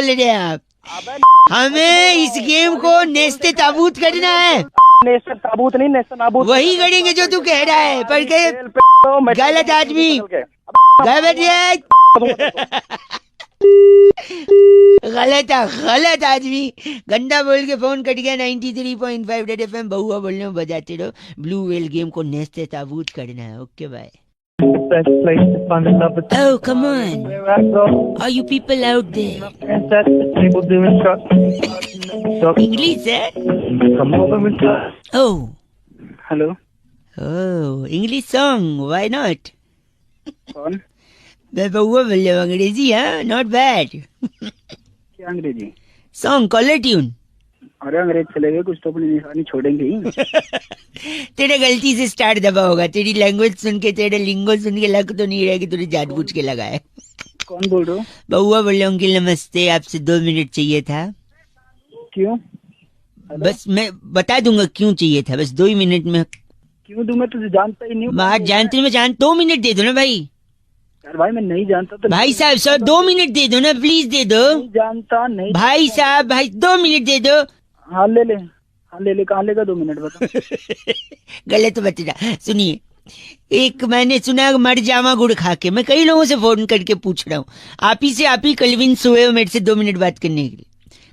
रहे हैं आप। हमें इस गेम को नेस्ते ताबूत करना है। नेस्ते ताबूत नहीं, नेस्ते नाबूत वही करेंगे जो तू कह रहा है, पर के गलत आदमी, गलत आदमी, गंदा बोल के फोन कट गया। 93.5 रेड एफएम बहुआ बोलने में बजाते रहो, ब्लू व्हेल गेम को नेस्ते ताबूत करना है। Okay bye. Oh, come on. Are you people out there? English, eh? Oh. Hello. Oh, English song. Why not? कौन? मैं बहुआ बोल रहा हूँ, अंग्रेजी है, नॉट बैड। क्या अंग्रेजी? Song caller tune. अरे अंग्रेज चले गए, कुछ तो अपनी निशानी छोड़ेंगे ही। तेरे गलती से स्टार्ट दबा होगा, तेरी लैंग्वेज सुन के, तेरे लिंगो सुन के लग तो नहीं रहा कि तूने जानबूझ के लगाया। कौन बोल रहे हो? बहुआ बोल रहा हूँ अंकिल नमस्ते, आपसे 2 मिनट चाहिए था। क्यों? बस मैं बता दूंगा क्यों चाहिए था, बस 2 ही मिनट में। क्यों दूं? मैं तुझे जानता ही नहीं हूँ। बात जानते मैं 2 मिनट दे दो ना भाई। यार भाई मैं नहीं जानता तो भाई साहब सर 2 मिनट दे दो ना, प्लीज दे दो। नहीं जानता नहीं भाई साहब, भाई 2 मिनट दे दो। हाँ ले ले, कहाँ लेगा? 2 मिनट बता। गलत बता रहा। सुनिए, एक मैंने सुना मर जावा गुड़ खा के, मैं कई लोगों से फोन करके पूछ रहा हूँ, आप ही कलविन सोए हो मेरे से 2 मिनट बात करने के लिए।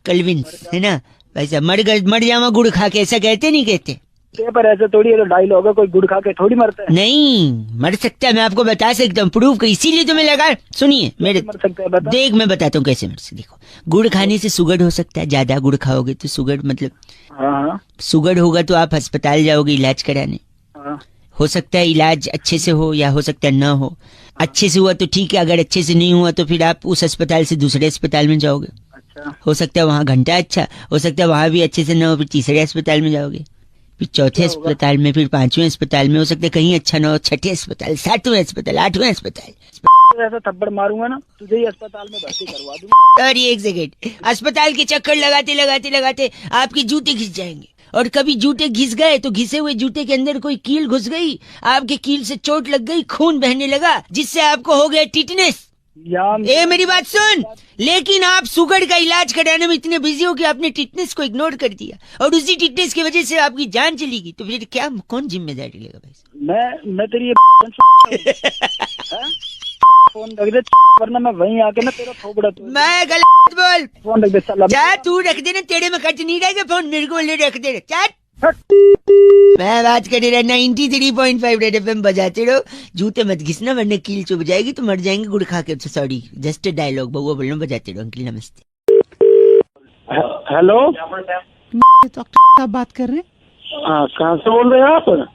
कलविन है ना भाई साहब, मर जावा गुड़ खा के, ऐसा कहते नहीं कहते? पर ऐसा थोड़ी है, तो डायलॉग है, कोई गुड़ खा के थोड़ी मरता है। नहीं मर सकता है, मैं आपको बता सकता हूँ, प्रूव कर, इसीलिए तो मैं लगा। सुनिए मेरे, मर सकता है, बता। देख मैं बताता हूँ कैसे मर सकता। देखो, गुड़ खाने से शुगर हो सकता है, ज्यादा गुड़ खाओगे तो शुगर, मतलब हाँ शुगर होगा तो आप अस्पताल जाओगे इलाज कराने। हाँ। हो सकता है इलाज अच्छे से हो या हो सकता है ना हो। अच्छे से हुआ तो ठीक है, अगर अच्छे से नहीं हुआ तो फिर आप उस अस्पताल से दूसरे अस्पताल में जाओगे। अच्छा। हो सकता है वहाँ घंटा अच्छा, हो सकता है वहाँ भी अच्छे से ना हो, फिर तीसरे अस्पताल में जाओगे, फिर चौथे अस्पताल में, फिर 5वें अस्पताल में, हो सकता है कहीं अच्छा ना हो, 6ठे अस्पताल, 7वें अस्पताल, 8वें अस्पताल। ऐसा थप्पड़ मारूंगा ना तुझे ही अस्पताल में भर्ती करवा दूंगा। अरे एक सेकेंड, अस्पताल के चक्कर लगाते लगाते लगाते आपके जूते घिस जाएंगे, और कभी जूते घिस गए तो घिसे हुए जूते के अंदर कोई कील घुस गई, आपके कील से चोट लग गई, खून बहने लगा, जिससे आपको हो गया टिटनेस। ए मेरी बात सुन, लेकिन आप शुगर का इलाज कराने में इतने बिजी हो कि आपने टिटनेस को इग्नोर कर दिया, और उसी टिटनेस की वजह से आपकी जान चली गई, तो फिर क्या कौन जिम्मेदारी लेगा भाई? मैं तेरी ये फोन रख दे वरना मैं वहीं आके ना तेरा थोबड़ा तोड़। मैं गलत बोल, फोन रख दे साला। जा तू रख देना, तेरे में कट नहीं रहेगा फोन, मेरे को ले रख दे। मैं बात कर रहा 93.5 रेड एफएम बजाते रहो, जूते मत घिसना वरना कील चुभ जाएगी तो मर जाएंगे गुड़ खा के। सॉरी, जस्ट डायलॉग बउआ बोल रहा हूँ, बजाते रहो। अंकल नमस्ते। हेलो, डॉक्टर साहब बात कर रहे हैं? हाँ कहाँ से बोल रहे हैं आप?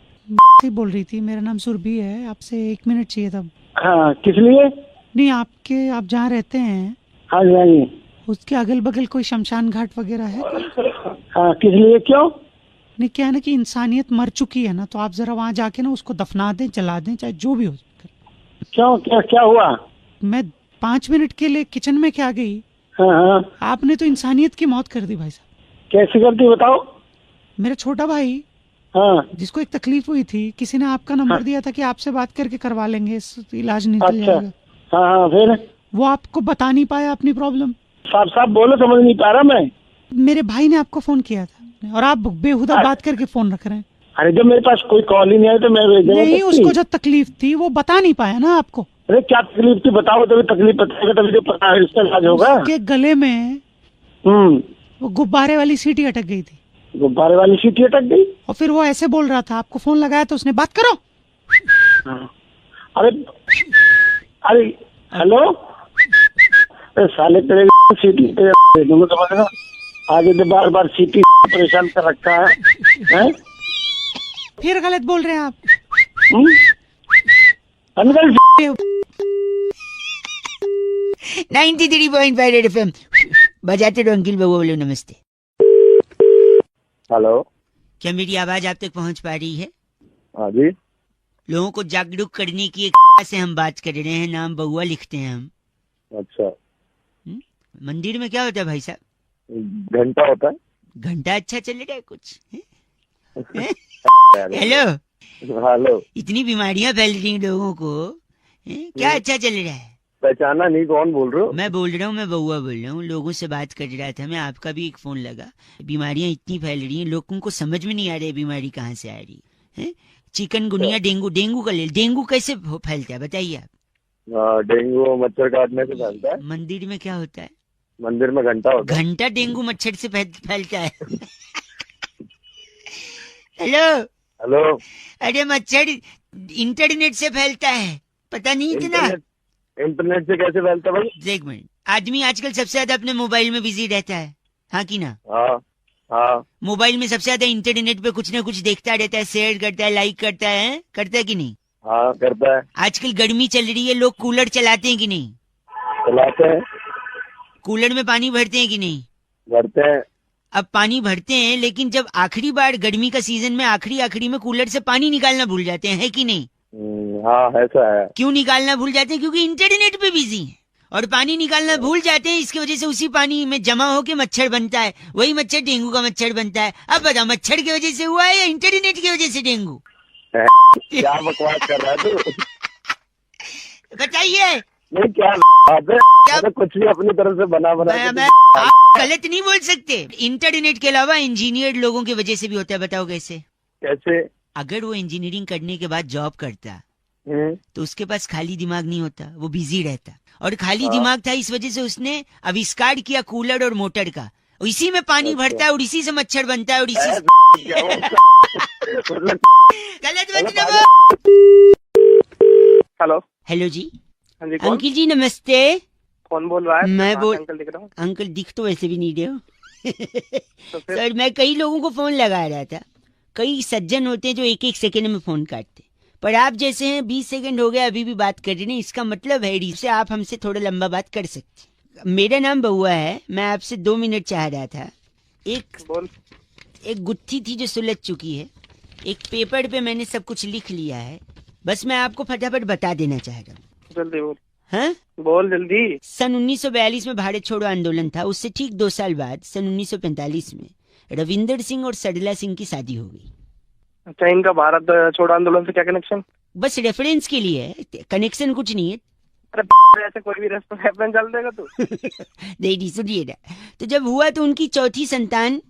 से बोल रही थी, मेरा नाम सुरभि है, आपसे 1 मिनट चाहिए था। हाँ किस लिए? नहीं, आप जहाँ रहते हैं हाँ जी हाँ जी, उसके अगल बगल कोई शमशान घाट वगैरह है? हाँ किस लिए, क्यों? नहीं, क्या है ना कि इंसानियत मर चुकी है ना, तो आप जरा वहाँ जाके ना उसको दफना दें, जला दें, चाहे जो भी हो। क्यों, क्या क्या हुआ? मैं 5 मिनट के लिए किचन में क्या गई, हाँ हाँ, आपने तो इंसानियत की मौत कर दी भाई साहब। कैसे करती बताओ? मेरा छोटा भाई, हाँ जिसको एक तकलीफ हुई थी, किसी ने आपका नंबर दिया था कि आपसे बात करके करवा लेंगे, इलाज निकल अच्छा, जाएगा। हाँ हाँ फिर? वो आपको बता नहीं पाया अपनी प्रॉब्लम। साफ साफ बोलो, समझ नहीं पा रहा मैं। मेरे भाई ने आपको फोन किया था और आप बेहुदा बात करके फोन रख रहे हैं। अरे जब मेरे पास कोई कॉल ही नहीं आई तो मैं नहीं, उसको जो तकलीफ थी वो बता नहीं पाया ना आपको। अरे क्या तकलीफ थी बताओ, तभी तकलीफ बताएगा तभी तो पता है इसका इलाज होगा। उसके गले में वो गुब्बारे वाली सीटी अटक गई थी। गुब्बारे वाली सीटी अटक गई? और फिर वो ऐसे बोल रहा था, आपको फोन लगाया तो उसने बात करो। अरे अरे हेलो, अरे साले तेरे सीटी दे दूंगा समझ ना, आगे से बार बार सीटी परेशान कर रखा है? फिर गलत बोल रहे हैं आप। अंकल 93.5 रेड एफएम बजाते रहो। अंकिल बाबू बोलो नमस्ते। हेलो, क्या मेरी आवाज आप तक पहुंच पा रही है? हाँ जी। लोगों को जागरूक करने की एक से हम बात कर रहे हैं, नाम बउआ लिखते हैं हम। अच्छा, मंदिर में क्या होता है भाई साहब? घंटा होता है। घंटा अच्छा चल रहा है कुछ? हेलो हेलो, इतनी बीमारियां फैल रही हैं लोगों को, क्या अच्छा चल रहा है? पहचाना नहीं, कौन बोल रहे हो? मैं बोल रहा हूँ, मैं बउआ बोल रहा हूँ, लोगों से बात कर रहा था मैं, आपका भी एक फोन लगा। बीमारियां इतनी फैल रही हैं, लोगों को समझ में नहीं आ रहा है बीमारी कहाँ से आ रही है। चिकनगुनिया, डेंगू का ले, डेंगू कैसे फैलता है बताइए आप? डेंगू मच्छर काटने से फैलता है। मंदिर में क्या होता है? मंदिर में घंटा होता है। घंटा डेंगू मच्छर से फैलता है। हेलो हेलो, अरे मच्छर इंटरनेट से फैलता है, पता नहीं इतना? इंटरनेट से कैसे फैलता है भाई? एक मिनट, आदमी आजकल सबसे ज्यादा अपने मोबाइल में बिजी रहता है, हाँ की ना? हाँ हाँ, मोबाइल में सबसे ज्यादा इंटरनेट पे कुछ ना कुछ देखता रहता है, शेयर करता है, लाइक करता है, करता है कि नहीं? हाँ करता है। आजकल गर्मी चल रही है, लोग कूलर चलाते हैं कि नहीं? चलाते हैं। कूलर में पानी भरते हैं कि नहीं? भरते हैं। अब पानी भरते हैं, लेकिन जब आखिरी बार गर्मी का सीजन में आखिरी में कूलर से पानी निकालना भूल जाते हैं, है कि नहीं? हाँ ऐसा है। क्यों निकालना भूल जाते हैं? क्योंकि इंटरनेट पे बिजी है और पानी निकालना भूल जाते हैं, इसकी वजह से उसी पानी में जमा होके मच्छर बनता है, वही मच्छर डेंगू का मच्छर बनता है। अब बताओ, मच्छर की वजह से हुआ है या इंटरनेट की वजह से डेंगू? क्या बकवास कर रहा है तू? बताइए। नहीं क्या बात है, क्या कुछ भी अपनी तरफ से बना मैं आप गलत नहीं बोल सकते। इंटरनेट के अलावा इंजीनियर लोगों की वजह से भी होता है, बताओ कैसे? कैसे? अगर वो इंजीनियरिंग करने के बाद जॉब करता तो उसके पास खाली दिमाग नहीं होता, वो बिजी रहता, और खाली दिमाग था इस वजह से उसने आविष्कार किया कूलर और मोटर का, इसी में पानी भरता है और इसी से मच्छर बनता है और इसी से गलत मतलब। हेलो हेलो जी। हाँ जी, कौन? अंकिल जी नमस्ते। कौन बोल रहा है? मैं बोल अंकल दिख रहा हूँ। अंकल दिख तो वैसे भी नहीं रहे हो। तो फिर? सर मैं कई लोगों को फोन लगा रहा था, कई सज्जन होते हैं जो एक एक सेकंड में फोन काटते, पर आप जैसे हैं 20 सेकंड हो गया अभी भी बात कर रहे हैं, इसका मतलब है इससे आप हमसे थोड़ा लंबा बात कर सकते। मेरा नाम बउआ है, मैं आपसे 2 मिनट चाह रहा था। एक गुत्थी थी जो सुलझ चुकी है, एक पेपर पे मैंने सब कुछ लिख लिया है, बस मैं आपको फटाफट बता देना चाह रहा हूँ। जल्दी बोल। हाँ, बोल जल्दी। सन 1942 में भारत छोड़ो आंदोलन था, उससे ठीक 2 साल बाद सन 1945 में रविंदर सिंह और सडला सिंह की शादी हो गई। अच्छा, इनका भारत छोड़ो आंदोलन से क्या कनेक्शन? बस रेफरेंस के लिए है, कनेक्शन कुछ नहीं है। अरे ऐसे कोई भी रेफरेंस चल देगा तू? नहीं सुनिए ना, तो जब हुआ तो उनकी चौथी संतान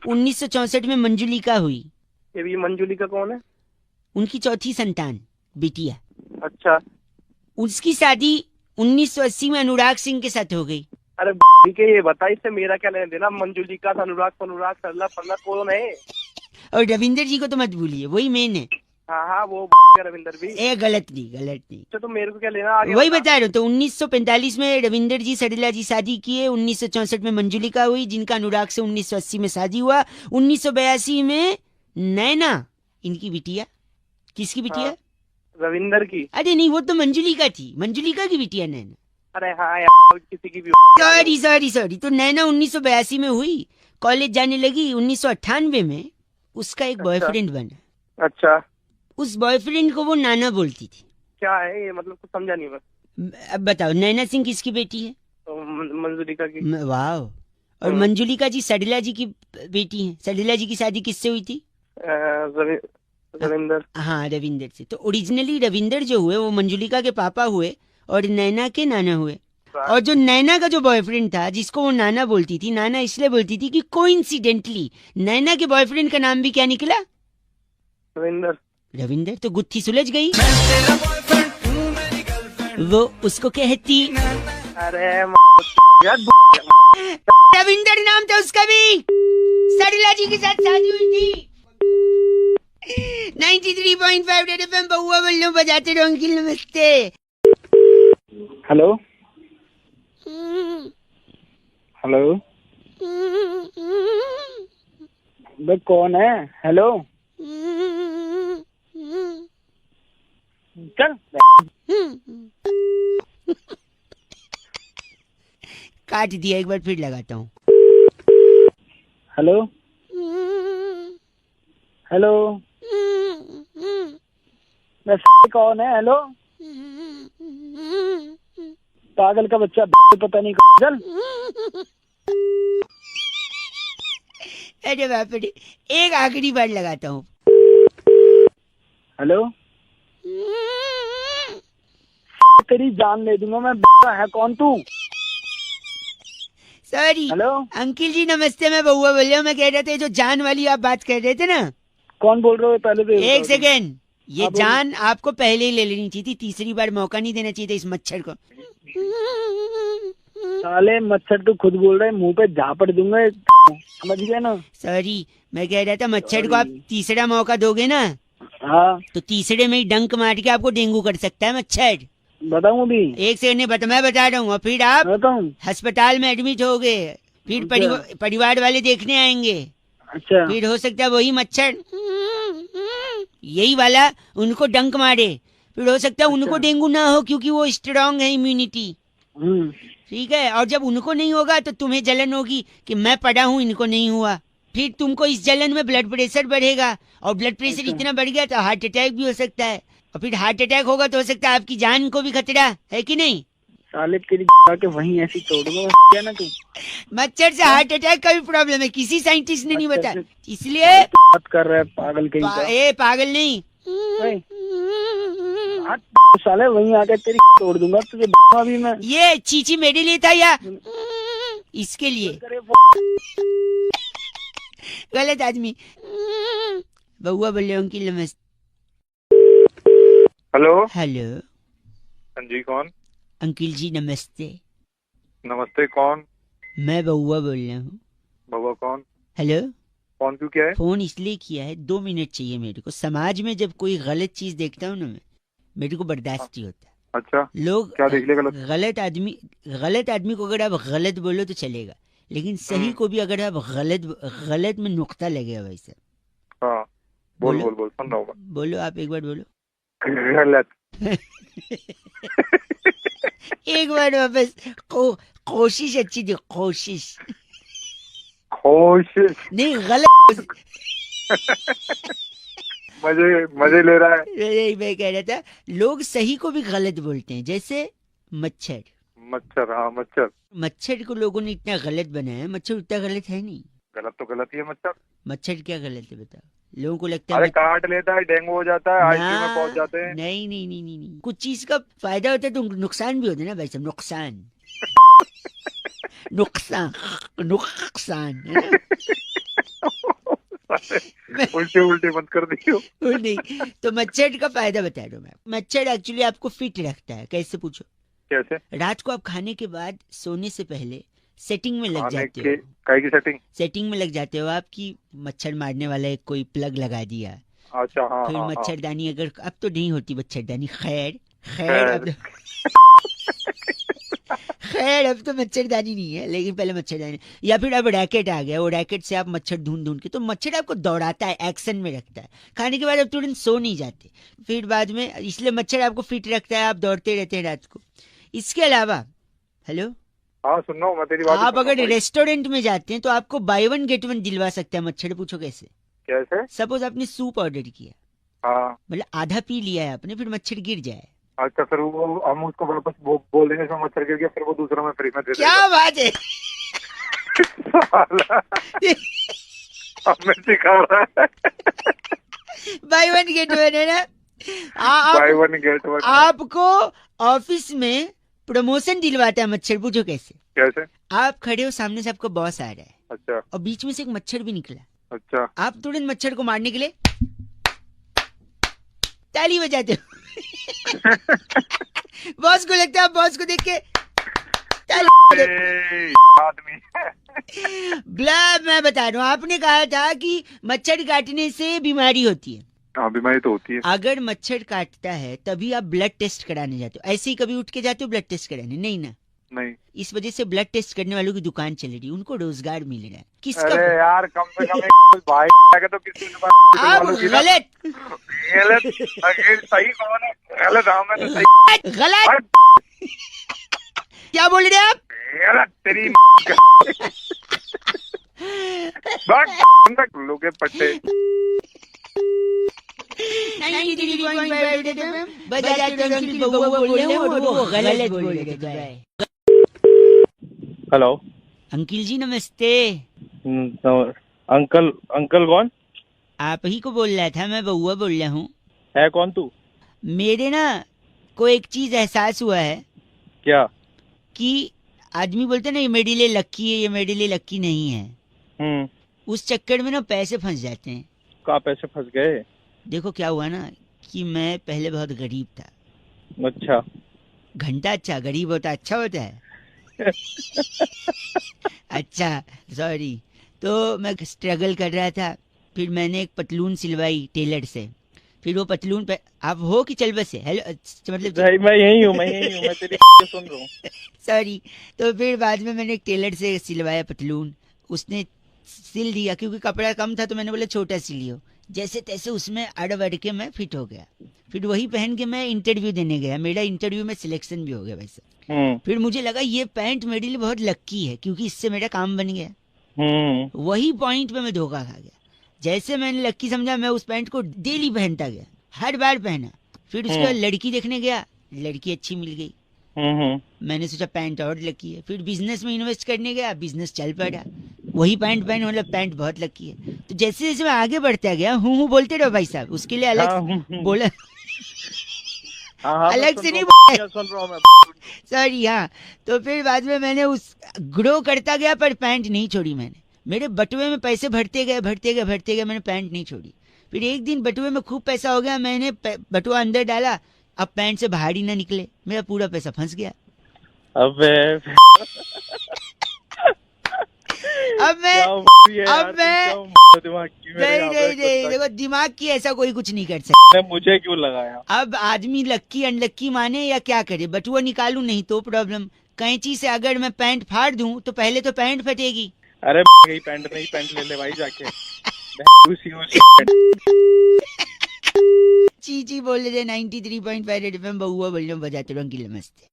1964 में मंजुलिका हुई। ये भी मंजुलिका कौन है? उनकी चौथी संतान बिटिया। अच्छा, उसकी शादी 1980 में अनुराग सिंह के साथ हो गई। अरे ठीक है, ये बता इससे मेरा क्या लेना देना? मंजुलिका, अनुराग सरला फरला कौन है? और रविंदर जी को तो मत भूलिए, वही मेन है। हाँ वो रविंदर भी। ए गलत नहीं। अच्छा, तो मेरे को क्या लेना आगे? वही बता रहा हूँ। तो 1945 में रविंदर जी सडला जी शादी किए, 1964 में मंजुलिका हुई जिनका अनुराग से 1980 में शादी हुआ, 1982 में नैना इनकी बिटिया। किसकी बिटिया? हाँ, रविंदर की। अरे नहीं, वो तो मंजुलिका थी, मंजुलिका की बिटिया नैना। अरे हाँ यार, किसी की भी। सॉरी। तो नैना 1982 में हुई, कॉलेज जाने लगी। 1998 में उसका एक बॉयफ्रेंड बना। अच्छा, उस बॉयफ्रेंड को वो नाना बोलती थी। क्या है ये, मतलब कुछ समझा नहीं मैं। अब बताओ, नैना सिंह किसकी बेटी है? तो मंजुलिका की। वाह। और मंजुलिका जी सडला जी की बेटी हैं। सडला जी की शादी किससे हुई थी? रविंदर। हाँ, रविंदर से। तो ओरिजिनली रविंदर जो हुए वो मंजुलिका के पापा हुए और नैना के नाना हुए। और जो नैना का जो बॉयफ्रेंड था, जिसको वो नाना बोलती थी, नाना इसलिए बोलती थी कि कोइंसिडेंटली नैना के बॉयफ्रेंड का नाम भी क्या निकला? रविंदर। तो गुत्थी सुलझ गई। वो उसको कहती, अरे रविंदर नाम था उसका भी, सडला जी के साथ शादी हुई थी। 93.5 रेड एफएम बहुआ बल्लो बजाते रहो। अंकिल नमस्ते। हेलो हेलो, बे कौन है? हेलो चल। काट दिया, एक बार फिर लगाता हूँ। हेलो हेलो, कौन है? हेलो, पागल का बच्चा, पता नहीं। चल। अरे बाप रे, एक आखिरी बार लगाता हूँ। हेलो, तेरी जान ले दूंगा मैं। है कौन तू? सॉरी। हेलो अंकिल जी नमस्ते, मैं बहुआ बोल रहा हूँ। मैं कह रहा था जो जान वाली आप बात कर रहे थे ना। कौन बोल रहे हो? पहले तो एक सेकेंड, ये हाँ, जान आपको पहले ही ले लेनी चाहिए थी, तीसरी बार मौका नहीं देना चाहिए था इस मच्छर को। साले मच्छर तू खुद बोल रहे, मुंह पे झापड़ दूंगा, समझ गया ना? सॉरी, मैं कह रहा था मच्छर को आप तीसरा मौका दोगे ना, हाँ, तो तीसरे में ही डंक मार के आपको डेंगू कर सकता है मच्छर। बताऊं अभी? एक सेकंड मैं बता रहा हूँ। और फिर आप बताऊं? अस्पताल में एडमिट हो गए, फिर परिवार वाले देखने आएंगे। अच्छा, फिर हो सकता है वही मच्छर यही वाला उनको डंक मारे, फिर हो सकता है उनको डेंगू ना हो क्योंकि वो स्ट्रांग है इम्यूनिटी। ठीक है, और जब उनको नहीं होगा तो तुम्हें जलन होगी कि मैं पड़ा हूँ, इनको नहीं हुआ। फिर तुमको इस जलन में ब्लड प्रेशर बढ़ेगा, और ब्लड प्रेशर इतना बढ़ गया तो हार्ट अटैक भी हो सकता है, और फिर हार्ट अटैक होगा तो हो सकता है आपकी जान को भी खतरा है कि नहीं? साले तेरी के वहीं ऐसी तोड़ दूंगा क्या ना तू। मच्छर से हार्ट अटैक का भी प्रॉब्लम है, किसी साइंटिस्ट ने नहीं बताया, इसलिए बात कर रहा है पागल कहीं का। ए पागल नहीं, साले वहीं आके तेरी तोड़ दूंगा तुझे अभी मैं। ये चीची मेरे लिए था या इसके लिए? गलत आदमी। बउआ बोले अंकिल नमस्ते। हेलो हेलो, हाँ जी, कौन? अंकिल जी नमस्ते। नमस्ते, कौन? मैं बउआ बोल रहा हूँ। बाबा कौन? हेलो, कौन क्यों क्या है? फोन इसलिए किया है, 2 मिनट चाहिए मेरे को। समाज में जब कोई गलत चीज देखता हूँ ना मैं, मेरे को बर्दाश्त नहीं होता। अच्छा, लोग क्या देख लिया गलत? गलत आदमी को अगर आप गलत बोलो तो चलेगा, लेकिन सही को भी अगर आप गलत में नुक्ता लगेगा वैसे। हाँ, बोल सुन रहा हूँ। बोलो, आप एक बार बोलो। गलत। एक बार वापस कोशिश अच्छी थी, कोशिश नहीं, गलत। मजे ले रहा है। मैं कह रहा था लोग सही को भी गलत बोलते हैं, जैसे मच्छर। मच्छर, हाँ मच्छर। मच्छर को लोगों ने इतना गलत बनाया है, मच्छर उतना गलत है नहीं। गलत तो गलत ही है मच्छर। मच्छर क्या गलत है बताओ? लोगों को लगता है अरे काट लेता है, डेंगू हो जाता है, आईसीयू में पहुंच जाते हैं। नहीं नहीं नहीं नहीं नहीं, कुछ चीज का फायदा होता है तो नुकसान भी होता है ना भाई साहब, नुकसान नुकसान नुकसान है ना? उल्टे उल्टे मत कर दियो। वो नहीं, तो मच्छर का फायदा बता रहा हूँ मैं। मच्छर एक्चुअली आपको फिट रखता है। कैसे पूछो? कैसे? रात को आप खाने के बाद सोने से पहले सेटिंग में लग खाने जाते के हो। काय की सेटिंग? सेटिंग में लग जाते हो आपकी, मच्छर मारने वाला एक कोई प्लग लगा दिया। अच्छा, हाँ फिर हाँ हाँ। मच्छरदानी, अगर अब तो नहीं होती मच्छरदानी, खैर खैर अब खैर अब तो मच्छरदानी नहीं है, लेकिन पहले मच्छरदानी। या फिर अब रैकेट आ गया, वो रैकेट से आप मच्छर ढूंढ ढूंढ के, तो मच्छर आपको दौड़ाता है, एक्शन में रखता है। खाने के बाद आप तुरंत सो नहीं जाते फिर बाद में, इसलिए मच्छर आपको फिट रखता है, आप दौड़ते रहते हैं रात को। इसके अलावा, हेलो, हाँ सुन रहा हूँ मैं तेरी बात। आप अगर रेस्टोरेंट में जाते हैं तो आपको बाय वन गेट वन दिलवा सकता है मच्छर। पूछो कैसे? कैसे? सपोज आपने सूप ऑर्डर किया, हाँ, मतलब आधा पी लिया है आपने, फिर मच्छर गिर जाए। अच्छा, फिर वो हम उसको वापस बोल देंगे इसमें मच्छर गिर गया, फिर वो दूसरा में फ्री में दे देगा। क्या बात है साला, हमें सिखा रहा है। बाय वन गेट वन है ना? By one get one. आपको ऑफिस में प्रमोशन दिलवाता है मच्छर। पूछो कैसे? कैसे? आप खड़े हो, सामने से आपका बॉस आ रहा है, अच्छा और बीच में से एक मच्छर भी निकला। अच्छा, आप तुरंत मच्छर को मारने के लिए ताली बजाते हो। बॉस को लगता है, आप बॉस को देख के ताली आदमी। ब्ला, मैं बता रहा हूँ, आपने कहा था कि मच्छर काटने से बीमारी होती है। हाँ, बीमारी तो होती है। अगर मच्छर काटता है तभी आप ब्लड टेस्ट कराने जाते हो। ऐसे ही कभी उठ के जाते हो ब्लड टेस्ट कराने? नहीं ना। नहीं। इस वजह से ब्लड टेस्ट करने वालों की दुकान चल रही है, उनको रोजगार मिल रहा है। किसका? अरे यार, कम से कम एक भाई का तो किसी दुकान आप वालों की ना- गलत गलत, अगर सही कौन है? गलत, हाँ मैं तो सही। गलत क्या बोल रहे हैं आप? गलत तेरी लोग के पट्टे। हेलो अंकिल जी नमस्ते। अंकल? अंकल कौन? आप ही को बोल रहा था, मैं बउआ बोल रहा हूँ। है कौन तू? मेरे ना को एक चीज एहसास हुआ है क्या? कि आदमी बोलते ना ये मेरे लिए लक्की है, ये मेरे लिए लक्की नहीं है। उस चक्कर में ना पैसे फंस जाते हैं। कहाँ पैसे फंस गए? देखो क्या हुआ ना, कि मैं पहले बहुत गरीब था। अच्छा। घंटा अच्छा, गरीब होता अच्छा होता है। अच्छा सॉरी। तो मैं स्ट्रगल कर रहा था, फिर मैंने एक पतलून सिलवाई टेलर से। फिर वो पतलून पे, आप हो कि चल बसे? हेलो, मतलब मैं यही हूँ, मैं तेरी सुन रहा हूँ। सॉरी। तो फिर बाद में मैंने एक टेलर से सिलवाया पतलून, उसने सिल दिया, क्योंकि कपड़ा कम था तो मैंने बोला छोटा सिलियो। जैसे तैसे उसमें अड़ अड़ के मैं फिट हो गया। फिर वही पहन के मैं इंटरव्यू देने गया, मेरा इंटरव्यू में सिलेक्शन भी हो गया वैसे। फिर मुझे लगा ये पैंट मेरे लिए बहुत लक्की है, क्योंकि इससे मेरा काम बन गया। वही पॉइंट पे मैं धोखा खा गया। जैसे मैंने लक्की समझा, मैं उस पैंट को डेली पहनता गया, हर बार पहना। फिर उसके बाद लड़की देखने गया, लड़की अच्छी मिल गई। मैंने सोचा पैंट और लकी है। फिर बिजनेस में इन्वेस्ट करने गया, बिजनेस चल पड़ा, वही पैंट पहन, मतलब पैंट बहुत लकी है। तो जैसे जैसे मैं आगे बढ़ता गया, हूँ बोलते रहो भाई साहब, उसके लिए अलग बोला, अलग से नहीं बोला, सुन रहा हूँ मैं। सॉरी। हाँ, तो फिर बाद में मैंने उस ग्रो करता गया, पर पैंट नहीं छोड़ी मैंने। मेरे बटुए में पैसे भरते गए, मैंने पैंट नहीं छोड़ी। फिर एक दिन बटुए में खूब पैसा हो गया, मैंने बटुआ अंदर डाला, अब पैंट से बाहर ही ना निकले, मेरा पूरा पैसा फंस गया। अबे अब मैं नहीं, देखो दिमाग की ऐसा कोई कुछ नहीं कर सकता। मुझे क्यों लगाया? अब आदमी लक्की अनलक्की माने या क्या करे, बटुआ निकालू नहीं तो प्रॉब्लम, कैंची से अगर मैं पैंट फाड़ दूं तो पहले तो पैंट फटेगी। अरे पैंट नहीं, पैंट ले ले भाई जाके। चीची बोल रहे 93.5 रेड एफएम, बउआ बोल रहे बजाते रहो। नमस्ते।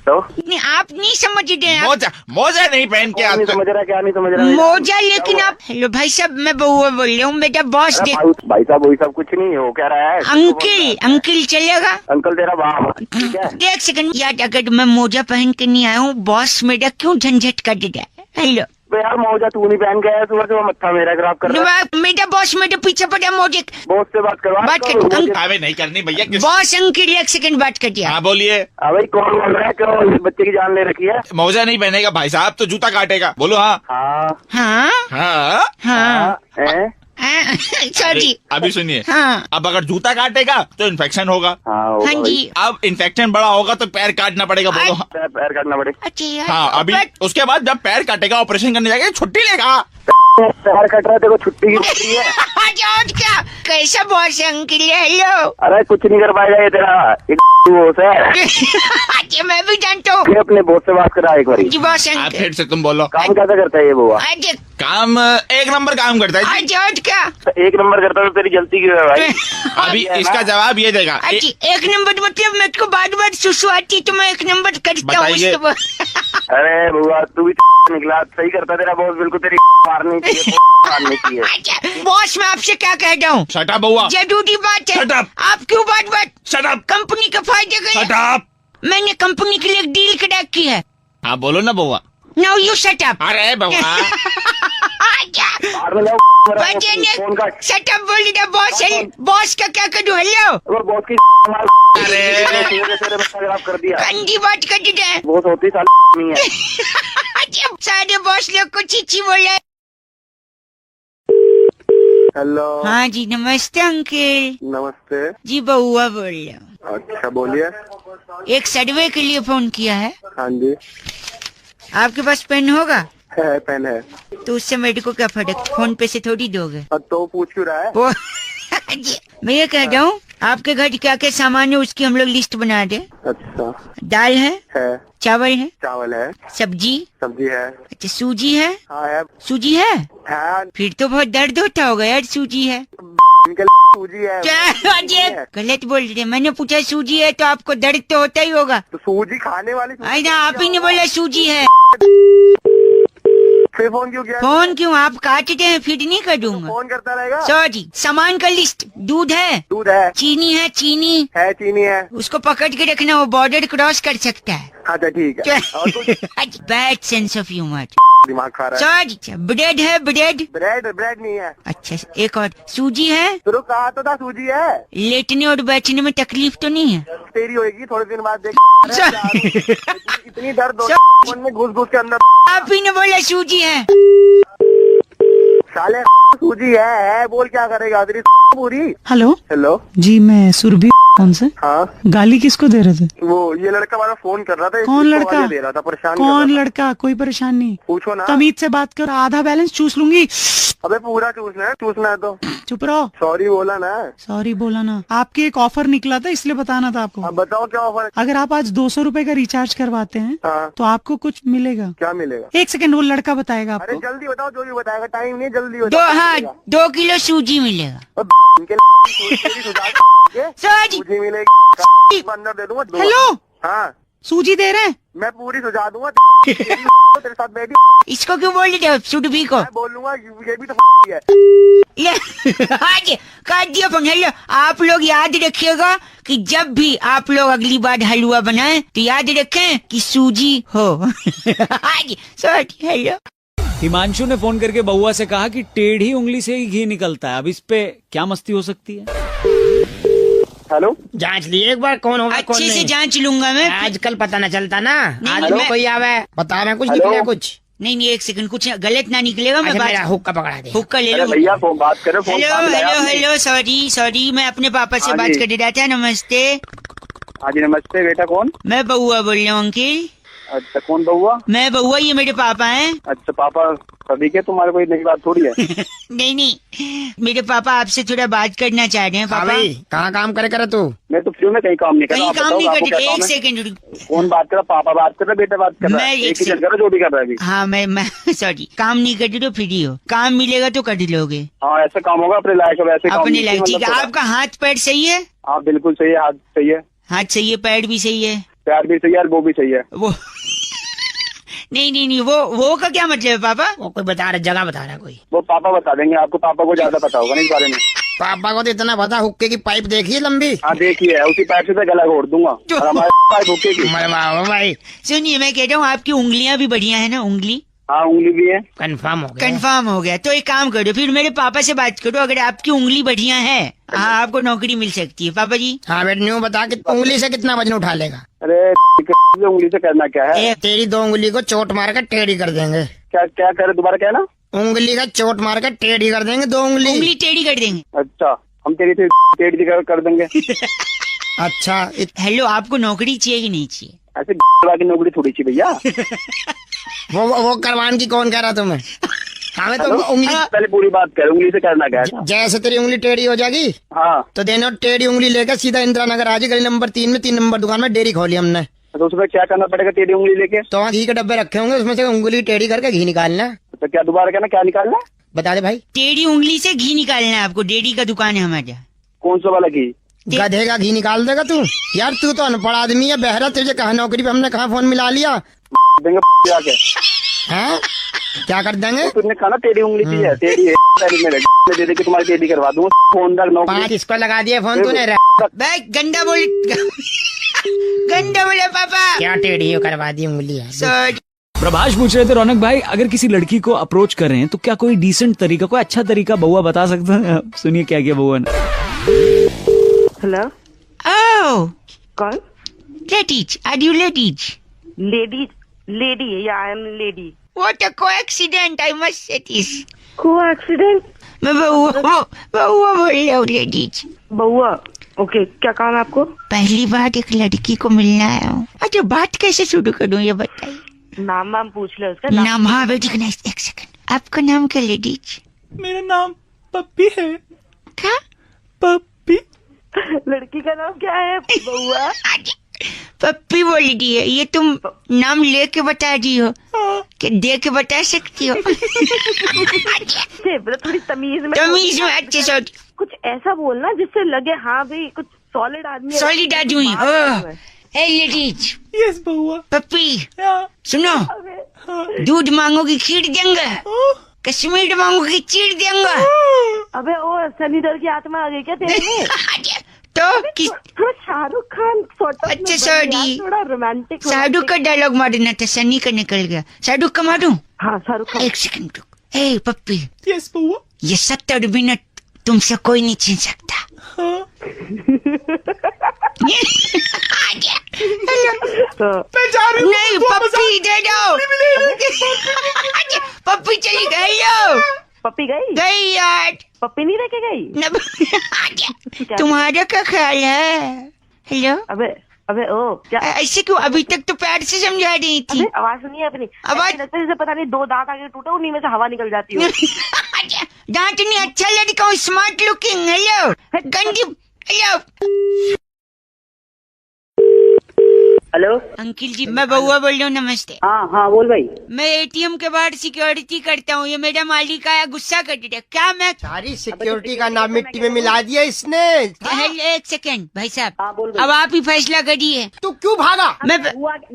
नहीं, आप नहीं समझ रहे हैं। मोजा मोजा नहीं पहन के नहीं आप समझ रहा, क्या नहीं समझ रहा? मोजा, लेकिन आप, हेलो भाई साहब, मैं बउआ बोल रहा हूँ, बेटा बॉस दे। भाई साहब वही सब कुछ नहीं हो, कह रहा है अंकल चलेगा? अंकल तेरा बाप, ठीक है? एक सेकंड यार, अगर मैं मोजा पहन के नहीं आया हूँ, बॉस मेरा क्यों झंझट कर दे रहा है? हेलो यार, मोजा तू नहीं पहन के आया, सुबह सुबह मत्था मेरा खराब कर रहा है। मेरा बॉस मेरे पीछे पड़ा मोजे। बॉस से बात करवा, बात कर। अबे नहीं करनी भैया। बॉस अंकल एक सेकंड बात कर दिया। हाँ बोलिए। भाई कौन बोल रहा है? क्यों बच्चे की जान ले रखी है? मोजा नहीं पहनेगा भाई साहब तो जूता काटेगा। बोलो हाँ। हाँ हाँ हाँ हाँ हैं? सॉरी। अभी सुनिए। हाँ अब अगर जूता काटेगा तो इन्फेक्शन होगा। हाँ जी। अब इन्फेक्शन बड़ा होगा तो पैर काटना पड़ेगा। बोलो हाँ। पैर काटना पड़ेगा। अच्छा यार। हाँ अभी उसके बाद जब पैर काटेगा ऑपरेशन करने जाएगा छुट्टी लेगा। पैर कट रहा है, देखो छुट्टी की छुट्टी है। और क्या, कैसा बॉस है अंकल? हेलो। अरे कुछ नहीं कर पाएगा ये तेरा, एक बॉस है। अच्छा मैं भी जानता हूँ। ये अपने बॉस से बात करा एक बार। जी बॉस आप अंकल। फिर से तुम बोलो। काम कैसा करता है ये बुआ? आज काम एक नंबर काम करता है जी। आज क्या? एक नंबर करता है तो तेरी गलती क्यों है भाई? अभी इसका जवाब ये देगा। आज एक नंबर मतलब मेरे को बार बार सुसु आती तो मैं एक नंबर करता हूँ बताइए। उसके। अरे बुआ तू भी निकला, सही करता तेरा बॉस, बिल्कुल तेरी मारनी चाहिए, मारनी चाहिए। अच्छा बॉस, मैं आपसे क्या कह रहा हूँ? शट अप बउआ। जरूरी बात है। Shut up. आप क्यों बात शट अप। कंपनी का फायदे के शट लिए अप। मैंने कंपनी के लिए एक डील क्रैक की है। हाँ बोलो ना बउआ। Now you shut up. अरे बउआ। मार में जाओ, फोन काट। शट अप बोल रहा बॉस है। बॉस का क्या करूँ? हेलो वो बॉस की मार। अरे तेरे बच्चा खराब कर दिया। गंदी बात कर दी है। बॉस होती साल नहीं है। अच्छा, सारे बॉस लोग को चीची बोला। हेलो। हाँ जी नमस्ते अंकल। नमस्ते। जी बउआ बोल रहा हूँ। अच्छा बोलिए। एक सर्वे के लिए फोन किया है। हाँ जी आपके पास पेन होगा? है, पेन है। तो उससे मेरे को क्या फर्क, फोन पे से थोड़ी दोगे। तो पूछ क्यों रहा है? वो जी, मैं ये कह रहा हूँ आपके घर क्या क्या सामान है उसकी हम लोग लिस्ट बना दे। अच्छा। दाल है, चावल है, चावल है, सब्जी है। अच्छा सूजी है? हाँ है। सूजी है? हाँ। फिर तो बहुत दर्द होता होगा यार। सूजी है? सूजी है। क्या अजय गलत बोल रहे? मैंने पूछा सूजी है तो आपको दर्द तो होता ही होगा। तो सूजी खाने वाली आई ना, आप ही ने बोला सूजी है। फिर फोन क्यों किया? फोन क्यों? आप काटते हैं फिर नहीं कर दूंगा। फोन करता रहेगा। सॉरी। सामान का लिस्ट। दूध है? दूध है। चीनी है? चीनी है। उसको पकड़ के रखना, वो बॉर्डर क्रॉस कर सकता है। अच्छा ठीक है। और कुछ? Bad sense of humour. दिमाग खा रहा है। सॉरी। ब्रेड है? ब्रेड नहीं है। अच्छा एक और। सूजी है? तो कहा तो था सूजी है। लेटने और बैठने में तकलीफ तो नहीं है? तेरी होगी थोड़े दिन बाद देख। इतनी दर्द हो फोन में घुस के अंदर। आप ही ने बोला सूजी है। साले सूजी है, बोल क्या करेगा तेरी पूरी। हेलो जी, मैं सुरभि कौन से? हाँ। गाली किसको दे रहे थे? वो ये लड़का वाला फोन कर रहा था। कौन इसको लड़का? गाली दे रहा था, परेशान कौन कर रहा था। लड़का? कोई परेशान नहीं। पूछो ना। तमीज से बात कर, आधा बैलेंस चूस लूंगी। अबे पूरा चूसना है तो चुप रहो। सॉरी बोला ना। सॉरी बोला ना। आपके एक ऑफर निकला था इसलिए बताना था आपको। अब बताओ क्या ऑफर है? अगर आप आज 200 रुपए का रिचार्ज करवाते हैं हाँ। तो आपको कुछ मिलेगा। क्या मिलेगा? एक सेकंड, वो लड़का बताएगा अरे आपको। जल्दी बताओ, जो भी बताएगा। टाइम नहीं, जल्दी दो बताओ। हाँ 2 किलो सूजी मिलेगा। सूजी सूजी मिलेगी, अंदर दे दूंगा। हेलो, हाँ सूजी दे रहे हैं? मैं पूरी सुझा दूंगा। तेरे साथ बैठी इसको क्यों बोल रहे हो सुडबी को? मैं बोल लूंगा, ये भी तो है। ले आज काट दिया फोन। हेलो, आप लोग याद रखिएगा कि जब भी आप लोग अगली बार हलवा बनाएं तो याद रखें कि सूजी हो। आज सॉरी। हेलो। हिमांशु ने फोन करके बउआ से कहा कि टेढ़ी उंगली से ही घी निकलता है। अब इस पे क्या मस्ती हो सकती है? हेलो। जांच लिए एक बार कौन होगा कौन अच्छे से नहीं। जांच लूंगा मैं। आजकल पता न चलता ना। आज हेलो? में कोई आवे बता रहे कुछ हेलो? निकला कुछ। नहीं एक सेकंड, कुछ गलत ना निकलेगा। मैं अच्छा, मेरा बात हुक्का पकड़ा दे। हुक्का ले अरे लो। भैया फोन बात करो। फोन हेलो काट लिया हेलो आपने। हेलो सॉरी मैं अपने पापा से हाँ बात जी। कर रहा था। नमस्ते। हाँ जी नमस्ते। बेटा कौन? मैं बउआ बोल रहा हूँ अंकिल। अच्छा कौन बउआ? मैं बउआ, ये मेरे पापा हैं। अच्छा पापा सभी के, तुम्हारे कोई नई बात थोड़ी है। नहीं मेरे पापा आपसे थोड़ा बात करना चाह रहे हैं। हाँ पापा भाई, कहाँ काम कर तू? मैं तो फ्री में कहीं काम नहीं कर कहीं रहा। काम नहीं कर रहे। एक सेकंड। कौन बात कर रहा? पापा बात कर रहा, बेटा बात कर रहा मैं है। एक एक ही सेकंड- कर रहा, जो भी कर रहा है अभी। हाँ मैं सॉरी, काम नहीं कर रहे तो फ्री हो। काम मिलेगा तो कर लोगे। हाँ ऐसा काम होगा अपने लायक है, वैसे काम अपने नहीं लायक। ठीक है, मतलब आपका हाथ पैर सही है? हाँ बिल्कुल सही है, हाथ सही है। हाथ सही है, पैर भी सही है। प्यार भी चाहिए और वो भी चाहिए। वो नहीं वो का क्या मतलब है पापा? वो कोई बता रहा, जगह बता रहा है कोई। वो पापा बता देंगे आपको, पापा को ज्यादा पता होगा ना इस बारे में। पापा को तो इतना पता, हुक्के की पाइप देखी है लंबी? हाँ देखी है, उसी पाइप से तो गला घोट दूंगा और हमारे पाइप हुक्के की। मरे वाह भाई। सुनिए मैं कहता हूँ आपकी उंगलियां भी बढ़िया है ना? उंगली हाँ उंगली भी है। कंफर्म हो गया। कंफर्म हो गया। तो एक काम करो, फिर मेरे पापा से बात करो, अगर आपकी उंगली बढ़िया है हाँ आपको नौकरी मिल सकती है पापा जी। हाँ बेटा न्यू बता कि उंगली से कितना वजन उठा लेगा? अरे उंगली से करना क्या है? तेरी 2 उंगली को चोट मार कर टेढ़ी कर देंगे। क्या क्या करे, दोबारा क्या ना? उंगली का चोट मार कर टेढ़ी कर देंगे, 2 उंगली टेढ़ी कर देंगे। अच्छा हम तेरी से टेढ़ी कर देंगे। अच्छा हेलो, आपको नौकरी चाहिए कि नहीं चाहिए? ऐसे की नौकरी थोड़ी सी भैया। वो करवान की कौन कह रहा तुम्हें? हमें तो उंगली पहले पूरी बात कर, उंगली से करना क्या है? जैसे तेरी उंगली टेढ़ी हो जाएगी हाँ तो देनो टेढ़ी उंगली लेकर सीधा इंदिरा नगर आ जाए, गली नंबर 3 में 3 नंबर दुकान में डेयरी खोली हमने। तो उसमें क्या करना पड़ेगा टेढ़ी उंगली लेके? तो वहाँ घी के डब्बे रखे होंगे, उसमें से उंगली टेढ़ी करके घी निकालना। तो क्या दोबारा कहना, क्या निकालना? बता दे भाई। टेढ़ी उंगली से घी निकालना है आपको। डेयरी का दुकान है हमारे। कौन सा वाला घी? गधे का घी निकाल देगा तू? यार तू तो अनपढ़ आदमी है, बहरा, तुझे कहा नौकरी पे हमने कहा फोन मिला लिया देंगे जाके। हैं? क्या कर देंगे? तुमने कहा ना टेढ़ी उंगली की है, टेढ़ी है मैं दे दे के तुम्हारी टेढ़ी करवा दूंगा। फोन तक नौकरी 5 इसको लगा दिया फोन तूने। गंदा बोले गंदा बोले पापा। क्या टेढ़ी करवा दी उंगली है? प्रभाष पूछ रहे थे रौनक भाई, अगर किसी लड़की को अप्रोच कर रहे हैं तो क्या कोई डिसेंट तरीका, कोई अच्छा तरीका बउआ बता सकता है? सुनिए क्या किया बउआ ने। हेलो Oh, कौन? ladies. Are you ladies? Lady या I am lady. What a coincidence, I must say this. को एक्सीडेंट? मैं बउआ बोल रहा हूँ ladies. बउआ ओके, क्या काम है आपको? पहली बार एक लड़की को मिलना आया हूँ। अच्छा बात कैसे शुरू करूँ ये बताइए। नाम वाम पूछ ले उसका। नाम हाँ बेटी का। एक सेकंड, आपका नाम क्या लेडीज? मेरा नाम पप्पी है। क्या? पप्पी। लड़की का नाम क्या है? बउआ। पप्पी बोल दी है ये, तुम नाम लेके बता दी हो कि दे के बता सकती हो? थोड़ी तमीज में अच्छे से कुछ ऐसा बोलना जिससे लगे हाँ भाई कुछ सॉलिड आदमी। सॉलिड आदमी। हे लेडीज। यस बउआ। पप्पी सुनो, दूध मांगोगी खीर देंगे, कश्मीर मांगोगी चीर देंगे। अबे ओ सनी देओल की आत्मा आ गई क्या तेरे में? तो थोड़ा शाहरुख खान अच्छा सॉरी, थोड़ा रोमांटिक। शाहरुख का डायलॉग मारना था, सनी का निकल गया। शाहरुख का मारूं? हाँ शाहरुख खान। एक सेकंड रुक। हे पप्पी। यस बउआ। ये 70 मिनट तुमसे कोई नहीं छीन सकता। नहीं पप्पी दे दो। पप्पी चली गई। पप्पी गई यार। पप्पी नहीं लेके गई? तुम्हारा क्या ख्याल है? हेलो। अबे ओ क्या ऐसे क्यों? अभी तक तो प्यार से समझा रही थी। आवाज सुनिए अपनी। आवाज लगता है जैसे पता नहीं 2 दांत आगे टूटे, उन्हीं में से हवा निकल जाती है। दांत नहीं, अच्छा लड़का हूँ, स्मार्ट लुकिंग। हेलो गंदी। हेलो अंकिल जी, मैं बउआ बोल रहा हूँ। नमस्ते। हाँ बोल भाई। मैं एटीएम के बाहर सिक्योरिटी करता हूँ। ये मेरा मालिक आया, गुस्सा कर दिया। क्या मैं सारी सिक्योरिटी का नाम मिट्टी में मिला दिया इसने। एक सेकंड भाई साहब, अब आप ही फैसला करिए। तू क्यों भागा? मैं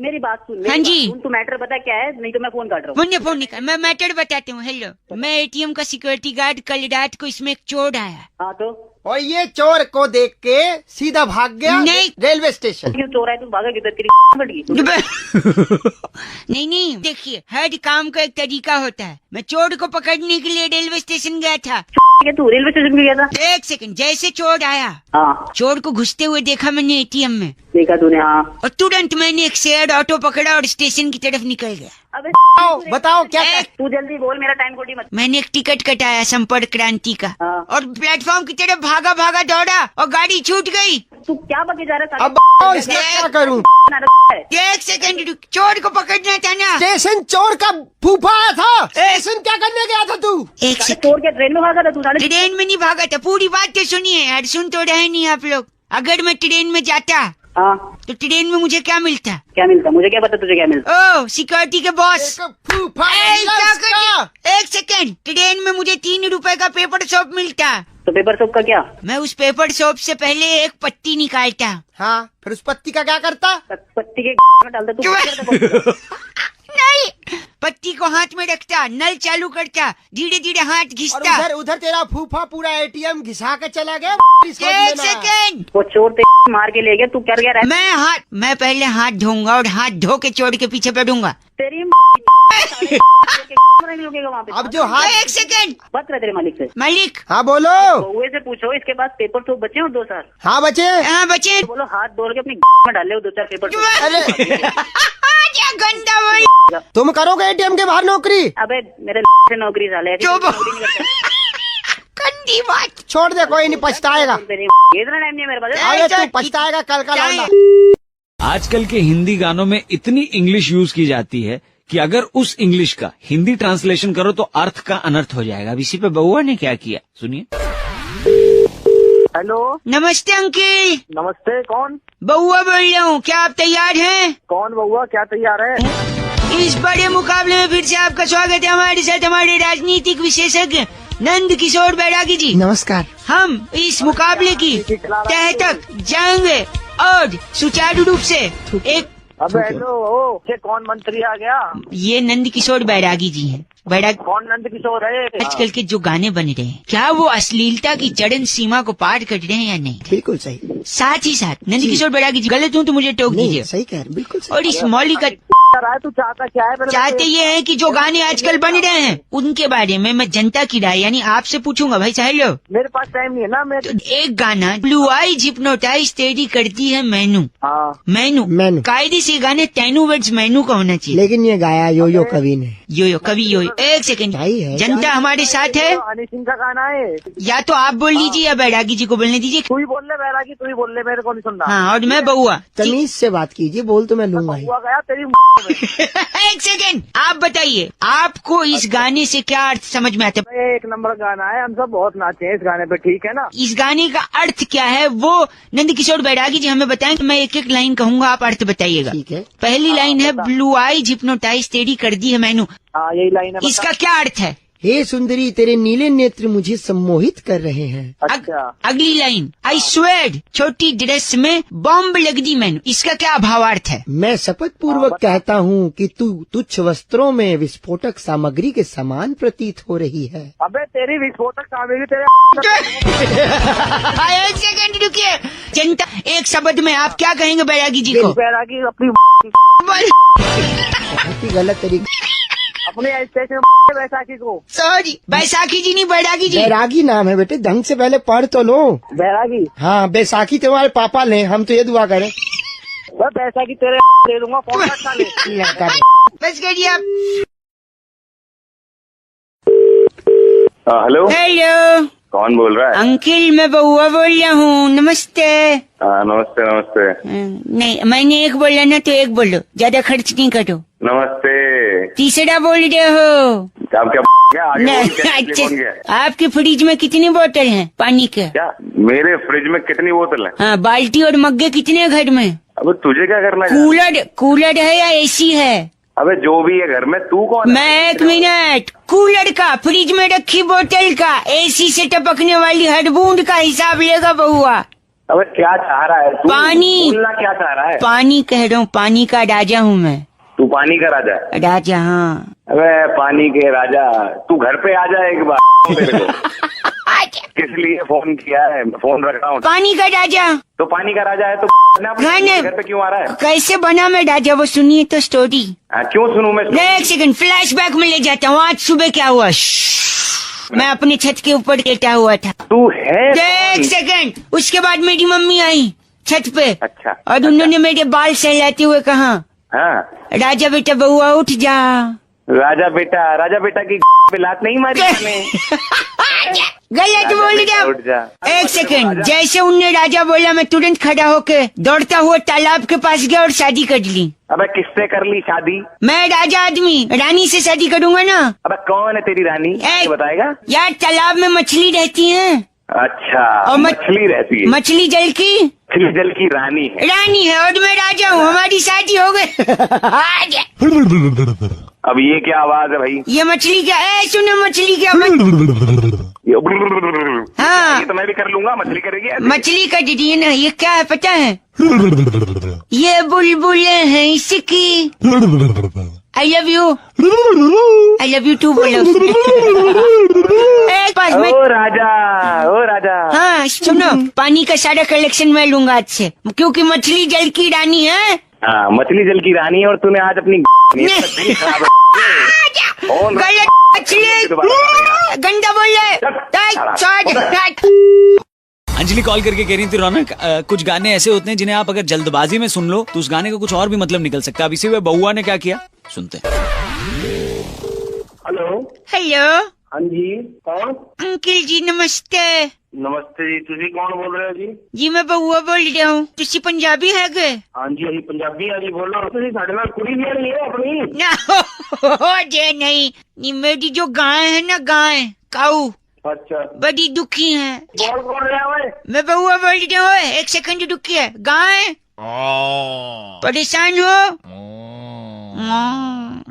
मेरी बात सुन। हाँ जी। तू मैटर बता क्या है, नहीं तो मैं फोन काट रहा हूँ। फोन निकाल, मैं मैटर बताती हूँ। हेलो, मैं एटीएम का सिक्योरिटी गार्ड। कल रात को इसमें एक चोर आया। हाँ तो और ये चोर को देख के सीधा भाग गया नहीं। Railway station. क्यों चोर है तू भागा किधर? तेरी नहीं देखिए, हर काम का एक तरीका होता है। मैं चोर को पकड़ने के लिए रेलवे स्टेशन गया था। तू रेलवे स्टेशन पे गया था? एक सेकंड, जैसे चोर आया, हाँ चोर को घुसते हुए देखा मैंने एटीएम में। देखा तूने? हाँ। और तुरंत मैंने एक शेयर्ड ऑटो पकड़ा और स्टेशन की तरफ निकल गया। अबे बताओ क्या? तू जल्दी बोल, मेरा टाइम खोटी मत। मैंने एक टिकट कटाया संपर्क क्रांति का। हाँ। और प्लेटफॉर्म की तरफ भागा दौड़ा और गाड़ी छूट गई। तू क्या बके जा रहा है? अब इसका क्या करूं? एक सेकंड रुक, चोर को पकड़ना था ना। स्टेशन चोर का फूफा आया था। स्टेशन क्या करने गया था तू? एक सेकंड, चोर क्या ट्रेन में भागा था तू? ट्रेन में नहीं भागा था। पूरी बात तो सुनिए यार, सुन तो रहे नहीं आप लोग। अगर मैं ट्रेन में जाता हाँ। तो ट्रेन में मुझे क्या मिलता? क्या मिलता? मुझे क्या पता तुझे क्या मिलता? ओ सिक्योरिटी के बॉस। एक सेकेंड, ट्रेन में मुझे 3 रुपए का पेपर सोप मिलता। तो पेपर सोप का क्या? मैं उस पेपर सोप से पहले एक पत्ती निकालता। हाँ, फिर उस पत्ती का क्या करता? पत्ती के डालता तू। नहीं, पत्ती को हाथ में रखता, नल चालू करता, धीरे धीरे हाथ घिसता। उधर उधर तेरा फूफा पूरा एटीएम घिसा के चला गया। एक सेकेंड, वो चोर ते मार के ले गया, तू कर गया? मैं पहले हाथ धोऊंगा और हाथ धो के चोर के पीछे बैठूंगा। तेरी वहाँ पे। अब जो हाथ। एक सेकेंड, बात कर तेरे मालिक से। मालिक। हाँ बोलो। बउए से पूछो इसके पास पेपर सोप बचे हो 2 साल? हाँ बचे। हाँ बचे। बोलो हाथ धो के अपनी में डाल ले 2-4 पेपर सोप। अरे क्या गंदा बोल। तुम करोगे एटीएम के बाहर नौकरी? अबे मेरे से नौकरी साले। गंदी बात। छोड़ दे, कोई नहीं पछताएगा। इतना टाइम नहीं है मेरे पास। अरे तू पछताएगा कल का लौंडा। आजकल के हिंदी गानों में इतनी इंग्लिश यूज की जाती है कि अगर उस इंग्लिश का हिंदी ट्रांसलेशन करो तो अर्थ का अनर्थ हो जाएगा। अब इसी पे बउआ ने क्या किया, सुनिए। हेलो, नमस्ते अंकिल। नमस्ते, कौन? बउआ बोल रहा हूँ, क्या आप तैयार हैं? कौन बउआ, क्या तैयार है? इस बड़े मुकाबले में फिर से आपका स्वागत है। हमारे साथ हमारे राजनीतिक विशेषज्ञ नंद किशोर बैरागी जी। नमस्कार। हम इस मुकाबले की तह तक जाएंगे और सुचारू रूप से एक। अबे हेलो, ये कौन मंत्री आ गया? ये नंद किशोर बैरागी जी हैं। बैरागी कौन नंद किशोर है? आजकल के जो गाने बन रहे हैं, क्या वो अश्लीलता की चरम सीमा को पार कर रहे हैं या नहीं? बिल्कुल सही। साथ ही साथ नंद किशोर बैरागी जी, गलत हूँ तो मुझे टोक दीजिए। सही कह रहे, बिल्कुल सही। और इस मौलिक तू चाहता क्या है? चाहते ये है कि जो गाने आजकल बन रहे हैं उनके बारे में मैं जनता की राय यानी आपसे पूछूंगा। भाई साहब, मेरे पास टाइम नहीं है ना। मैं तो एक गाना ब्लू आई हिप्नोटाइज तेरी करती है मैनू। हाँ, मैनू कायदे से गाने 10 वर्ड्स मैनू का होना चाहिए। लेकिन ये गाया यो कवि ने। यो कवि यो। एक सेकंड, जनता हमारे साथ है। हनी सिंह का गाना है। या तो आप बोल लीजिए या बैरागी जी को बोलने दीजिए। तू ही बोल ले बैरागी, तू ही बोल ले, मेरे को नहीं सुनना। हाँ, और मैं बउआ। तमीज से बात कीजिए, बोल तो मैं लूंगा ही। बउआ गया तेरी एक सेकंड, आप बताइए आपको इस गाने से क्या अर्थ समझ में आता है? एक नंबर गाना है, हम सब बहुत नाचे हैं इस गाने पे, ठीक है ना? इस गाने का अर्थ क्या है वो नंद किशोर बैरागी जी हमें बताएं। मैं एक एक लाइन कहूंगा, आप अर्थ बताइएगा। ठीक है। पहली लाइन है ब्लू आई हिप्नोटाइज तेरी कर दी है मैनू। हाँ, यही लाइन है। इसका क्या अर्थ है? हे सुंदरी तेरे नीले नेत्र मुझे सम्मोहित कर रहे हैं। अच्छा। अगली लाइन, आई स्वेड छोटी ड्रेस में बॉम्ब लग दी मैनू। इसका क्या भावार्थ है? मैं शपथ पूर्वक कहता हूँ कि तू तुच्छ वस्त्रों में विस्फोटक सामग्री के समान प्रतीत हो रही है। अबे तेरी विस्फोटक सामग्री तेरे। एक सेकंड रुकिए। जनता, एक शब्द में आप क्या कहेंगे बैरागी जी को? बैरागी अपनी बहुत ही गलत तरीके। अपने स्टेशन बैसाखी को। सॉरी, बैसाखी जी नहीं, बैरागी जी। बैरागी नाम है बेटे, ढंग से पहले पढ़ तो लो। बैरागी? हाँ, बैसाखी तुम्हारे पापा ले, हम तो ये दुआ करें। बैसाखी तेरे दे दूंगा। बस करिए आप। हेलो हेलो, कौन बोल रहा है? अंकिल मैं बउआ बोल रहा हूँ। नमस्ते। नमस्ते नमस्ते। नहीं, मैंने एक बोला ना तो एक बोलो, ज्यादा खर्च नहीं करो। नमस्ते। तीसरा बोल रहे हो? आप क्या आगे नहीं, बोल क्या बोल गया? आपके फ्रिज में कितनी बोतल हैं पानी के? क्या मेरे फ्रिज में कितनी बोतल है? हाँ, बाल्टी और मग्गे कितने हैं घर में? अब तुझे क्या करना है? कूलर है या एसी है? अबे जो भी है घर में, तू कौन है? मैं एक मिनट, कूलर का, फ्रिज में रखी बोतल का, एसी से टपकने वाली हर बूंद का हिसाब लेगा बउआ। अबे क्या चाह रहा है तू? पानी। बोलना क्या चाह रहा है? पानी कह रहा हूँ, पानी का राजा हूँ मैं। तू पानी का राजा है? राजा, हाँ। अबे पानी के राजा, तू घर पे आ जा एक बार। मेरे को किस लिए फोन किया है? फोन रख रहा हूँ। पानी का राजा। तो पानी का राजा है तो घर पे क्यों आ रहा है? कैसे बना मैं राजा, वो सुनिए तो स्टोरी। क्यों सुनूं मैं? एक सेकंड, फ्लैशबैक में ले जाता हूँ। आज सुबह क्या हुआ? मैं अपनी छत के ऊपर लेटा हुआ था। तू है? एक सेकंड, उसके बाद मेरी मम्मी आई छत पे। अच्छा। और उन्होंने मेरे बाल सहलाते हुए कहा, हाँ, राजा बेटा बउआ उठ जा। राजा बेटा की पे लात नहीं मारी मैंने। गलत बोल रहा। एक सेकंड, जैसे उनने राजा बोला मैं तुरंत खड़ा होके दौड़ता हुआ तालाब के पास गया और शादी कर ली। अबे किससे कर ली शादी? मैं राजा आदमी, रानी से शादी करूंगा ना। अबे कौन है तेरी रानी? बताएगा? यार तालाब में मछली रहती है। अच्छा, और मछली रहती है? मछली जल की मछली जल की रानी है। रानी है और मैं राजा हूँ, हमारी शादी हो गई। अब ये क्या आवाज है भाई? ये मछली क्या है? सुनो मछली क्या हाँ ये तो मैं भी कर लूंगा, मछली करेगी ऐसे? मछली का दीदी ना, ये क्या है पता है? ये बुलबुल है इसकी। आई लव यू टू बोलो। ओ राजा हाँ सुनो, पानी का सारा कलेक्शन मैं लूंगा आज से, क्योंकि मछली जल की रानी है। हाँ मछली जल की रानी है और तूने आज अपनी गलत मछली गंदा बोल रहा है। अंजलि कॉल करके कह रही थी रौनक, कुछ गाने ऐसे होते हैं जिन्हें आप अगर जल्दबाजी में सुन लो तो उस गाने का कुछ और भी मतलब निकल सकता है। अब इसी में बउआ ने क्या किया सुनते हैं। हेलो हाँ जी कौन? अंकल जी नमस्ते। नमस्ते जी, तुझे कौन बोल रहे हो जी? जी मैं बउआ बोल रहा हूँ। तुसी पंजाबी है गए? हाँ जी अभी पंजाबी है जी, बोल रहा हूँ। साढ़े नाल कुड़ी भी नहीं है अपनी ना हो जे नहीं, मेरी जो गाय है ना, गाय काऊ अच्छा बड़ी दुखी है। बोल रहा है? मैं बउआ बोल रहा हूँ, एक सेकंड रुकी है। गाय परेशान हो?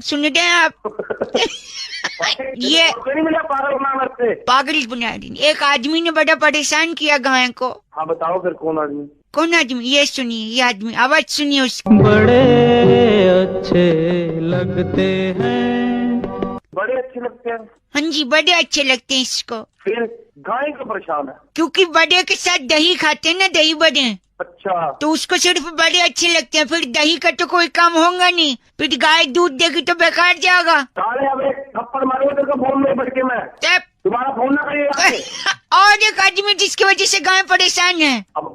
सुन रहे हैं आप? ये पागल बना दी। एक आदमी ने बड़ा परेशान किया गाय को। हाँ बताओ फिर कौन आदमी? कौन आदमी? ये सुनिए, ये आदमी आवाज सुनिए उसकी। बड़े अच्छे लगते हैं। बड़े अच्छे लगते हैं? हाँ जी बड़े अच्छे लगते हैं इसको। फिर गाय को परेशान है? क्योंकि बड़े के साथ दही खाते हैं ना, दही बड़े। अच्छा तो उसको सिर्फ बड़े अच्छे लगते हैं, फिर दही का तो कोई काम होगा नहीं, फिर गाय दूध देगी तो बेकार जाएगा। थप्पड़ मारूंगा तेरे को फोन में बैठ के मैं। तुम्हारा फोन ना करिएगा। और एक आदमी जिसकी वजह से गाय परेशान है। अब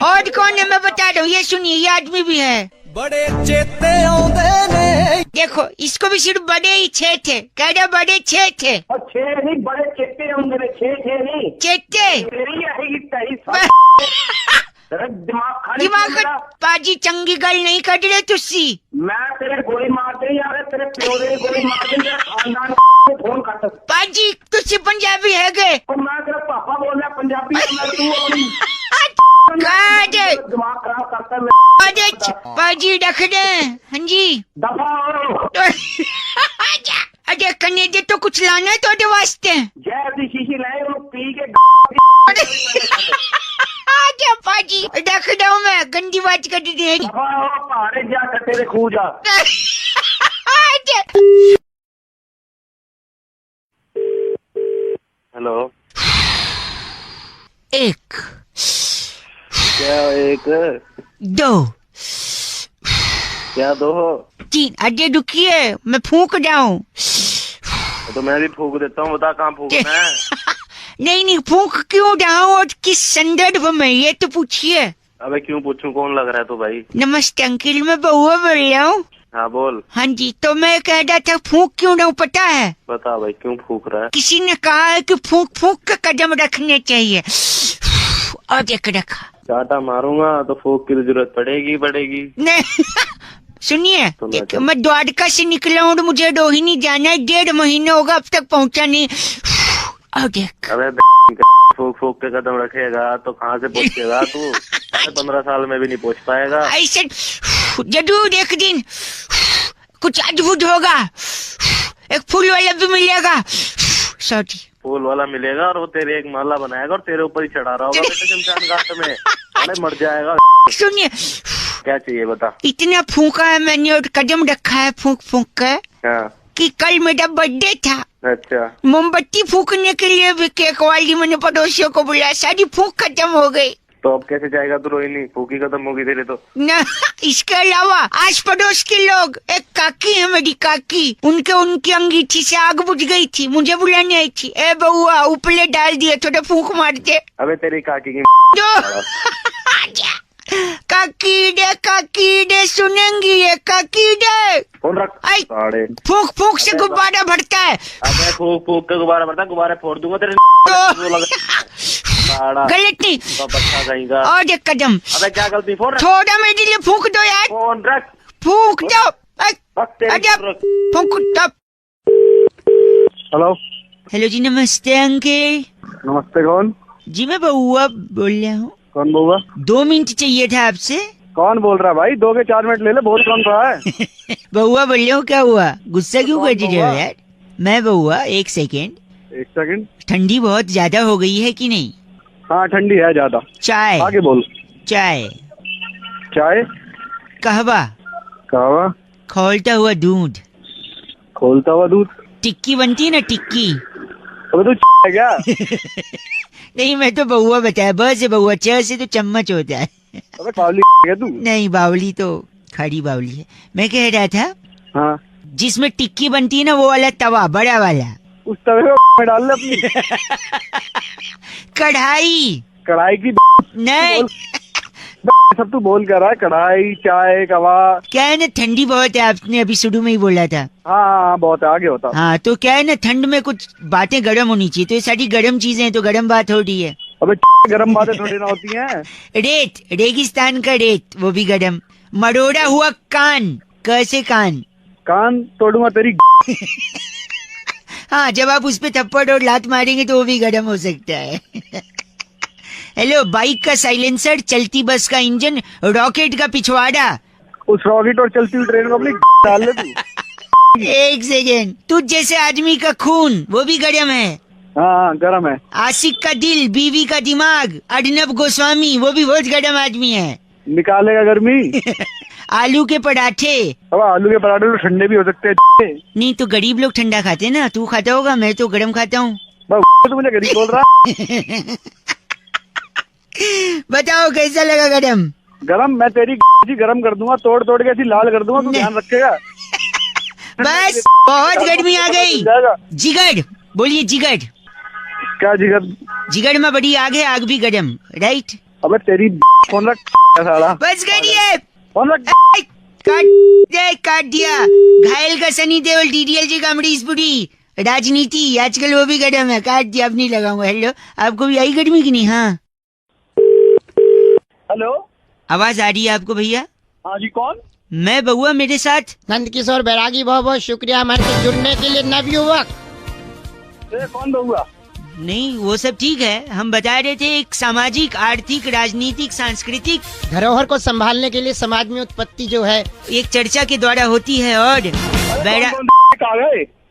और कौन है मैं बता रहा हूँ, ये सुनिए, ये आदमी भी है। बड़े चेते आउंदे ने। देखो इसको भी सिर्फ बड़े ही छे थे, कह रहे बड़े छे थे। छे नहीं, बड़े चेते आउंदे ने, छे नहीं चेते। दिमाग पाजी चंगी गल नहीं कर रहे तुसी। मैं तेरे गोली मार दे यार, तेरे प्यो ने गोली मार दे, खानदान को फोन काट। पाजी तुसी पंजाबी है गए? मैं तेरा पापा बोल रहा पंजाबी दिमाग खराब करता है। पाजी रख दे। हाँ जी दफा। अरे कन्ने दे तो कुछ लाना है तो वास्ते। जैसी शीशी लाए वो पी के क्या पाजी रख दो, मैं गंदी बात कर दी है। पहाड़े जा तेरे खू जा। हेलो एक क्या एक दो क्या दो तीन। अरे रुकिए मैं फूंक जाऊं। तो मैं भी फूंक देता हूँ, बता कहाँ फूंकना है? नहीं फूंक क्यों जाऊं और किस संदर्भ में, ये तो पूछिए। अबे क्यों पूछूं, कौन लग रहा है तो भाई? नमस्ते अंकिल, मैं बउआ बोल रहा हूँ। हाँ बोल। हाँ जी, तो मैं कह रहा था फूंक क्यों ना, पता है? बता भाई क्यों फूंक रहा है? किसी ने कहा है कि फूंक फूंक के कदम रखने चाहिए, और देख रखा। चाटा मारूंगा तो फूंक की जरूरत पड़ेगी। नहीं सुनिए, मैं द्वारका से निकला हूँ, मुझे रोहिणी जाना है, 1.5 महीने होगा अब तक पहुँचा नहीं। और देख। अबे फूक फूक के कदम रखेगा तो कहाँ से पहुँचेगा तू? 15 साल में भी नहीं पहुँच पाएगा। ऐसे जरूर एक दिन कुछ अद्भुत होगा, एक फूल वाला भी मिलेगा। सॉरी फूल वाला मिलेगा और वो तेरे एक माला बनाएगा और तेरे ऊपर ही चढ़ा रहा होगा शमशान घाट में। अरे मर जाएगा। सुनिए क्या चाहिए बता? इतना फूका है मैंने और कदम रखा है फूक फूक कर कि कल मेरा बर्थडे था। अच्छा। मोमबत्ती फूकने के लिए भी केक वाली मैंने पड़ोसियों को बुलाया, सारी फूक खत्म हो गई। तो अब कैसे जाएगा तू रोहिणी? फूकी खत्म होगी तेरे तो। न इसके अलावा आस पड़ोस के लोग, एक काकी है मेरी काकी, उनकी अंगीठी से आग बुझ गई थी, मुझे बुलाने आई थी। ए बउआ उपले डाल दिए, थोड़ा फूक मारते। अबे तेरी काकी की काकी दे सुनेंगी ये काकी दे। फोन रख। फूक फूक से गुब्बारा भरता है। अबे फूक फूक के गुब्बारा भरता है, गुब्बारे फोड़ दूंगा तेरे। गलत नहीं तो और एक कदम। अबे क्या गलती? फोन रख। थोड़ा मेरे लिए फूक दो यार। फोन रख। फूक दो। फूक तब। हेलो जी नमस्ते अंकल। नमस्ते कौन? जी मैं बउआ बोल रहा हूँ। कौन बउआ? 2 मिनट चाहिए था आपसे। कौन बोल रहा है भाई? 2 के 4 मिनट ले ले, बोल कौन रहा है? बउआ बोल रहे हो, क्या हुआ? गुस्सा क्यों कर रहे हो यार? मैं बउआ, 1 सेकेंड। 1 सेकंड। ठंडी बहुत ज्यादा हो गई है कि नहीं? हाँ ठंडी है ज्यादा। चाय? आगे बोल। चाय? चाय? कहवा? कहवा? खोलता हुआ दूध? खोलता हुआ दूध? टिक्की बनती है ना, टिक्की। अबे तू है क्या? नहीं, मैं तो बउआ बताया, ब से बउआ, च से तो चम्मच होता है। अबे बावली है तू? नहीं, बावली तो खड़ी बावली है। मैं कह रहा था, हाँ, जिसमें टिक्की बनती है ना, वो वाला तवा, बड़ा वाला। उस तवे में डाल ले अपनी। कढ़ाई? कढ़ाई की नहीं, सब तू बोल कर रहा है। कढ़ाई, चाय, कवा। क्या है ना, ठंडी बहुत है, आपने अभी शुरू में ही बोला था। हाँ बहुत है, आगे होता। हाँ, तो क्या है ना, ठंड में कुछ बातें गर्म होनी चाहिए, तो ये सारी गर्म चीजें हैं, तो गर्म बात हो रही है। अबे गर्म बातें थोड़ी ना होती हैं। रेत, रेगिस्तान का रेत, वो भी गर्म। मरोड़ा हुआ कान? कैसे कान? कान तोड़ूंगा तेरी। हाँ, जब आप उस पे थप्पड़ और लात मारेंगे तो वो भी गर्म हो सकता है। हेलो, बाइक का साइलेंसर, चलती बस का इंजन, रॉकेट का पिछवाड़ा। उस रॉकेट और चलती हुई ट्रेन को अपनी डाल ले तू। 1 सेकेंड। तुझ जैसे आदमी का खून, वो भी गर्म है। हाँ गर्म है। आशिक का दिल, बीवी का दिमाग, अर्नब गोस्वामी, वो भी बहुत गर्म आदमी है। निकालेगा गर्मी। आलू के पराठे? अब आलू के पराठे तो ठंडे भी हो सकते हैं। नहीं तो गरीब लोग ठंडा खाते हैं ना, तू खाता होगा, मैं तो गर्म खाता हूँ। तो मुझे गरीब बोल रहा। बताओ कैसा लगा गरम? गरम? मैं तेरी गरम कर दूंगा, तोड़ तोड़ के ऐसी लाल कर दूंगा, तू ध्यान रखेगा। बस, बहुत गर्मी आ गई। जिगर बोलिए, जिगर। क्या जिगर? जिगर में बड़ी आग है, आग भी गरम, राइट? अबे तेरी फोन रख साला। बस करिए। फोन रख। काट दिया। घायल का सनी देओल, डीडीएलजे का अमरीश पुरी। राजनीति आजकल वो भी गरम है, काट दिया, अब नहीं लगाऊंगा। हेलो, आपको भी आई गर्मी की नहीं? हाँ हेलो, आवाज आ रही है आपको भैया? हाँ जी, कौन? मैं बउआ, मेरे साथ नंदकिशोर बैरागी, बहुत बहुत शुक्रिया हमारे साथ जुड़ने के लिए नवयुवक। कौन बउआ? नहीं, वो सब ठीक है, हम बता रहे थे एक सामाजिक, आर्थिक, राजनीतिक, सांस्कृतिक धरोहर को संभालने के लिए समाज में उत्पत्ति जो है एक चर्चा के द्वारा होती है। और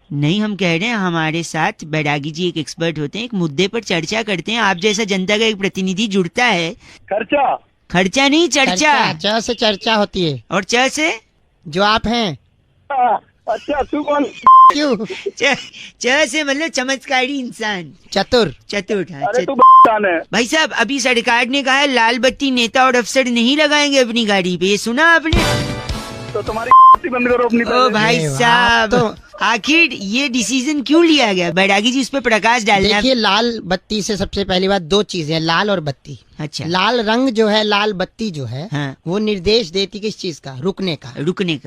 नहीं, हम कह रहे हैं हमारे साथ बैरागी जी एक एक्सपर्ट होते हैं, एक मुद्दे पर चर्चा करते हैं। आप जैसा जनता का एक प्रतिनिधि जुड़ता है। खर्चा नहीं, चर्चा। च से चर्चा होती है। और च से? जो आप हैं। अच्छा, तू कौन? क्यों? च से मतलब चमत्कारी इंसान, चतुर। चतुर। अरे तू है भाई साहब, अभी सरकार ने कहा है लाल बत्ती नेता और अफसर नहीं लगाएंगे अपनी गाड़ी पे, ये सुना आपने? तो तुम्हारी बंद करो अपनी। ओ भाई साहब, तो आखिर ये डिसीजन क्यों लिया गया? बैरागी जी, उस पर प्रकाश डालना। देखिए, लाल बत्ती से सबसे पहली बात 2 चीजें, लाल और बत्ती। अच्छा। लाल रंग जो है, लाल बत्ती जो है, हाँ। वो निर्देश देती किस चीज का? रुकने का,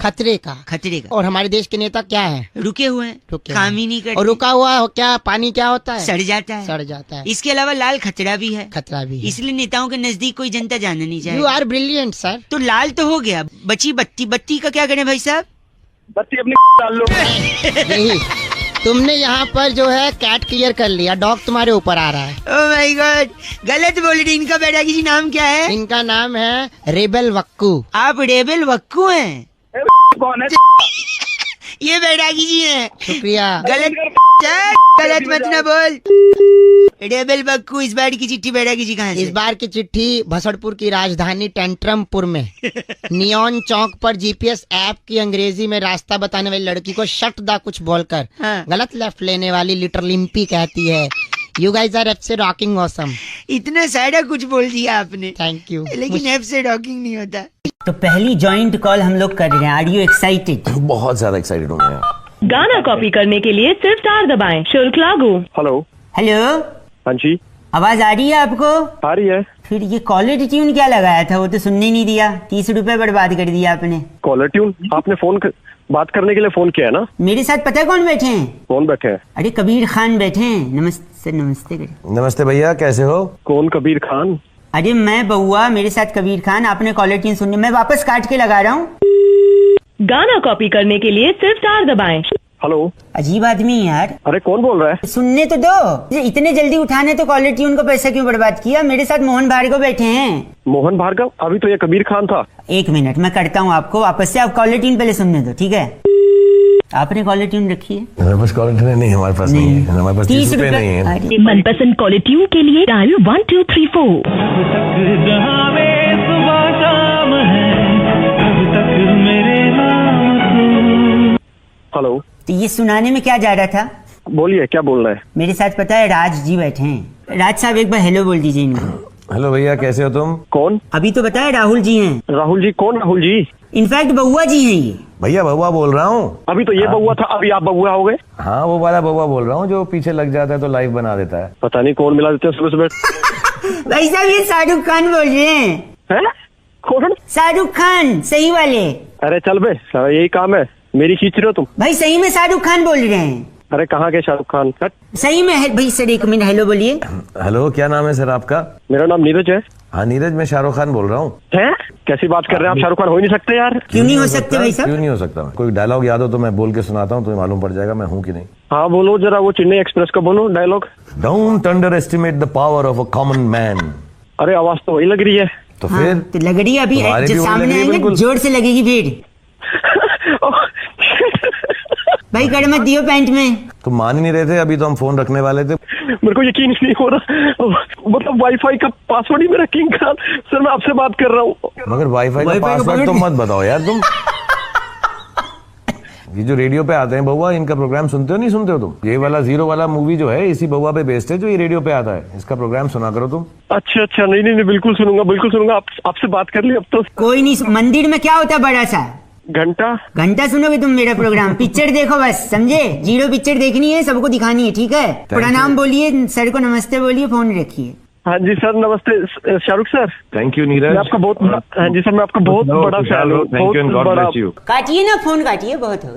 खतरे का। और हमारे देश के नेता क्या है? रुके हुए हैं, काम ही नहीं करते। और रुका हुआ क्या पानी क्या होता है? सड़ जाता है। इसके अलावा लाल खतरा भी है। इसलिए नेताओं के नजदीक कोई जनता जाना नहीं चाहिए। You are brilliant sir. तो लाल तो हो गया, बची बत्ती। बत्ती का क्या करें भाई साहब? बत्ती अपनी डाल लो। यही तुमने यहाँ पर जो है कैट क्लियर कर लिया, डॉग तुम्हारे ऊपर आ रहा है। ओह माय गॉड, गलत बोल रही। इनका बैरागी जी नाम क्या है? इनका नाम है रेबेल वक्कू। आप रेबेल वक्कू हैं? कौन है? ये बैरागी जी हैं। शुक्रिया। गलत मत ना बोल। रेबेल बक्कू, इस बार की चिट्ठी बैरागी जी कहाँ से? इस बार की चिट्ठी भसड़पुर की राजधानी टेंट्रमपुर में नियॉन चौक पर जीपीएस ऐप की अंग्रेजी में रास्ता बताने वाली लड़की को शट दा कुछ बोलकर गलत लेफ्ट लेने वाली लिटिल लिम्पी कहती है, यू गाइज आर एफ से रॉकिंग ऑसम। इतना सारा कुछ बोल दिया आपने। Thank you. लेकिन एफ से रॉकिंग नहीं होता। तो पहली जॉइंट कॉल हम लोग कर रहे हैं। Are you excited? बहुत ज्यादा एक्साइटेड हूँ मैं। गाना कॉपी करने के लिए सिर्फ स्टार दबाएं, शुल्क लागू। हेलो। हेलो। हाँ जी। आवाज आ रही है आपको? आ रही है। फिर ये कॉलर ट्यून क्या लगाया था? वो तो सुनने नहीं दिया। 30 रुपए बर्बाद कर दिया आपने। Caller tune? आपने बात करने के लिए फोन किया है ना? मेरे साथ पता है कौन बैठे हैं? कौन बैठे हैं? अरे कबीर खान बैठे हैं। नमस्ते। नमस्ते करें। नमस्ते भैया, कैसे हो? कौन कबीर खान? अरे मैं बउआ, मेरे साथ कबीर खान। आपने कॉलर ट्यून सुननी, मैं वापस काट के लगा रहा हूँ। गाना कॉपी करने के लिए सिर्फ स्टार दबाएं। हेलो। अजीब आदमी है यार। अरे कौन बोल रहा है? सुनने तो दो। इतने जल्दी उठाने तो कॉलर ट्यून को पैसा क्यों बर्बाद किया? मेरे साथ मोहन भार्गव बैठे हैं। मोहन भार्गव? अभी तो ये कबीर खान था। एक मिनट मैं करता हूँ आपको वापस से। आप कॉलर ट्यून पहले सुनने दो, ठीक है? आपने कॉलर ट्यून रखी है? हमारे पास कॉलर ट्यून नहीं, हमारे पास नहीं है। हमारे पास 30 रुपए नहीं है। मनपसंद कॉलर ट्यून के लिए डायल 1 2 3 4। हेलो। तो ये सुनाने में क्या जा रहा था? बोलिए, क्या बोल रहा है? मेरे साथ पता है राज जी बैठे हैं। राज साहब एक बार हेलो बोल दीजिए इनको। हेलो भैया, कैसे हो तुम? कौन? अभी तो बताया राहुल जी हैं। राहुल जी? कौन राहुल जी? इनफैक्ट बउआ जी हैं ये। भैया बउआ बोल रहा हूँ। अभी तो ये बउआ था, अभी आप बउआ हो गए? हाँ, वो वाला बउआ बोल रहा हूँ जो पीछे लग जाता है तो लाइव बना देता है। पता नहीं कौन मिला देते हैं सुबह सुबह। भाई साहब ये शाहरुख खान बोल रहे हैं। है? कौन? शाहरुख खान, सही वाले। अरे चल बे, यही काम है, मेरी खींच रहे हो तुम। भाई सही में शाहरुख खान बोल रहे हैं। अरे कहाँ के शाहरुख खान? सही में है भाई। सर एक मिनट, हेलो बोलिए। हेलो, क्या नाम है सर आपका? मेरा नाम नीरज है। हाँ नीरज, मैं शाहरुख खान बोल रहा हूँ। है? कैसी बात कर रहे हैं आप? शाहरुख खान हो ही नहीं सकते यार। क्यों नहीं हो सकते भाई साहब? क्यों नहीं हो सकता? कोई डायलॉग याद हो तो मैं बोल के सुनाता हूँ, तुम्हें मालूम पड़ जाएगा मैं हूँ कि नहीं। हाँ बोलो जरा, वो चेन्नई एक्सप्रेस का बोलो dialogue. Don't underestimate the power of a common man. अरे आवाज तो वही लग रही है। तो फिर तो लग रही है अभी जो सामने आएंगे जोर से लगेगी भीड़। भाई कड़ मत दियो पैंट में। तुम मान ही नहीं रहे थे, अभी तो हम फोन रखने वाले थे। मेरे को यकीन ही नहीं हो रहा, मतलब वाईफाई का पासवर्ड ही मेरा किंग खान। सर मैं आपसे बात कर रहा हूँ। मगर वाईफाई का पासवर्ड तो मत बताओ यार तुम। ये जो रेडियो पे आते हैं बउआ, इनका प्रोग्राम सुनते हो नहीं सुनते हो तुम? ये वाला जीरो वाला मूवी जो है इसी बउआ पे बेस्ड है जो ये रेडियो पे आता है। इसका प्रोग्राम सुना करो तुम। अच्छा, नहीं बिल्कुल सुनूंगा, बिल्कुल सुनूंगा। आपसे बात कर ली अब तो। कोई नहीं। मंदिर में क्या होता है बड़ा सा? घंटा सुनोगे तुम मेरा प्रोग्राम। पिक्चर देखो बस, समझे? जीरो पिक्चर देखनी है, सबको दिखानी है, ठीक है? प्रणाम बोलिए, सर को नमस्ते बोलिए, फोन रखिए। हाँ जी सर, नमस्ते Shahrukh sir. Thank you Neeraj. मैं आपका बहुत बड़ा, हाँ जी सर, मैं आपका बहुत बड़ा फैन हूँ। बहुत बड़ा। काटिए ना फोन, काटिए, बहुत हो।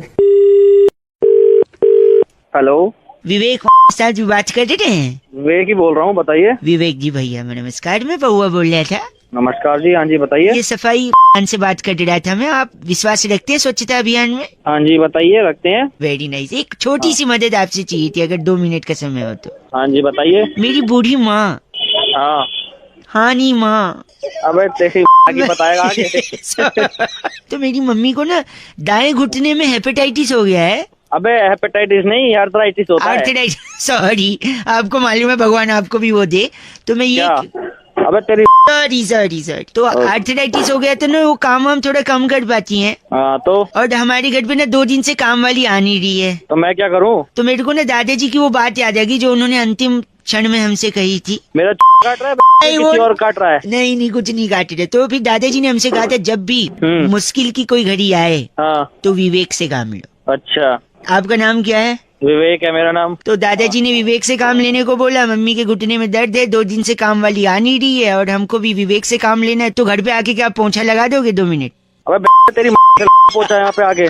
हेलो, विवेक साहब जी बात कर रहे हैं? विवेक ही बोल रहा हूँ, बताइए। विवेक जी भैया नमस्कार, मैं बउआ बोल रहा था। नमस्कार जी, हाँ जी बताइए। ये सफाई से बात कर रहा था मैं। आप विश्वास रखते हैं स्वच्छता अभियान में? हाँ जी बताइए, रखते हैं। Very nice. एक छोटी सी मदद आपसे चाहिए थी, अगर 2 मिनट का समय हो तो। हाँ जी बताइए। मेरी बूढ़ी माँ। हाँ हाँ नहीं माँ। अबे तेरी बताएगा आगे। तो मेरी मम्मी को ना दाएं घुटने में हेपेटाइटिस हो गया है। अबे हेपेटाइटिस नहीं, आर्थराइटिस होता है। Arthritis, sorry. आपको मालूम है, भगवान आपको भी वो दे। तो मैं ये अबे तेरी सॉरी। तो आर्थराइटिस हो गया तो ना वो काम हम थोड़ा कम कर पाती हैं। हाँ तो? और हमारे घर पे ना 2 दिन से काम वाली आ नहीं रही है। तो मैं क्या करूँ? तो मेरे को ना दादाजी की वो बात याद आ गई जो उन्होंने अंतिम क्षण में हमसे कही थी। मेरा काट रहा है? किसी और काट रहा है? नहीं कुछ नहीं काट रहे। तो फिर दादाजी ने हमसे कहा था जब भी मुश्किल की कोई घड़ी आए तो विवेक से काम लो। अच्छा, आपका नाम क्या है? विवेक है मेरा नाम। तो दादाजी ने विवेक से काम लेने को बोला। मम्मी के घुटने में दर्द है, 2 दिन से काम वाली आ नहीं रही है और हमको भी विवेक से काम लेना है। तो घर पे आके क्या पोंछा लगा दोगे 2 मिनट? अबे तेरी पोंछा यहाँ पे आगे।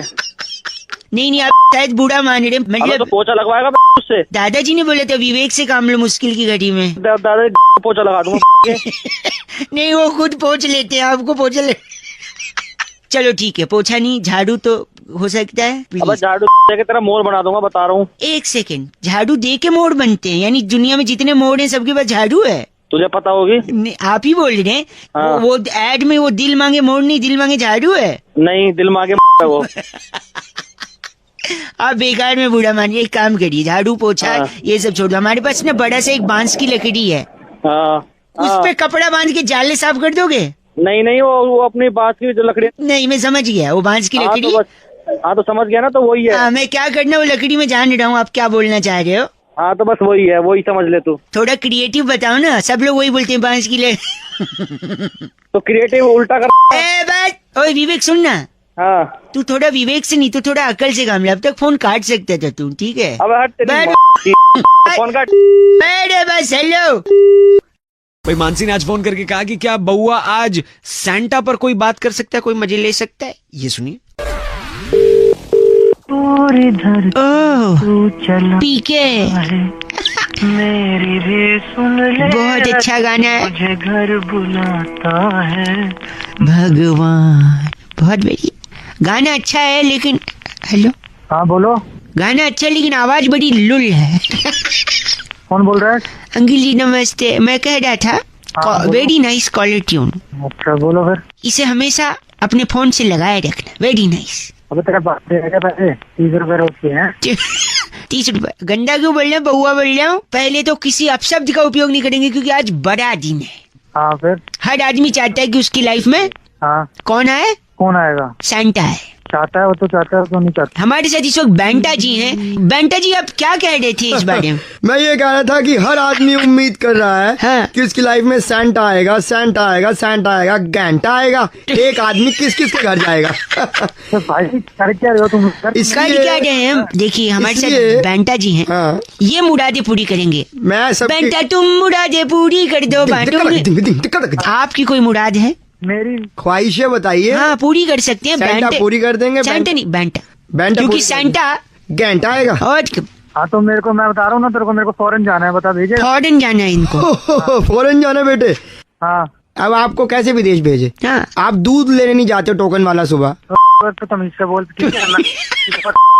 नहीं आप शायद बूढ़ा मान रहे। मतलब तो पोंछा लगवाएगा उससे? दादाजी ने बोला था विवेक से काम लो मुश्किल की घड़ी में। दादाजी पोंछा लगा दूंगा। नहीं वो खुद पोंछ लेते हैं, आपको पोंछा ले। चलो ठीक है, पोछा नहीं, झाड़ू तो हो सकता है। अब झाड़ू देके तेरा मोर बना दूंगा, बता रहा हूँ। 1 सेकंड, झाड़ू दे के मोर बनते हैं? यानी दुनिया में जितने मोर हैं सबके पास झाड़ू है? तुझे पता होगी। आप ही बोल रहे हैं। हाँ। वो एड में वो दिल मांगे मोर नहीं, दिल मांगे झाड़ू है। नहीं, दिल मांगे वो। आप बेकार में बूढ़ा मानिए। एक काम करिए, झाड़ू पोछा ये सब छोड़ दो। हमारे पास ना बड़ा सा एक बांस की लकड़ी है, उस पे कपड़ा बांध के जाले साफ कर दोगे? नहीं वो अपनी बांस की जो लकड़ी। नहीं मैं समझ गया, वो बांस की लकड़ी। हाँ तो समझ गया ना, तो वही है। मैं क्या करना वो लकड़ी में जान रहा हूँ, आप क्या बोलना चाह रहे हो? हाँ तो बस वही है, वही समझ ले तू। थोड़ा क्रिएटिव बताओ ना, सब लोग वही बोलते हैं बांस की लकड़ी। तो क्रिएटिव उल्टा कर। ओए विवेक सुन ना। हाँ तू थोड़ा विवेक से नहीं, तू थोड़ा अकल से काम ले। अब तक फोन काट सकता था तू, ठीक है? अब हट फोन काट। बस हेलो। भाई मानसी ने आज फोन करके कहा कि क्या बउआ आज सैंटा पर कोई बात कर सकता है, कोई मजे ले सकता है? ये सुनिए। पीके मेरी भी सुन ले, बहुत अच्छा गाना है। मुझे घर बुलाता है भगवान, बहुत बढ़िया गाना, अच्छा है। लेकिन हेलो, हाँ बोलो। गाना अच्छा लेकिन आवाज बड़ी लुल है। कौन बोल रहा है? अंकिल जी नमस्ते, मैं कह रहा था वेरी नाइस कॉलर ट्यून। अच्छा बोलो फिर। इसे हमेशा अपने फोन से लगाए रखना, वेरी नाइस। अबे तेरा बाप देगा पैसे 30 रुपए रोज के हैं। 30 रुपए गंदा क्यों बोल रहे हैं, बहुआ बोल रहा हूँ। पहले तो किसी अपशब्द का उपयोग नहीं करेंगे क्योंकि आज बड़ा दिन है। हाँ फिर? हर आदमी चाहता है कि उसकी लाइफ में कौन आए? कौन आएगा? सैंटा है। चाहता है वो तो चाहता है, तो नहीं चाहता। हमारे साथ इस वक्त बैंटा जी हैं। बैंटा जी आप क्या कह रहे थे इस बारे में? मैं ये कह रहा था कि हर आदमी उम्मीद कर रहा है कि उसकी लाइफ में सैंटा आएगा, सैंटा आएगा, सैंटा आएगा, घंटा आएगा। एक आदमी किस किस के घर जाएगा? तो भाई कर क्या रहे हो तुम? क्या रहे हैं? देखिए हमारे साथ बैंटा जी हैं। ये मुरादे पूरी करेंगे। मैं सब बैंटा तुम मुरादे पूरी कर दो। आपकी कोई मुराद है? मेरी ख्वाहिशें बताइए। हाँ पूरी कर सकते हैं। सैंटा पूरी कर देंगे। सैंटा नहीं बैंटा, बैंटा क्योंकि सैंटा घंटा आएगा। और हाँ तो मेरे को, मैं बता रहा हूँ ना तेरे को, मेरे को फॉरेन जाना है, बता भेजे। फॉरेन जाना है इनको। फॉरेन जाना है बेटे? हाँ। अब आपको कैसे विदेश भेजे? हाँ। आप दूध लेने नहीं जाते टोकन वाला सुबह? तो तमीज से बोल।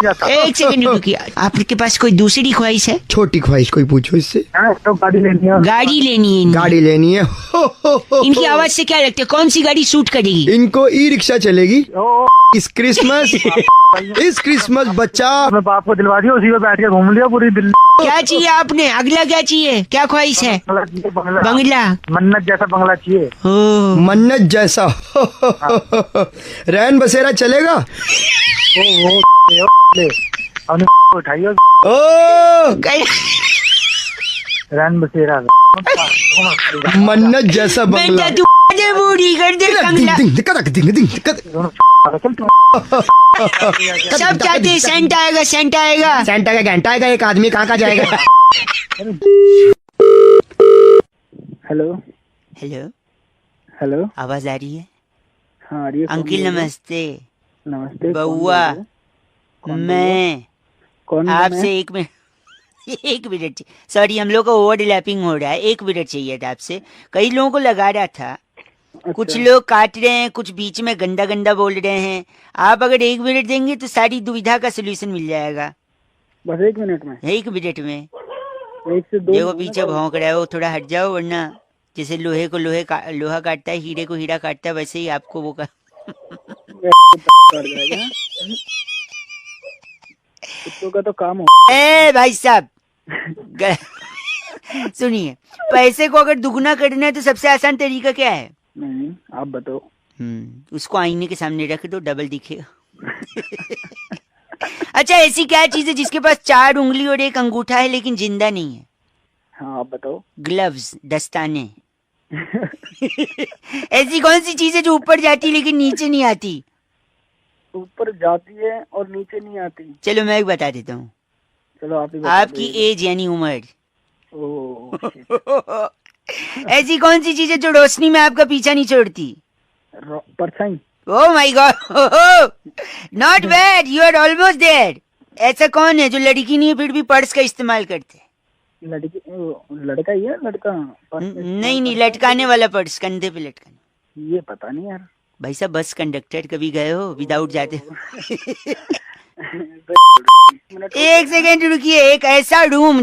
एक सेकंड रुकिए, आपके पास कोई दूसरी ख्वाहिश है? छोटी ख्वाहिश कोई पूछो इससे। तो गाड़ी लेनी है। गाड़ी लेनी है। गाड़ी लेनी है। इनकी आवाज से क्या लगता है कौन सी गाड़ी सूट करेगी? इनको ई रिक्शा चलेगी इस क्रिसमस। इस क्रिसमस बच्चा मैं बाप को दिलवा दिया, उसी में बैठ के घूम लिया पूरी दिल्ली। क्या चाहिए आपने? अगला क्या चाहिए? क्या ख्वाहिश है? बंगला। मन्नत जैसा बंगला चाहिए। मन्नत जैसा। रैन बसेरा चलेगा? उठाइए रैन बसेरा। मन्नत जैसा बंगला। पूरी कर दे बंगला। सब चाहते हैं सेंटा आएगा, सेंटा आएगा। सेंटा का घंटा आएगा, एक आदमी कहाँ जाएगा? हेलो हेलो हेलो, आवाज आ रही है? हाँ आ रही है। अंकिल नमस्ते। नमस्ते। बउआ मैं कौन? आपसे एक मिनट सॉरी, हम लोग का ओवरलैपिंग हो रहा है। 1 मिनट चाहिए था आपसे। कई लोगों को लगा रहा था। कुछ लोग काट रहे हैं, कुछ बीच में गंदा गंदा बोल रहे हैं। आप अगर 1 मिनट देंगे तो सारी दुविधा का सोल्यूशन मिल जाएगा। बस 1 मिनट में? 1 मिनट में। 1 से 2। देखो पीछे भौंक रहा है वो, थोड़ा हट जाओ, वरना जैसे लोहे को लोहा काटता है, हीरे को हीरा काटता है, वैसे ही आपको वो कुत्तों का तो काम हो। भाई साहब सुनिए, पैसे को अगर दुगना करना है तो सबसे आसान तरीका क्या है? नहीं आप बताओ। उसको आईने के सामने रख दो, डबल दिखेगा। अच्छा ऐसी क्या चीज है जिसके पास 4 उंगली और 1 अंगूठा है लेकिन जिंदा नहीं है? हाँ आप बताओ। ग्लव्स, दस्ताने। ऐसी कौन सी चीज है जो ऊपर जाती लेकिन नीचे नहीं आती? ऊपर जाती है और नीचे नहीं आती। चलो मैं एक बता देता हूँ। चलो आप ही आपकी एज यानी उम्र। ऐसी कौन सी चीज है जो रोशनी में आपका पीछा नहीं छोड़ती? परछाई। Oh my god, not bad, you are almost there. ऐसा कौन है जो लड़की नहीं है फिर भी पर्स का इस्तेमाल करते? लड़की? लड़का ही है? लड़का? नहीं, लटकाने वाला पर्स, कंधे पे लटकाने। ये पता नहीं यार। भाई साहब बस कंडक्टर कभी गए हो विदाउट जाते? 1 सेकेंड रुकिए। एक ऐसा रूम